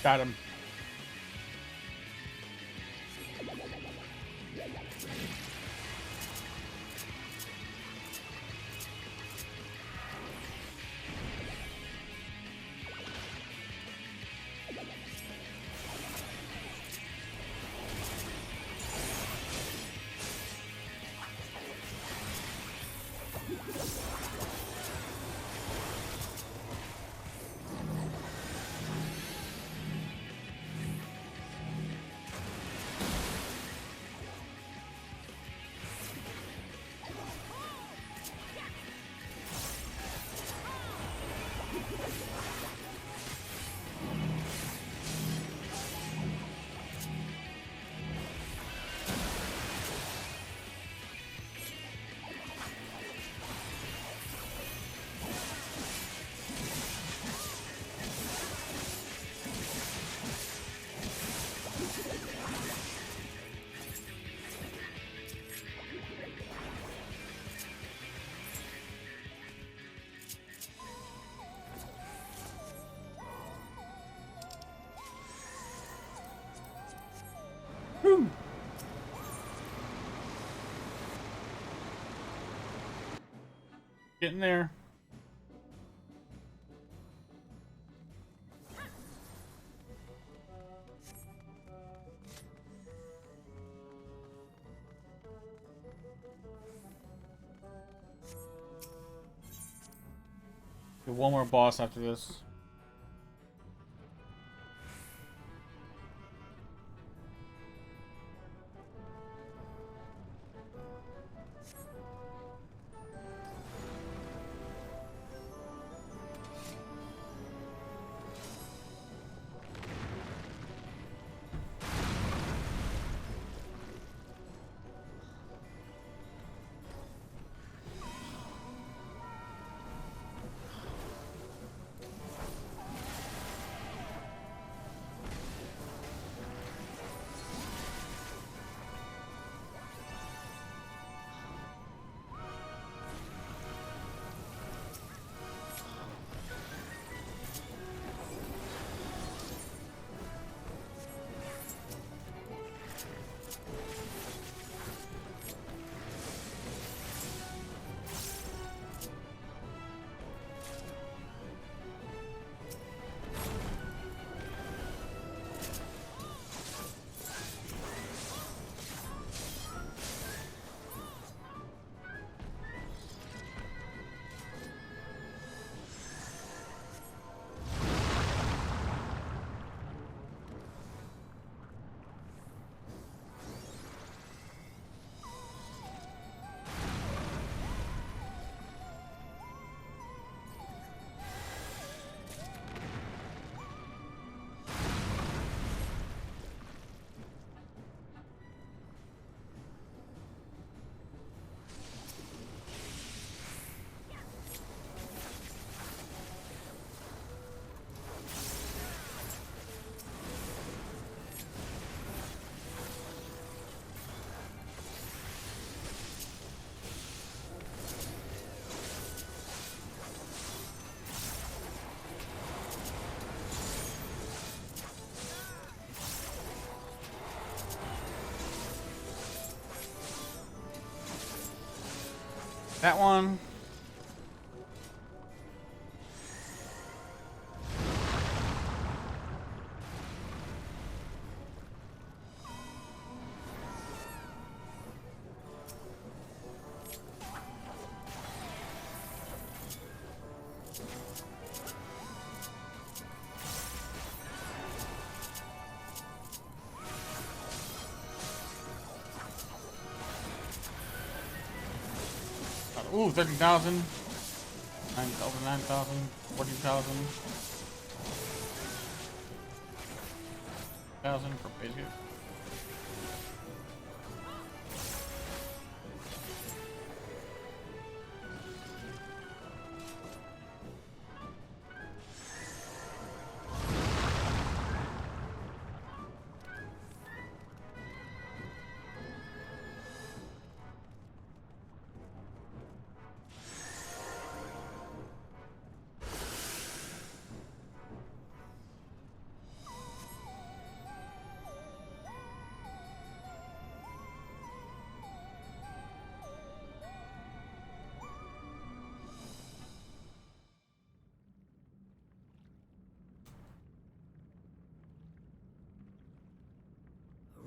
Got him. Getting there. Do one more boss after this. That one. Ooh, 30,000. 9,000, 9,000, 14,000. 1,000 for basic.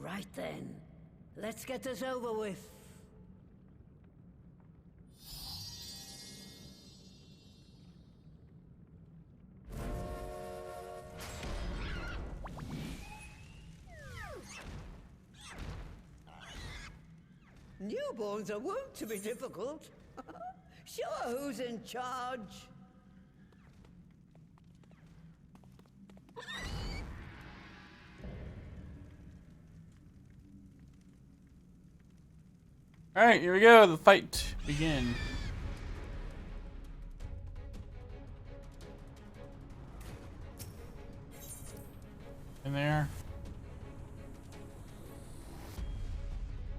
Right then, let's get this over with. Newborns are wont to be difficult. Sure, who's in charge? Alright, here we go. The fight begin. In there.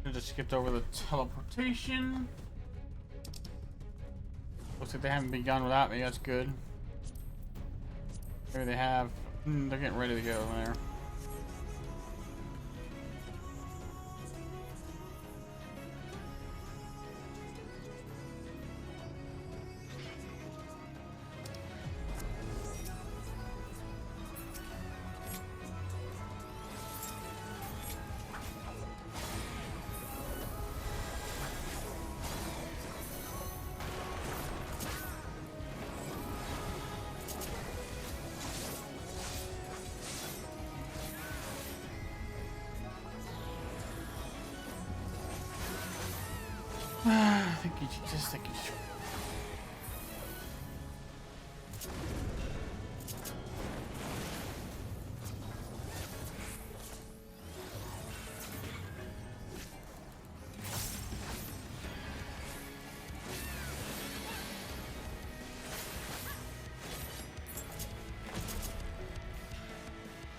I just skipped over the teleportation. Looks like they haven't begun without me. That's good. Maybe they have. They're getting ready to go there. Thank you, Jesus. Thank you, Jesus.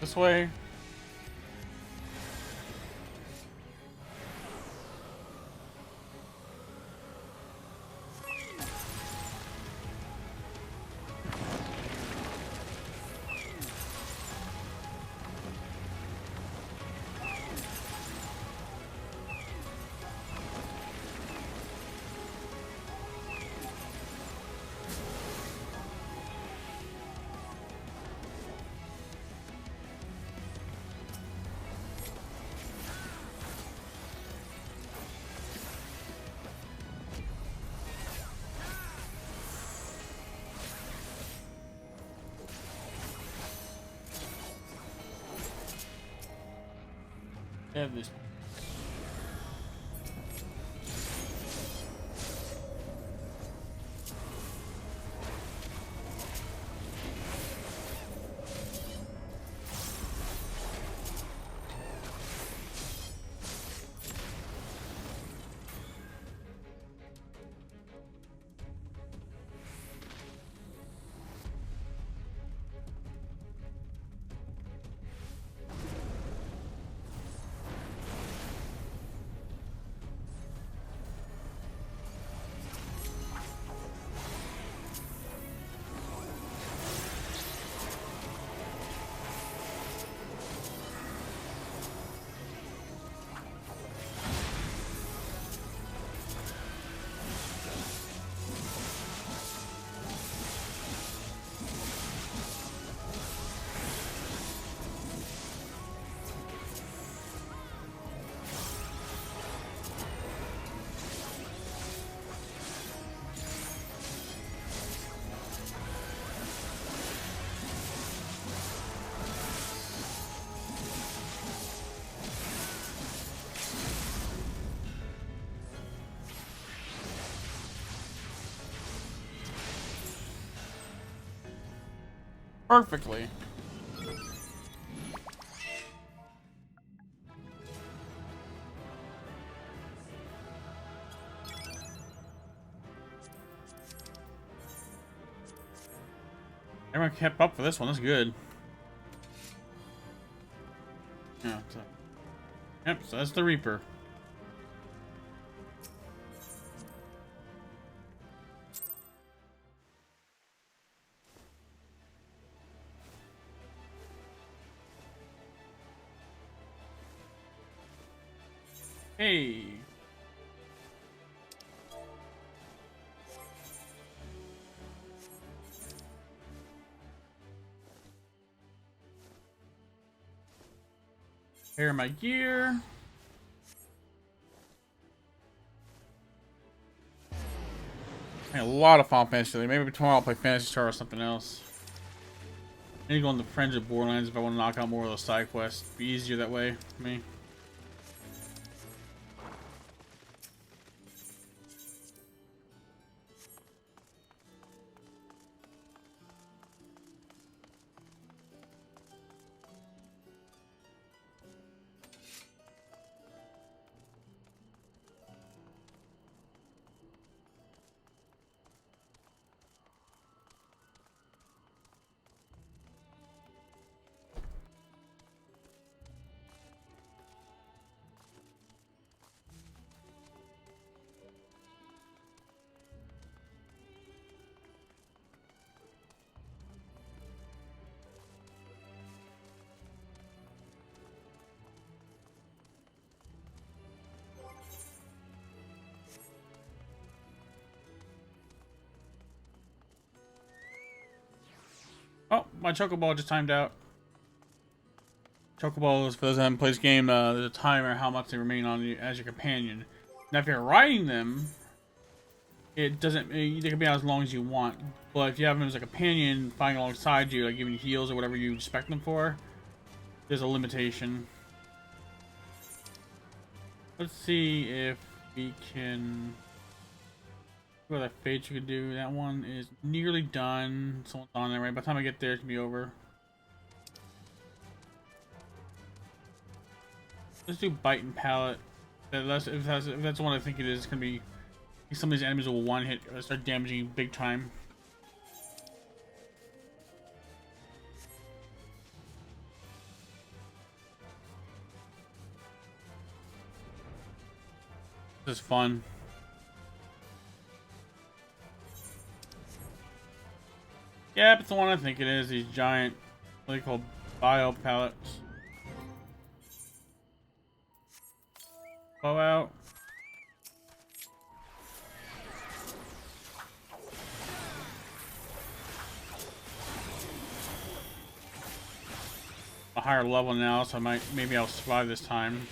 This way. I have this. Perfectly. Everyone kept up for this one. That's good. Yeah. Yep. So that's the Reaper. Hey. Here my gear. A lot of Final Fantasy today. Maybe tomorrow I'll play Phantasy Star or something else. I need to go on the Friends of Borderlands if I want to knock out more of those side quests. Be easier that way for me. Oh, my Chocoball just timed out. Chocoballs, for those that haven't played this game, there's a timer how much they remain on you as your companion. Now, if you're riding them, it doesn't. They can be out as long as you want. But if you have them as a companion, flying alongside you, like giving you heals or whatever you expect them for, there's a limitation. Let's see if we can What that fate you could do. That one is nearly done. Someone's on there, right? By the time I get there, it's gonna be over. Let's do bite and pallet. If that's the one I think it is, it's gonna be. Some of these enemies will one hit or start damaging you big time. This is fun. Yeah, it's the one I think it is. These giant, what are they called? Bio pallets. Blow out. A higher level now, so maybe I'll survive this time.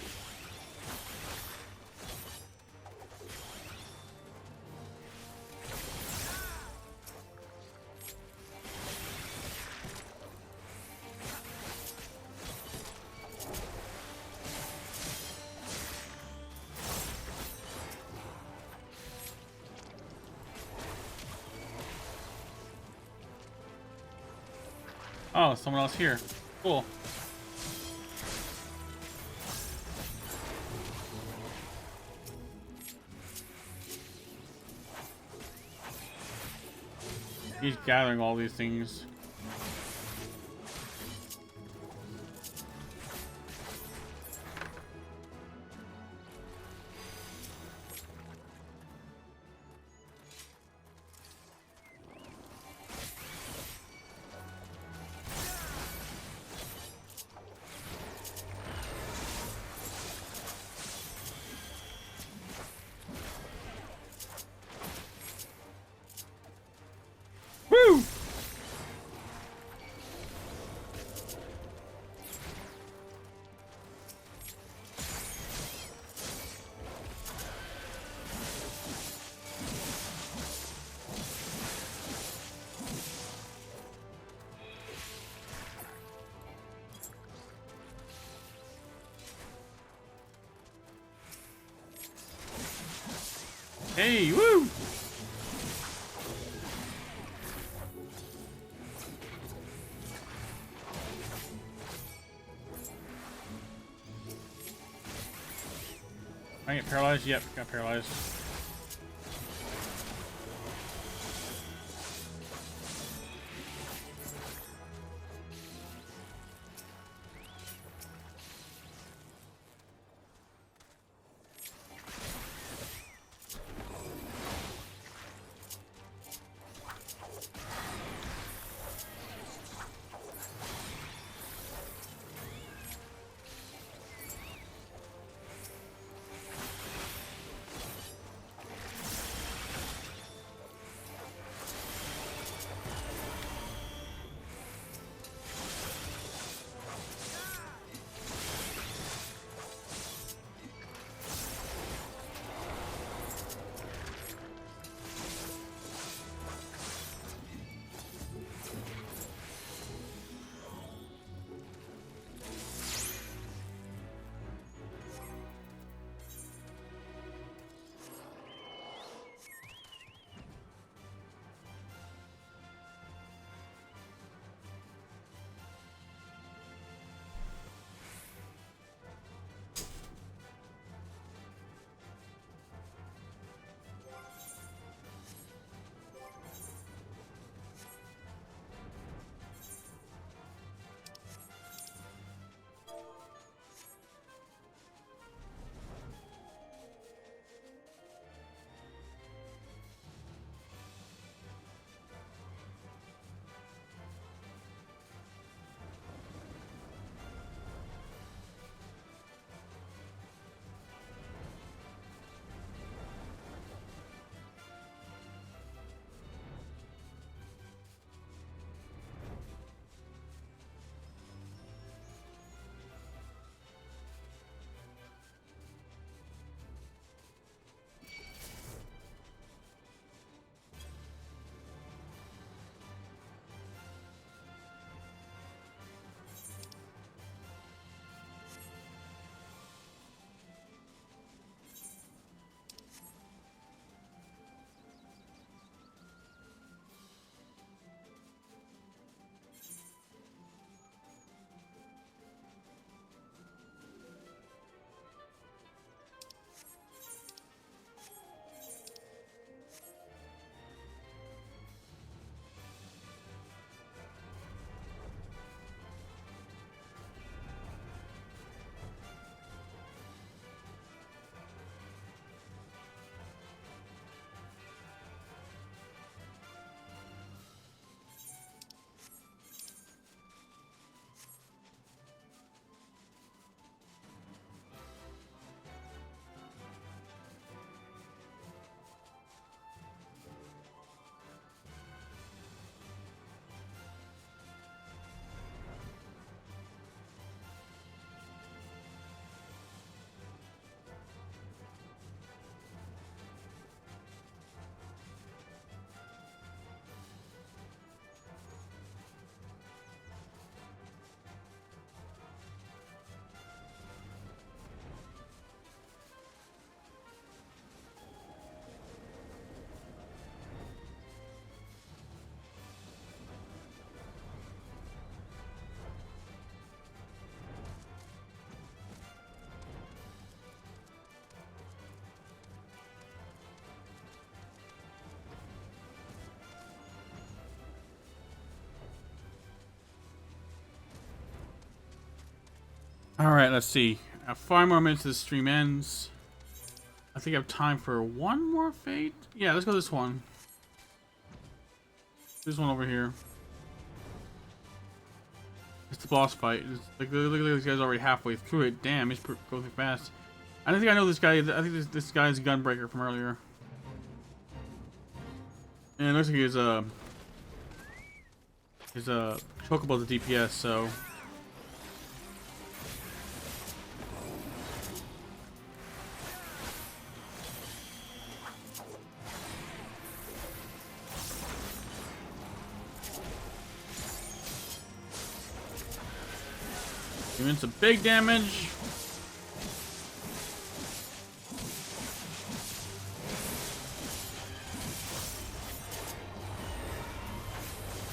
Oh, someone else here. Cool. He's gathering all these things. Woo! Hey, woo! I get paralyzed? Yep, got paralyzed. Alright, let's see. I have 5 more minutes to the stream ends. I think I have time for one more fate. Yeah, let's go this one. This one over here. It's the boss fight. It's like, look at this guy's already halfway through it. Damn, he's going fast. I don't think I know this guy. I think this guy's Gunbreaker from earlier. And it looks like his chocobo the DPS, so. Doing some big damage.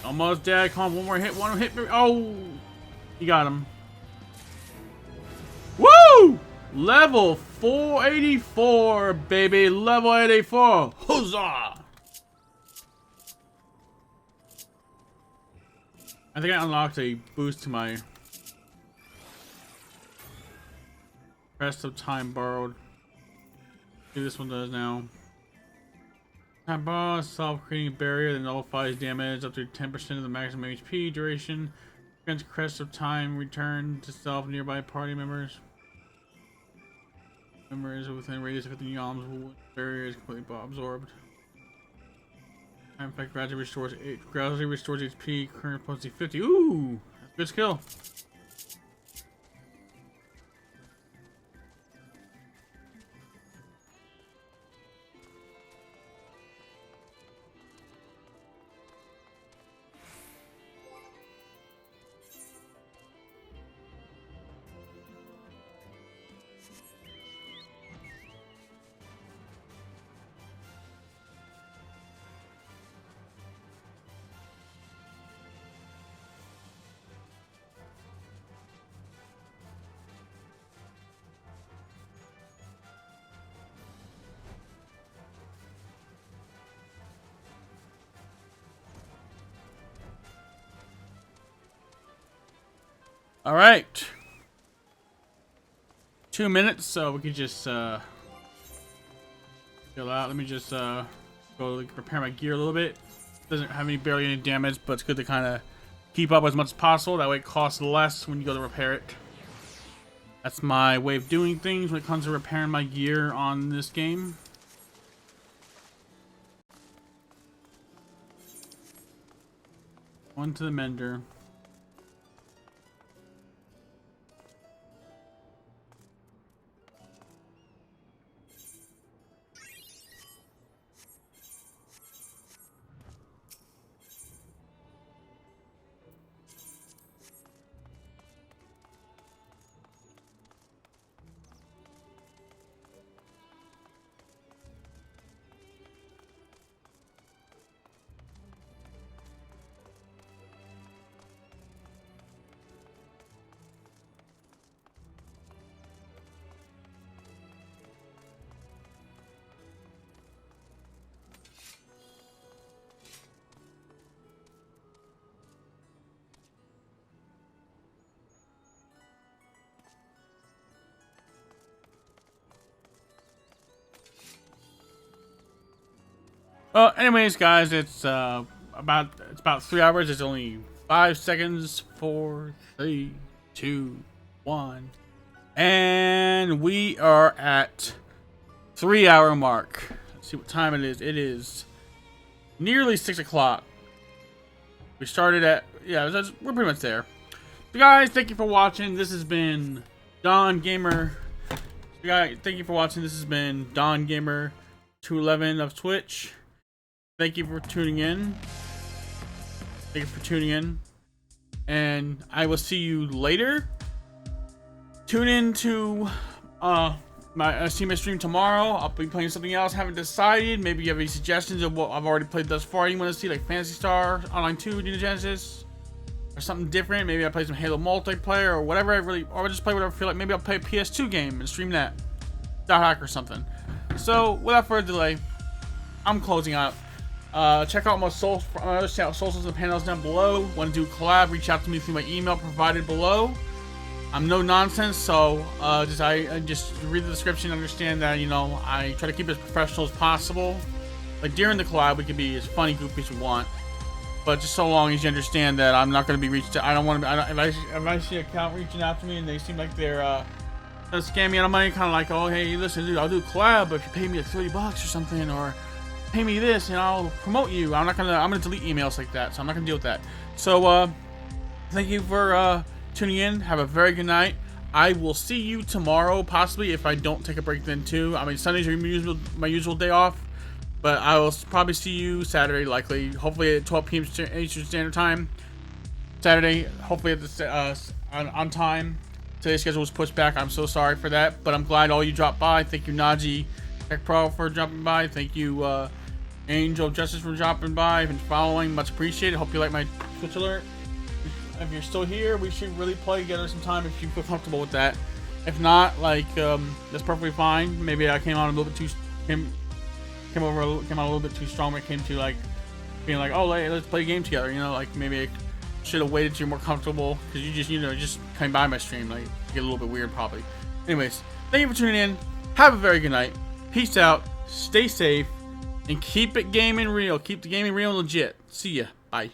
Almost dead. Come on, one more hit. Oh, you got him. Woo! Level 484, baby. Level 84. Huzzah! I think I unlocked a boost to my rest of time borrowed. See, this one does now. Time boss, self-creating barrier that nullifies damage up to 10% of the maximum HP duration. Against crest of time, return to self nearby party members. Members within radius of 15 yalms, barrier is completely absorbed. Time effect gradually restores HP. Current potency 50. Ooh, that's a good skill. All right, 2 minutes, so we can just chill out. Let me just go repair my gear a little bit. Doesn't have barely any damage, but it's good to kind of keep up as much as possible. That way, it costs less when you go to repair it. That's my way of doing things when it comes to repairing my gear on this game. One to the mender. Well, anyways, guys, it's about 3 hours. It's only 5 seconds. 4, 3, 2, 1, and we are at 3 hour mark. Let's see what time it is. It is nearly 6 o'clock. We started at we're pretty much there. So guys, thank you for watching. This has been Don Gamer. Guys, thank you for watching. This has been Don Gamer 211 of Twitch. Thank you for tuning in. Thank you for tuning in. And I will see you later. Tune in to my stream tomorrow. I'll be playing something else. Haven't decided. Maybe you have any suggestions of what I've already played thus far you want to see, like Phantasy Star Online 2, Neo Genesis, or something different. Maybe I play some Halo multiplayer or whatever or I'll just play whatever I feel like. Maybe I'll play a PS2 game and stream that. Dot hack or something. So without further delay, I'm closing out. Check out my socials in the panels down below. Want to do a collab? Reach out to me through my email provided below. I'm no nonsense, so I just read the description, understand that, you know, I try to keep it as professional as possible. Like during the collab, we can be as funny, goofy as we want, but just so long as you understand that I'm not going to be reached. I don't want to. If I see an account reaching out to me and they seem like they're gonna scam me out of money, kind of like, oh hey, listen, dude, I'll do a collab, but if you pay me like $30 or something, or pay me this and I'll promote you. I'm gonna delete emails like that, so I'm not gonna deal with that. So thank you for tuning in. Have a very good night. I will see you tomorrow, possibly, if I don't take a break then too. I mean, Sundays are my usual day off, but I will probably see you Saturday, likely, hopefully at 12 p.m. Eastern Standard Time. Saturday, hopefully at the on time. Today's schedule was pushed back. I'm so sorry for that, but I'm glad all you dropped by. Thank you, Najee Tech Pro, for dropping by. Thank you, Angel of Justice, for dropping by and following. Much appreciated. Hope you like my Twitch alert. If you're still here, we should really play together sometime if you feel comfortable with that. If not, like, that's perfectly fine. Maybe I came on a little bit too came on a little bit too strong when it came to like being like, oh, let's play a game together. You know, like maybe I should have waited till you're more comfortable, because you just came by my stream, like get a little bit weird probably. Anyways, thank you for tuning in. Have a very good night. Peace out. Stay safe and keep it gaming real. Keep the gaming real and legit. See ya. Bye.